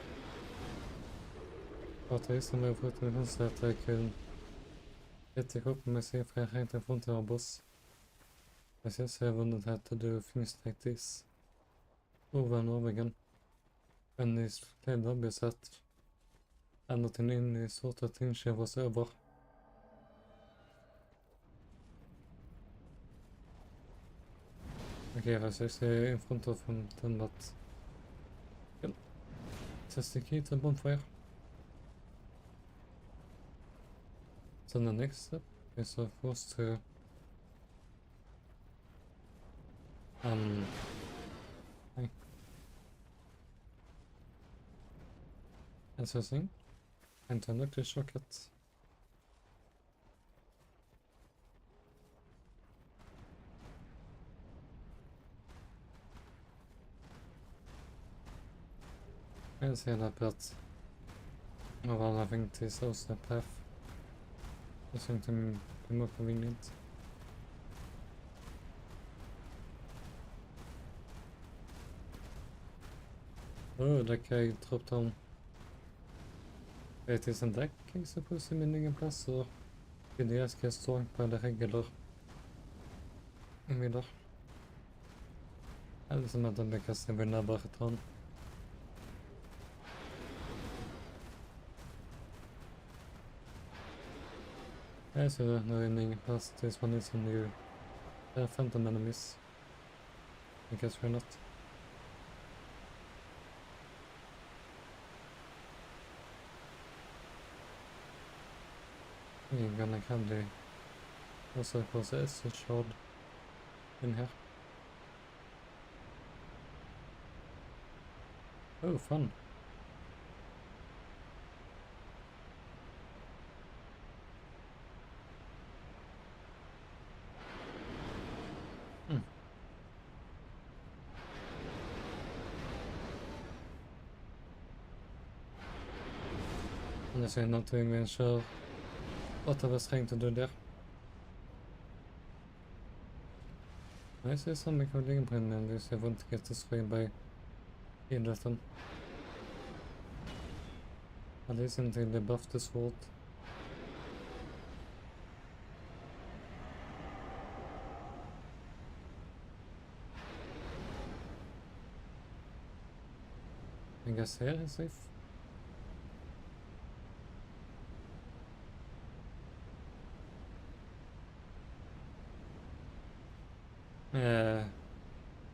Speaker 1: Pratar just om jag får ut med så att jag kan ihop med sig för jag inte får inte ha boss. Jag ser så jag vunnit här till du finns faktiskt over and over again. Men i slutet har vi sett någonting in i svårt att inse vad så över. Okay, was ich in front of him, then that. Yep. Test the key to the bonfire. So the next step is of course to assessing and to unlock the socket. And see that but well I think this is also a path. It's going to be more convenient. Oh, that guy dropped on. It isn't that guy supposed to be in a place or did the ask us to by the regular invader? Eller som att de lyckas vinna bachetan. Jag ser det när inning fast this one is on you. There are phantom enemies. I guess we're not. We're gonna have the also process a shard in here. Oh, fun. Hmm. Anders är någonting vi kör 8 besträngt och där. Nej, så är samma kodling på en det så jag får inte get this way by idrotten. At least until they buff this world. I guess here is safe.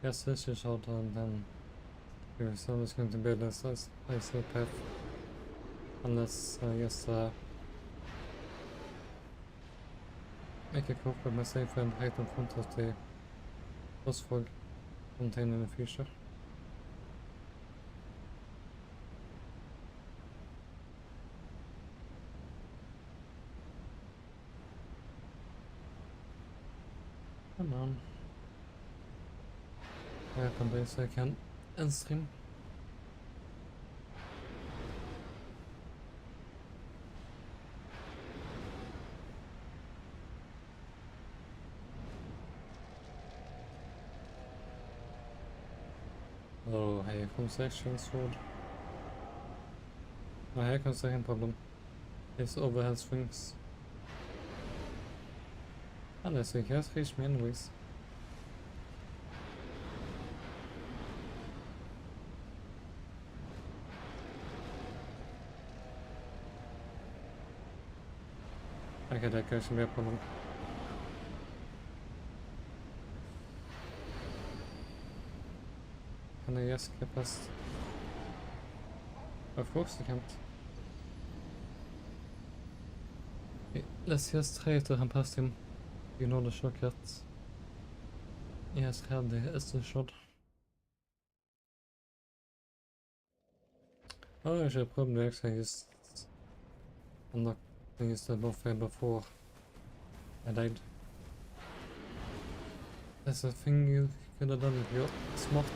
Speaker 1: Yes, this is short and then there's always going to be a nice path. Unless I guess make a crop with myself and hide in front of the boss fog contained in the future. Come on. I can do so I can end stream. Oh, here comes the actual sword. Oh, here comes the second problem. His overhead swings. Unless he has reached me anyways. Okay, that guy should be a problem. Can I just get past? Of course I can't. Okay, let's just try to run past him. You know the shortcut. Yes, had the SD shot. Oh, actually, probably actually just unlocked the buffet before I died. That's a thing you could have done if you're smart.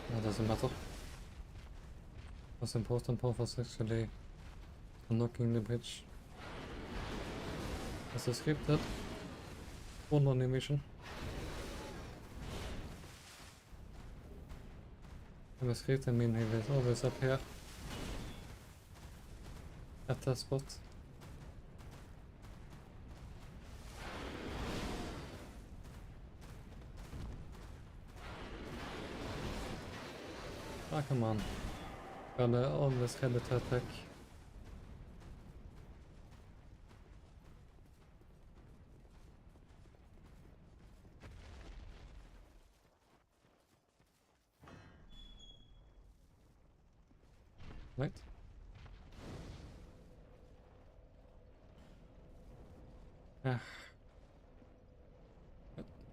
Speaker 1: That doesn't matter. What's important part was actually unlocking the bridge. As a scripted one animation. And the script I mean he is always up here at that spot. Ah, come on. Gotta always ready to attack. Right? Ah.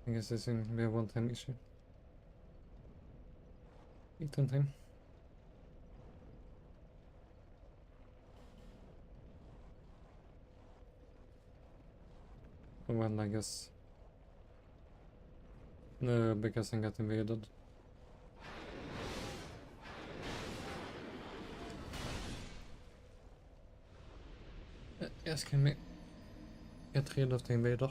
Speaker 1: I guess this is going to be a one-time issue. Eat on time. Well, I guess. No, because I got invaded. Yes, can we get rid of the invader?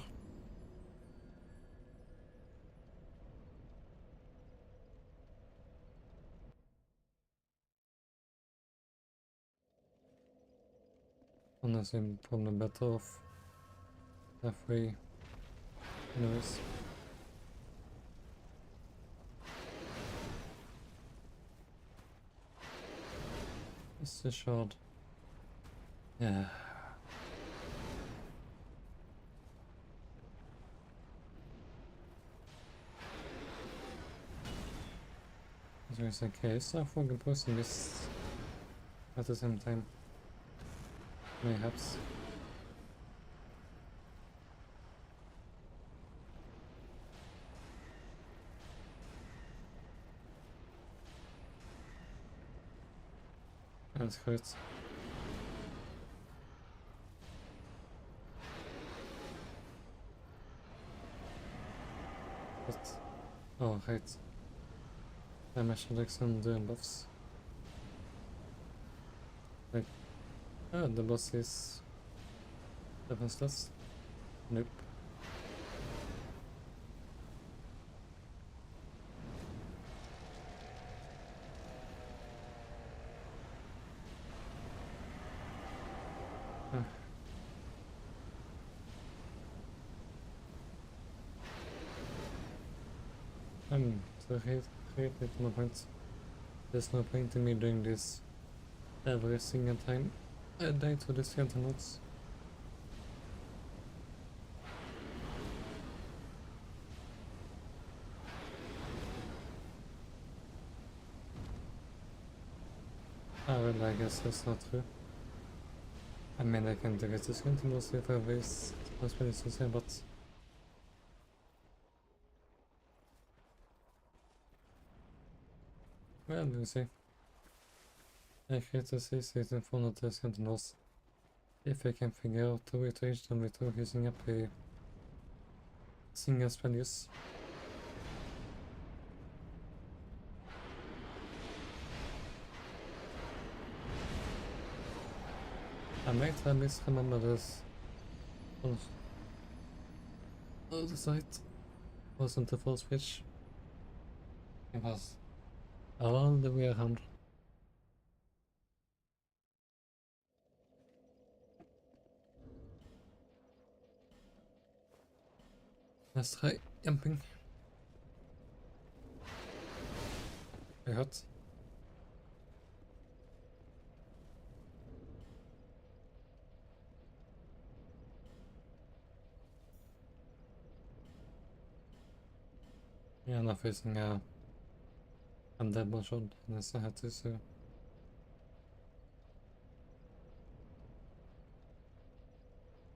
Speaker 1: Honestly, I'm probably better off halfway. Anyways. It's a shard. Yeah. So it's okay, so I'm posting this at the same time. Mayhaps. That's great. But, oh right. I'm actually like some doing buffs. Like, oh, the boss is defenseless. Nope. Ah. So hate it no point. There's no point in me doing this every single time I die to the sentinels. Ah well, I guess that's not true. I mean, I can do it to sentinels if I waste as many to say, but well, we'll see. I create a safe state in front of the sentinels if I can figure out a way to reach them without using up a single spell use. I might at least remember this on the site. Wasn't the full switch. It was all the way around. Let's try jumping. I hurt. Yeah, not facing a undead shot unless I had to, so.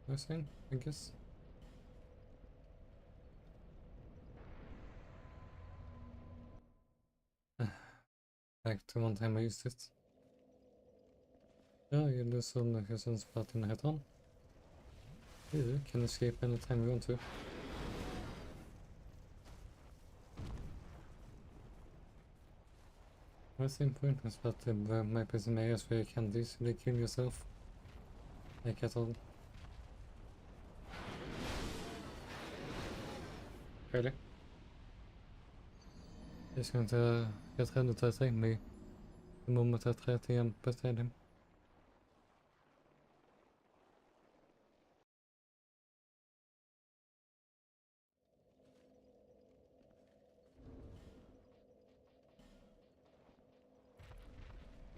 Speaker 1: First thing, I guess. Back to one time I used it. Yeah, you lose all the resistance part in the head on. You can escape anytime you want to. What's the importance that there might be some areas where you can't easily kill yourself? Like at all. Really? He's going to get ready to attack me the moment I try to jump beside him.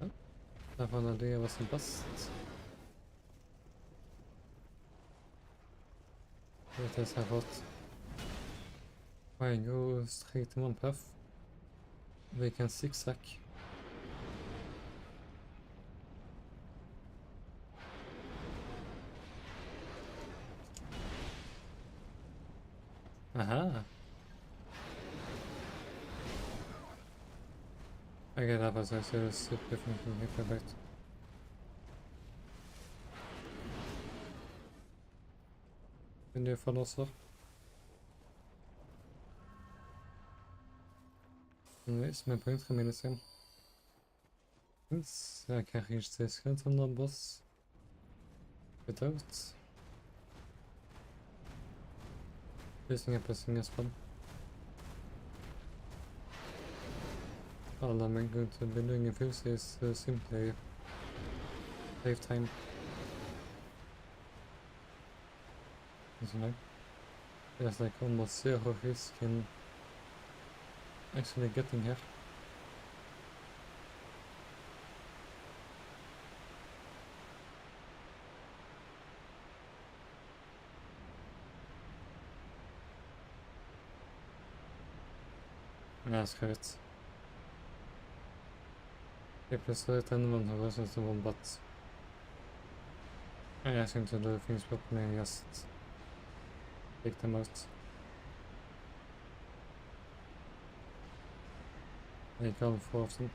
Speaker 1: Oh, that one idea was a bust. It is a hot. Why go straight in one path? We can zigzag. Aha! Okay, that was actually a super different from Hyperbite. Vill du förlossa? Anyways, my point remains the same. Since I can reach this skeleton on boss without using up a single spell. All I'm going to be doing in Fuse is simply save time. You know, there's like almost zero risk in actually getting here. That's correct. Jag plötsligt anyone who listens to one but I ask him to do things properly and just take them out. Like all for often.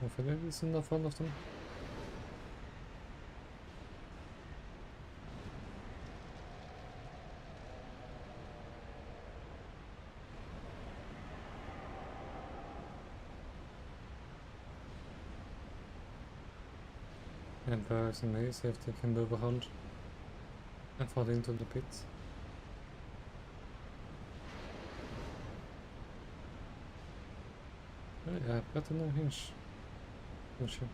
Speaker 1: Wie viele sind davon auf dem? And perhaps amazed if they can move around and fall into the pit. Ja, jag pratar nog hinch. Kanske.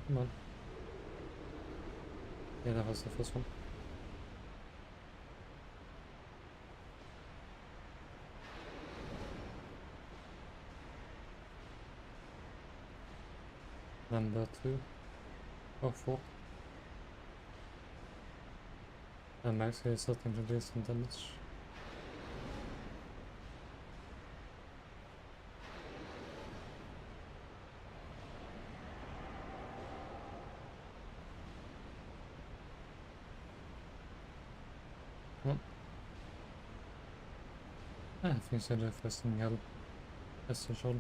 Speaker 1: Come on. Yeah, that was the first one. Number 2 or 4. And Max is starting to do some damage. Well, I think so the first thing I'll as usual.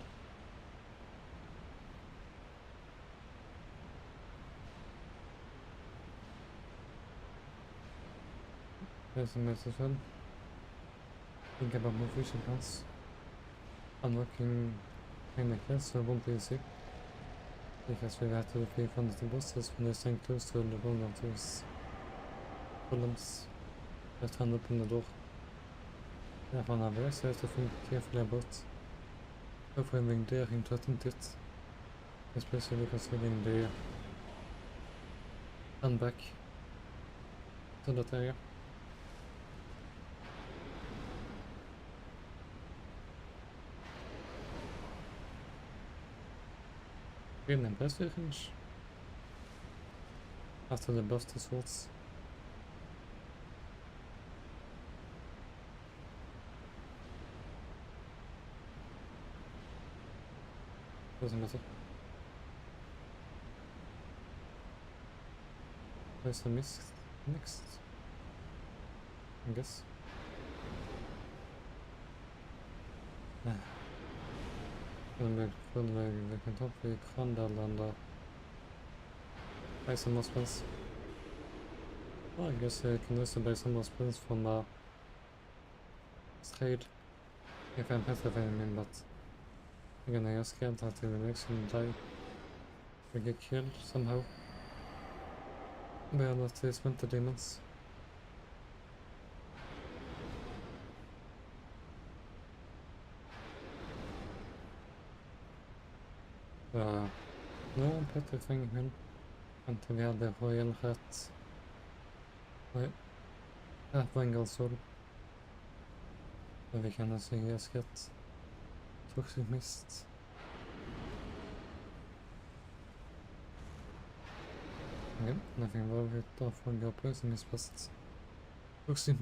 Speaker 1: There's a message on. Think about more vision plans. Unlocking Heineken, so it won't be easy. Because we've had to defeat one of the bosses when they stand close to the one of those columns that hand open the door. If one have so I have to think carefully about avoiding daring to attempt it, especially considering the run back to that area. Really impressive finish after the Buster Swords. Doesn't matter. There's a miss next, I guess. Vi kan ta upp i Krandalanda. Buy some more spins. Well, I guess I can also buy some more spins from trade if I'm passive enemy, but again I just scared that they will actually die or get killed somehow by advertisement the demons. No, I'm petrifying him until we have the royal rat. Vangal soul. But we can also just get toxic mist. Okay, nothing wrong with the fungal poison is best. Toxic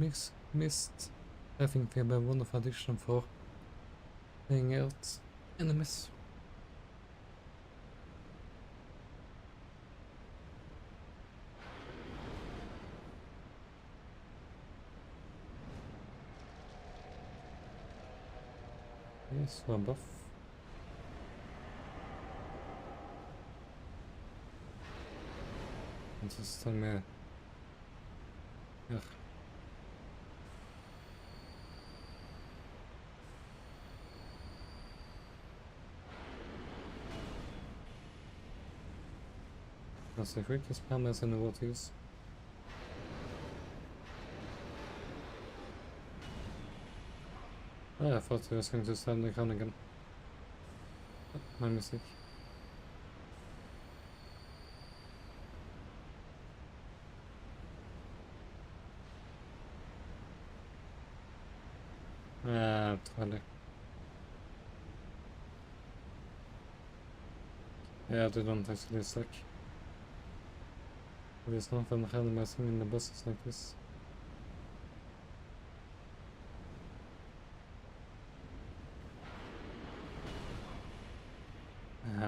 Speaker 1: mist. I think we have a wonderful addition for playing out enemies. Yes, so a buff. And just tell me. Yeah. Alltså jag skickar spamma sen i vårt hus. Ja, jag får att jag ska inte ställa kraniken. My mistake. Jag tror det. Yeah, I don't actually suck. There's not fun randomizing in the bosses like this.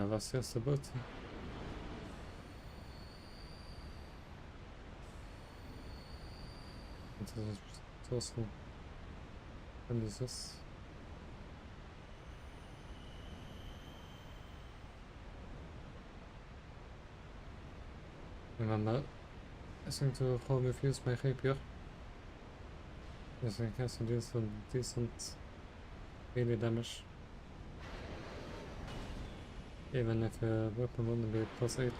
Speaker 1: What's just about it? also this. Remember, listening to home reviews may rapier. This has to do some decent melee damage. Even if a weapon wouldn't be +8.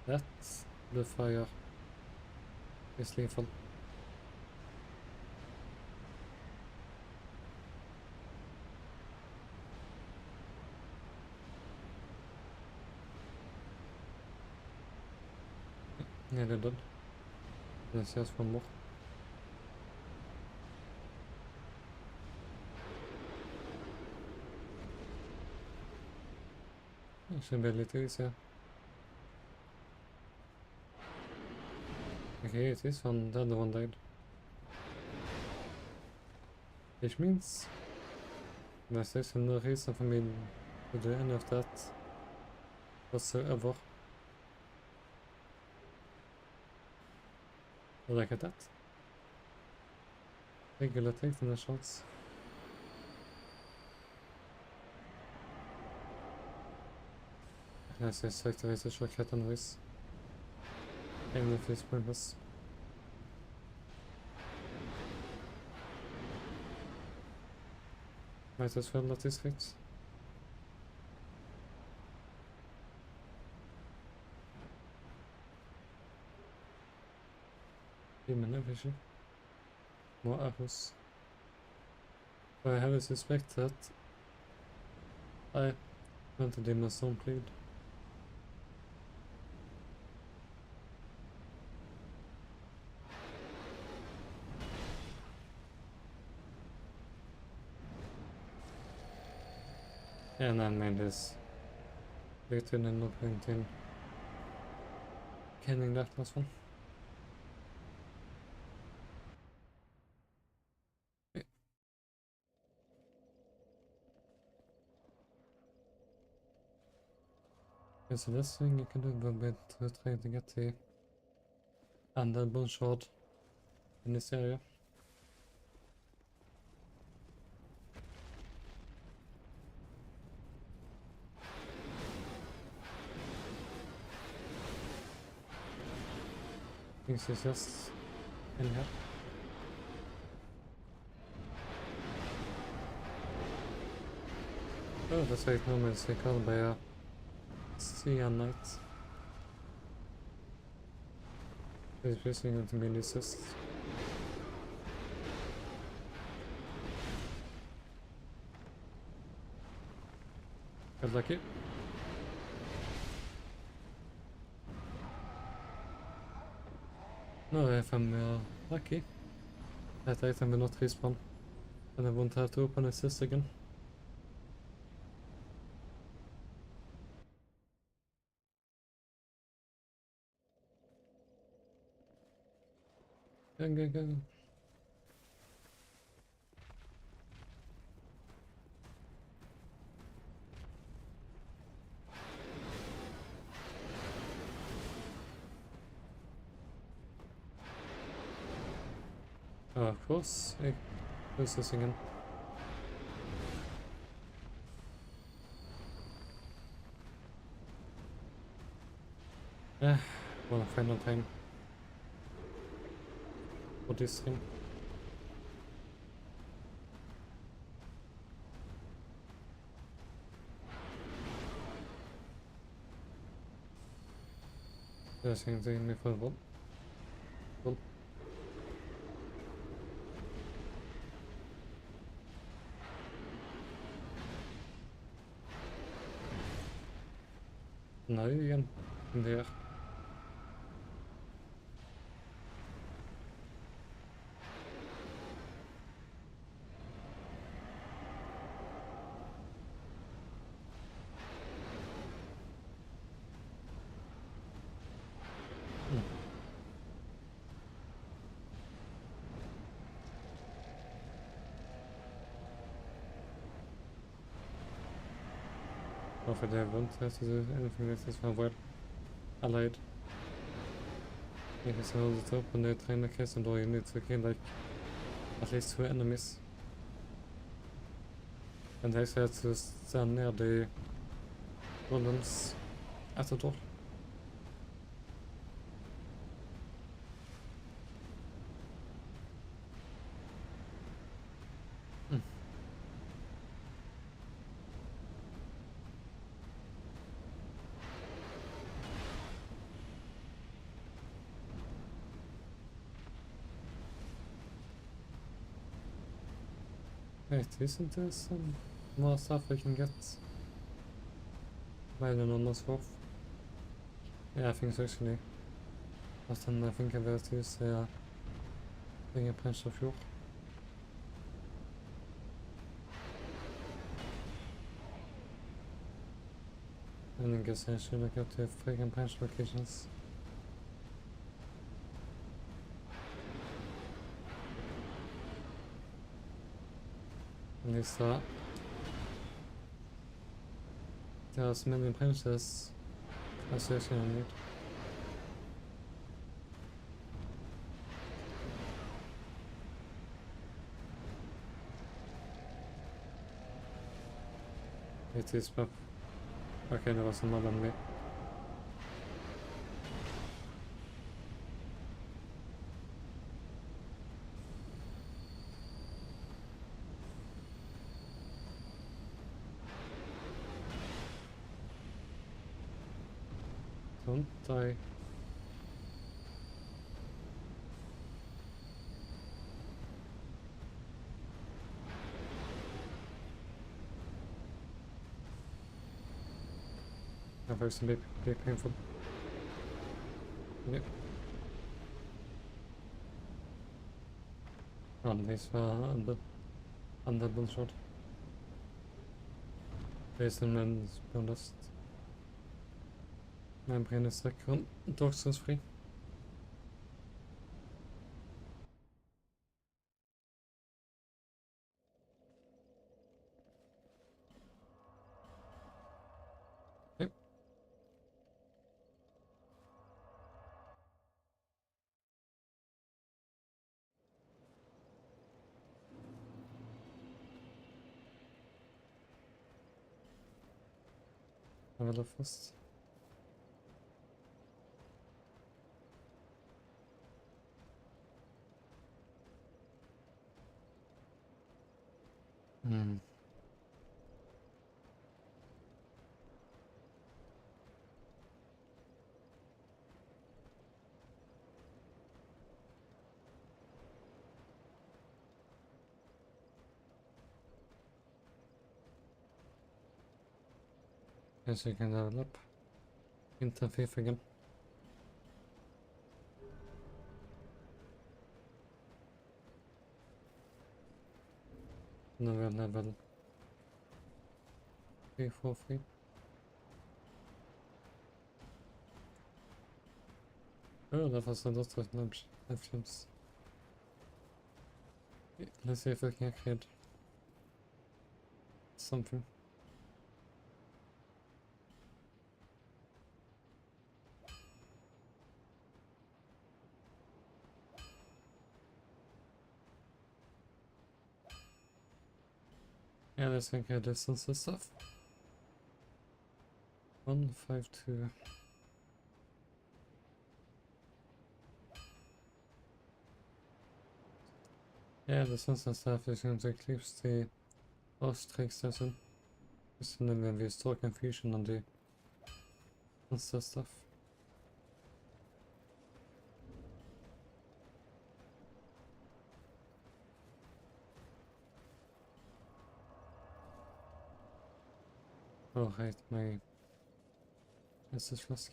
Speaker 1: That's the fire is lethal. Yeah, they're done. There's just one more. Should be a little easier. Okay, it is one, the other one died. Which means there's no reason for me to do any of that whatsoever. Look at that. Regular taking the shots. Let's just activate the shortcut anyways. Even if it's pointless. Might as well let this hit. Demon vision. More arrows. So I have a suspect that I went to demon stone plead. And I made this later and no point in killing that last one. Okay, so this thing you can do a bit to try to get the underbone shard in this area. This is just in here. Oh, that's how it normally is called by a sea knight. He's using it to be assist. Good lucky. No, if I'm lucky, that item will not respawn, and I won't have to open assist again. Go. Oh, of course. Hey, who's this again? Well, final time for this thing. There's anything in me for one. Cool. Now again, in there. Hopefully they won't have to do anything like this when we're allied. You can still hold it up when they're trying to kiss, and all you need to kill like at least 2 enemies. And they have to stand near the golems at the door. Wait, isn't there some more stuff we can get by the normal swap? Yeah, I think so actually. Last time I think I will use thing a punch of fuel. And I guess I should look up to freaking punch locations. And these there are as many punches as I actually need. It is pop. Okay, there was another one way. Don't die. That was a bit painful. Yep. On this under one shot. Based on man's bonus. Mein Brain ist toxins-free. Yep. I will have first. Yes, you can develop into thief again. No, we're level 3, 4, 3. Oh, that was a lot of options. Let's see if we can create something. Yeah, let's create distance and stuff. 1, 5, 2. Yeah, the sensor stuff is going to eclipse the ostrich session. Just when we store confusion on the sensor stuff. Oh, right, my SS flask.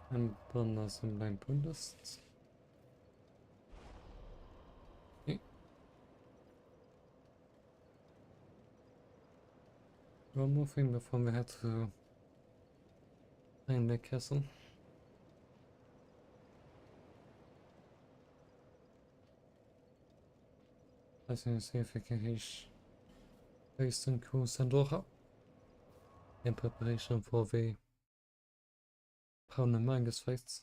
Speaker 1: And burn some blind pundists. Okay. One more thing before we head to find the castle. Let's see if we can reach Eastern Coast Andorra in preparation for the Crown and Magus fights.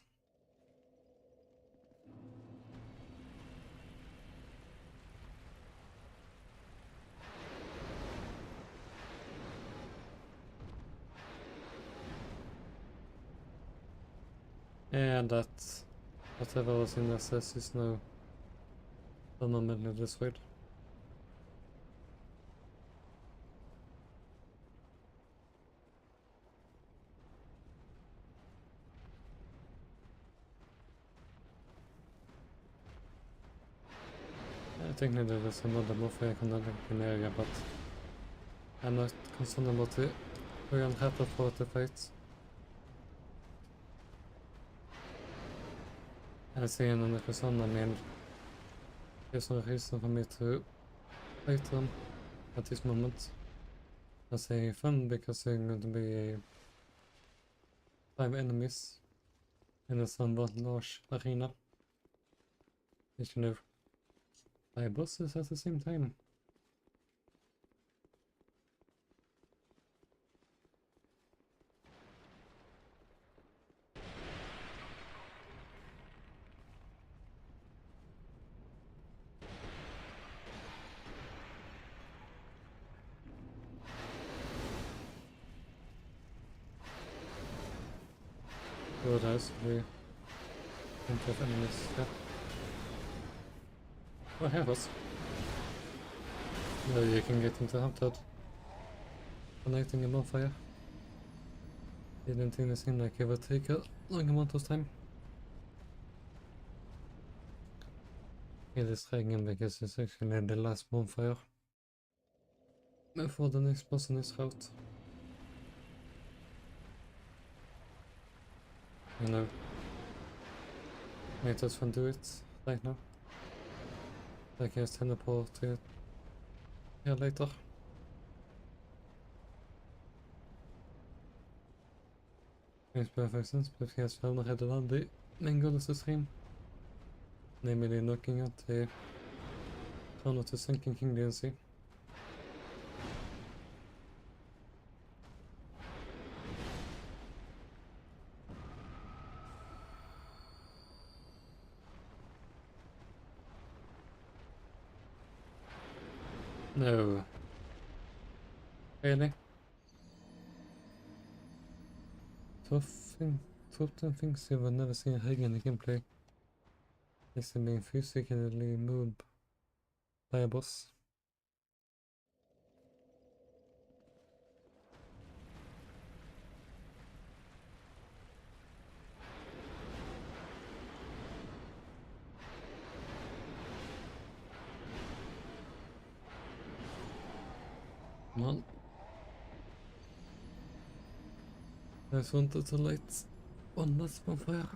Speaker 1: And that whatever was in SS is now permanently destroyed. Technically there's another warfare in the area, but I'm not concerned about it. We're gonna have to fight the fights. I see another concern, I mean, there's no reason for me to fight them at this moment. I say fun because they're going to be 5 enemies in a somewhat large arena. You should have 5 bosses at the same time. Good house, we don't have enemies, yeah. Oh, have us. No, you can get into Habitat. Connecting a bonfire. Didn't think it seemed like it would take a long amount of time. It is dragging because it's actually the last bonfire before the next boss in this route. You know, might as well do it right now. I can just teleport to it here later. Makes perfect sense, but he has found ahead of the main goal of the stream. Namely looking at the crown of the Sunken King DLC. No. Really? Top 10 things you will never see in Hagen gameplay is being physically moved by a boss. Well, I just wanted to light one last bonfire.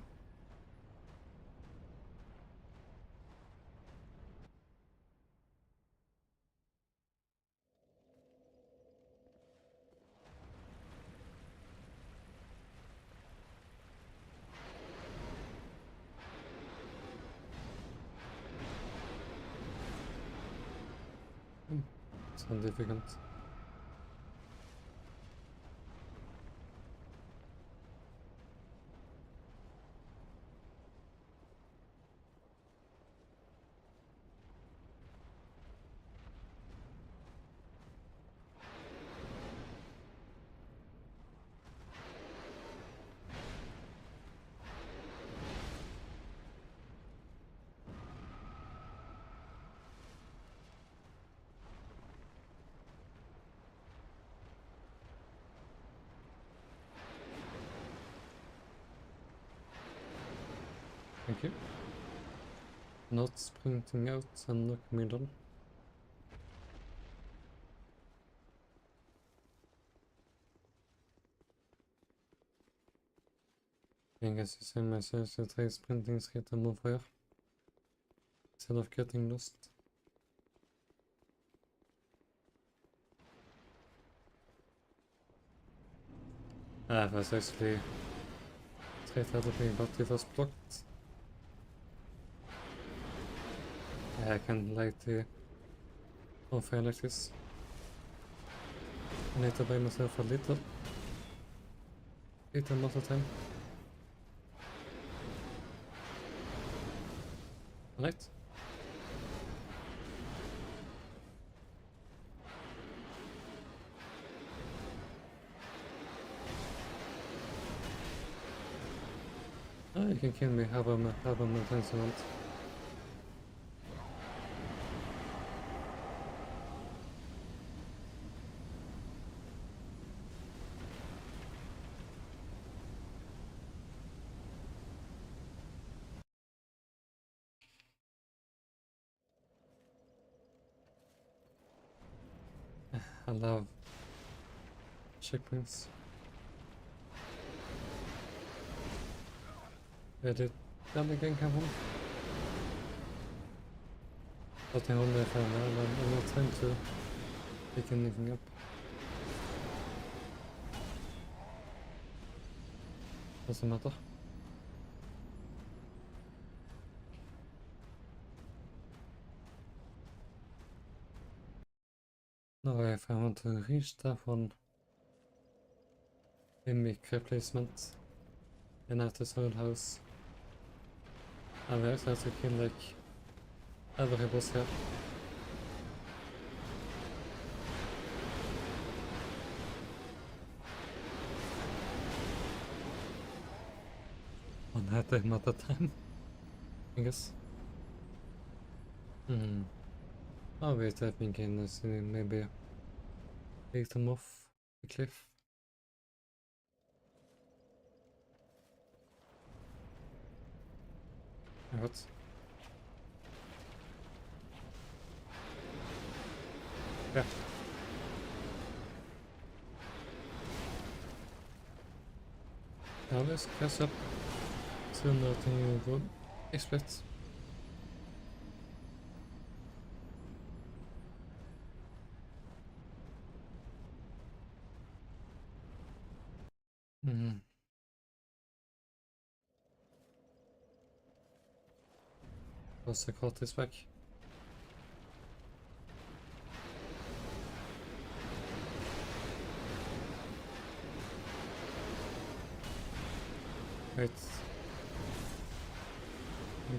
Speaker 1: Sounds difficult. Thank you. Not sprinting out and knock me down. I guess you say myself to try sprinting straight on bonfire instead of getting lost. Ah, that's actually create everything but it was blocked. Yeah, I can light the on fire like this. I need to buy myself a little more time. Right? Oh, you can kill me, have a transphobic. I love checkpoints. Where did that again come from? But I only found out I'm not trying to pick anything up. Doesn't matter. Now if I want to reach that one mimic replacement in Arthur's old house, I will have to kill like every boss here. One item at a time, I guess. Oh wait, I think in this maybe take them off the cliff. What? Yeah. Now let's catch up to nothing you would expect. What's the call this back? Wait.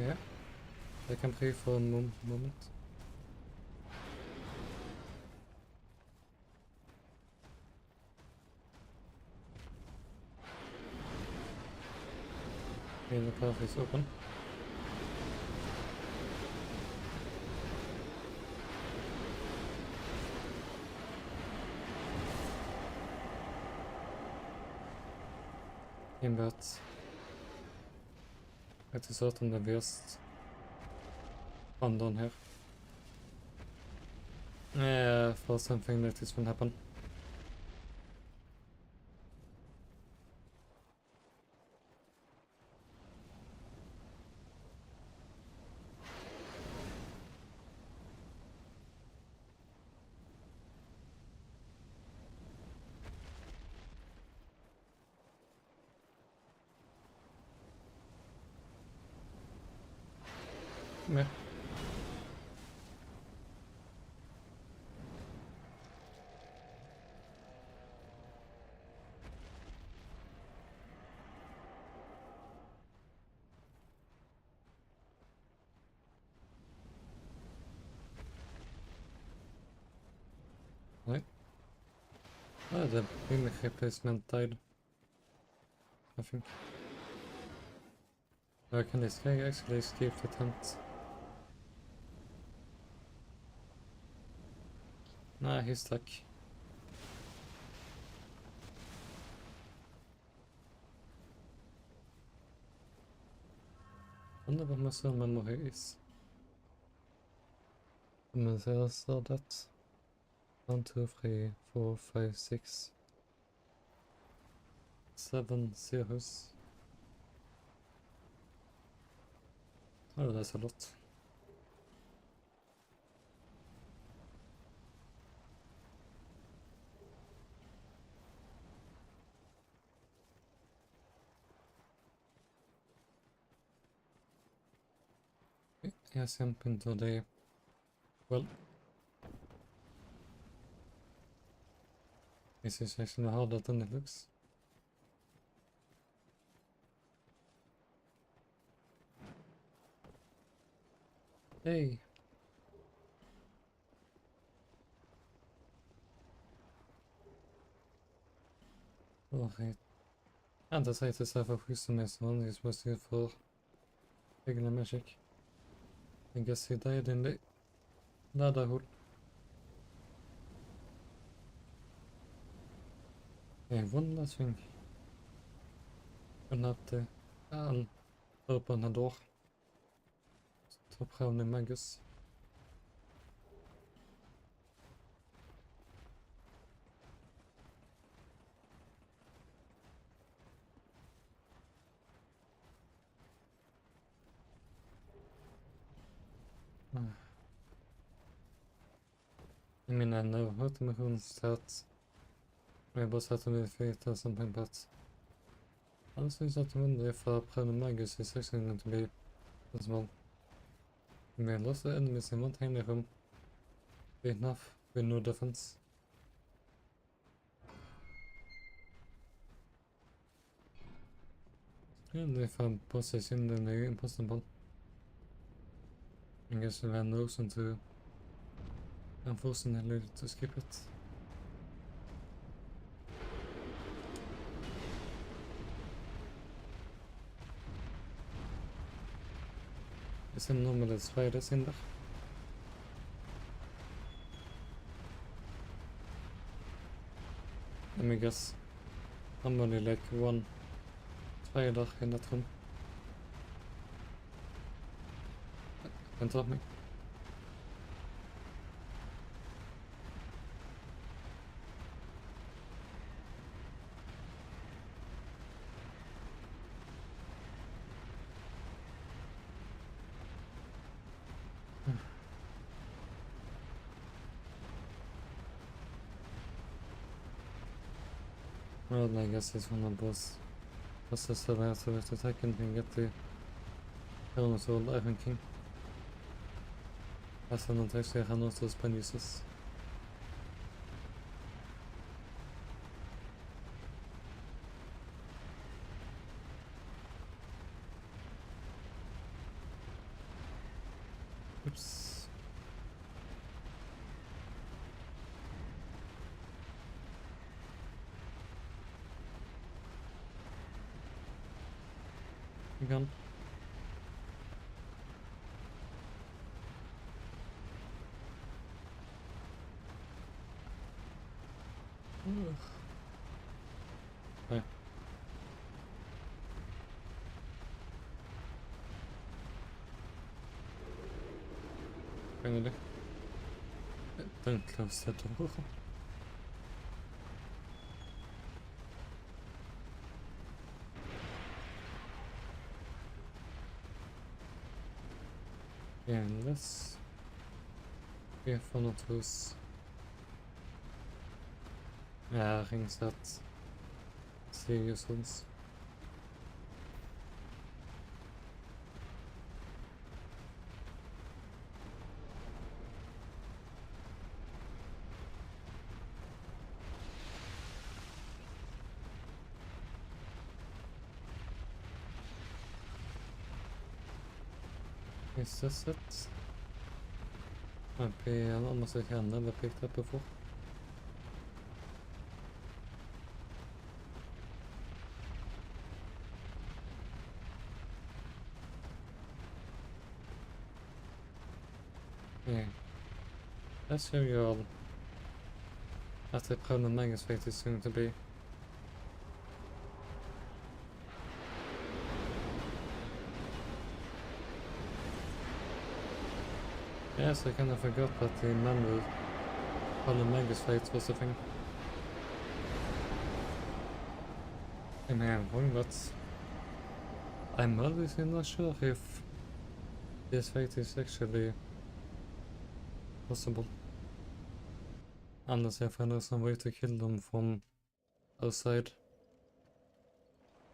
Speaker 1: Yeah. I can play for a moment. Okay, the path is open. But it is out on the west one down here. Yeah, for something like this will happen. Yeah. Right. Oh, the mimic replacement died, I think. Or can this guy actually escape the tent? Nah, he's stuck. Wonder what muscle memory is. Muscle saw that. 1, 2, 3, 4, 5, 6, 7 zeros. Oh, that's a lot. Yes, jump into the, well, this is actually harder than it looks. Hey! Alright. Andererseits ist einfach höchstens vanligtvis måste för egna magic. I guess he died in the ladder hole. One last thing. And not I'll open the door. Stop around the magus. I mean, I know how to make one start. Maybe I had to be fit or something, but honestly, it's not even if I play the magus is actually going to be as well. I mean, lots of enemies in one tiny room. Be enough with no defense. And if I'm possessing, then they're impossible. I guess we'll have no reason to, unfortunately, to skip it. Is det normally spiders in there? Let me guess. I'm only like one spider in that room. Don't stop me. Well, I guess it's one of those bosses that I have to attack and get the helmet of Iron King. As an actually have not those pen uses. Oops. Gun. Right. Finally. Don't close that door. Yeah, unless we have one of those rings that serious ones. Is this it? Might be almost like I never picked up before. Yeah. Let's show you all what the problem Magus fate is going to be. Yes, I kind of forgot that the member problem Magus fate was a thing. I may have wrong, but I'm obviously not sure if this fate is actually possible. Unless I find some way to kill them from outside.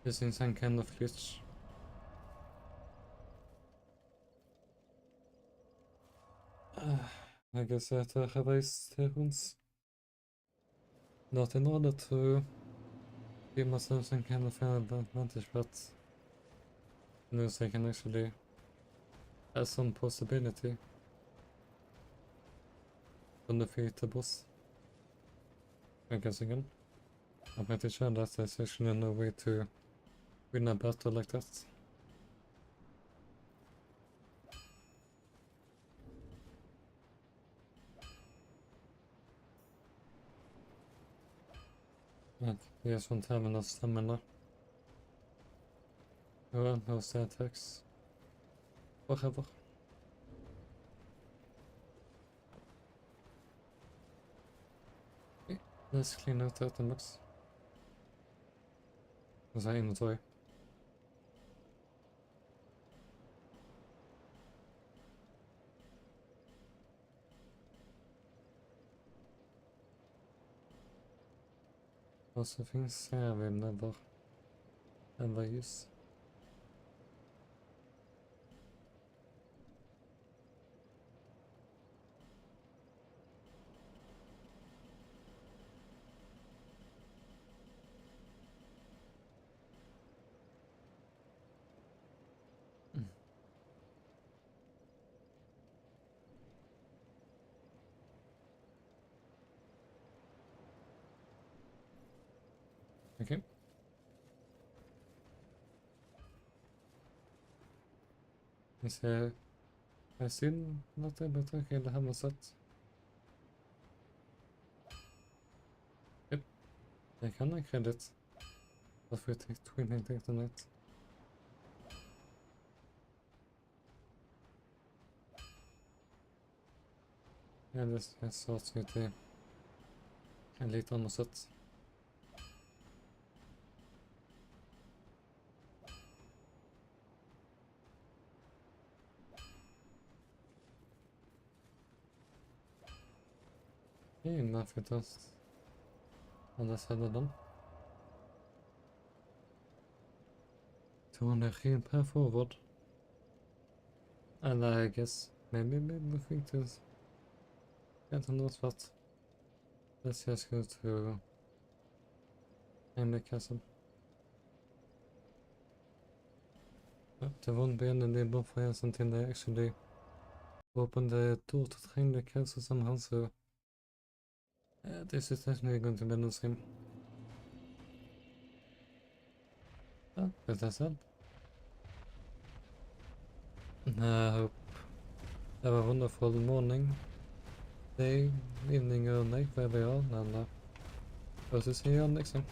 Speaker 1: Using some kind of glitch. I guess I have to have ones. Not in order to give myself some kind of advantage, but news I can actually have some possibility to defeat the boss. I guess again. I'm pretty sure that there's actually no way to win a battle like that. And we just won't have enough stamina. Well, no stat attacks. Whatever. Okay, let's clean out the items. Was I inventory? Also things I will never ever use. Okay. Is I still not able to kill the hammer set? Yep. I can credit. But we take twinning tonight. Yeah, this starts with the elite armor set. Okay, enough with us. Alla sidor dem. 2 energy per forward. And I guess maybe we think this. Can't know what. Let's just go to the castle. There won't be any bonfires until they actually open the door to train the castle somehow, so this is definitely going to be the same. But that's it. I hope have a wonderful morning, day, evening or night where we are, and hope to see you all next time.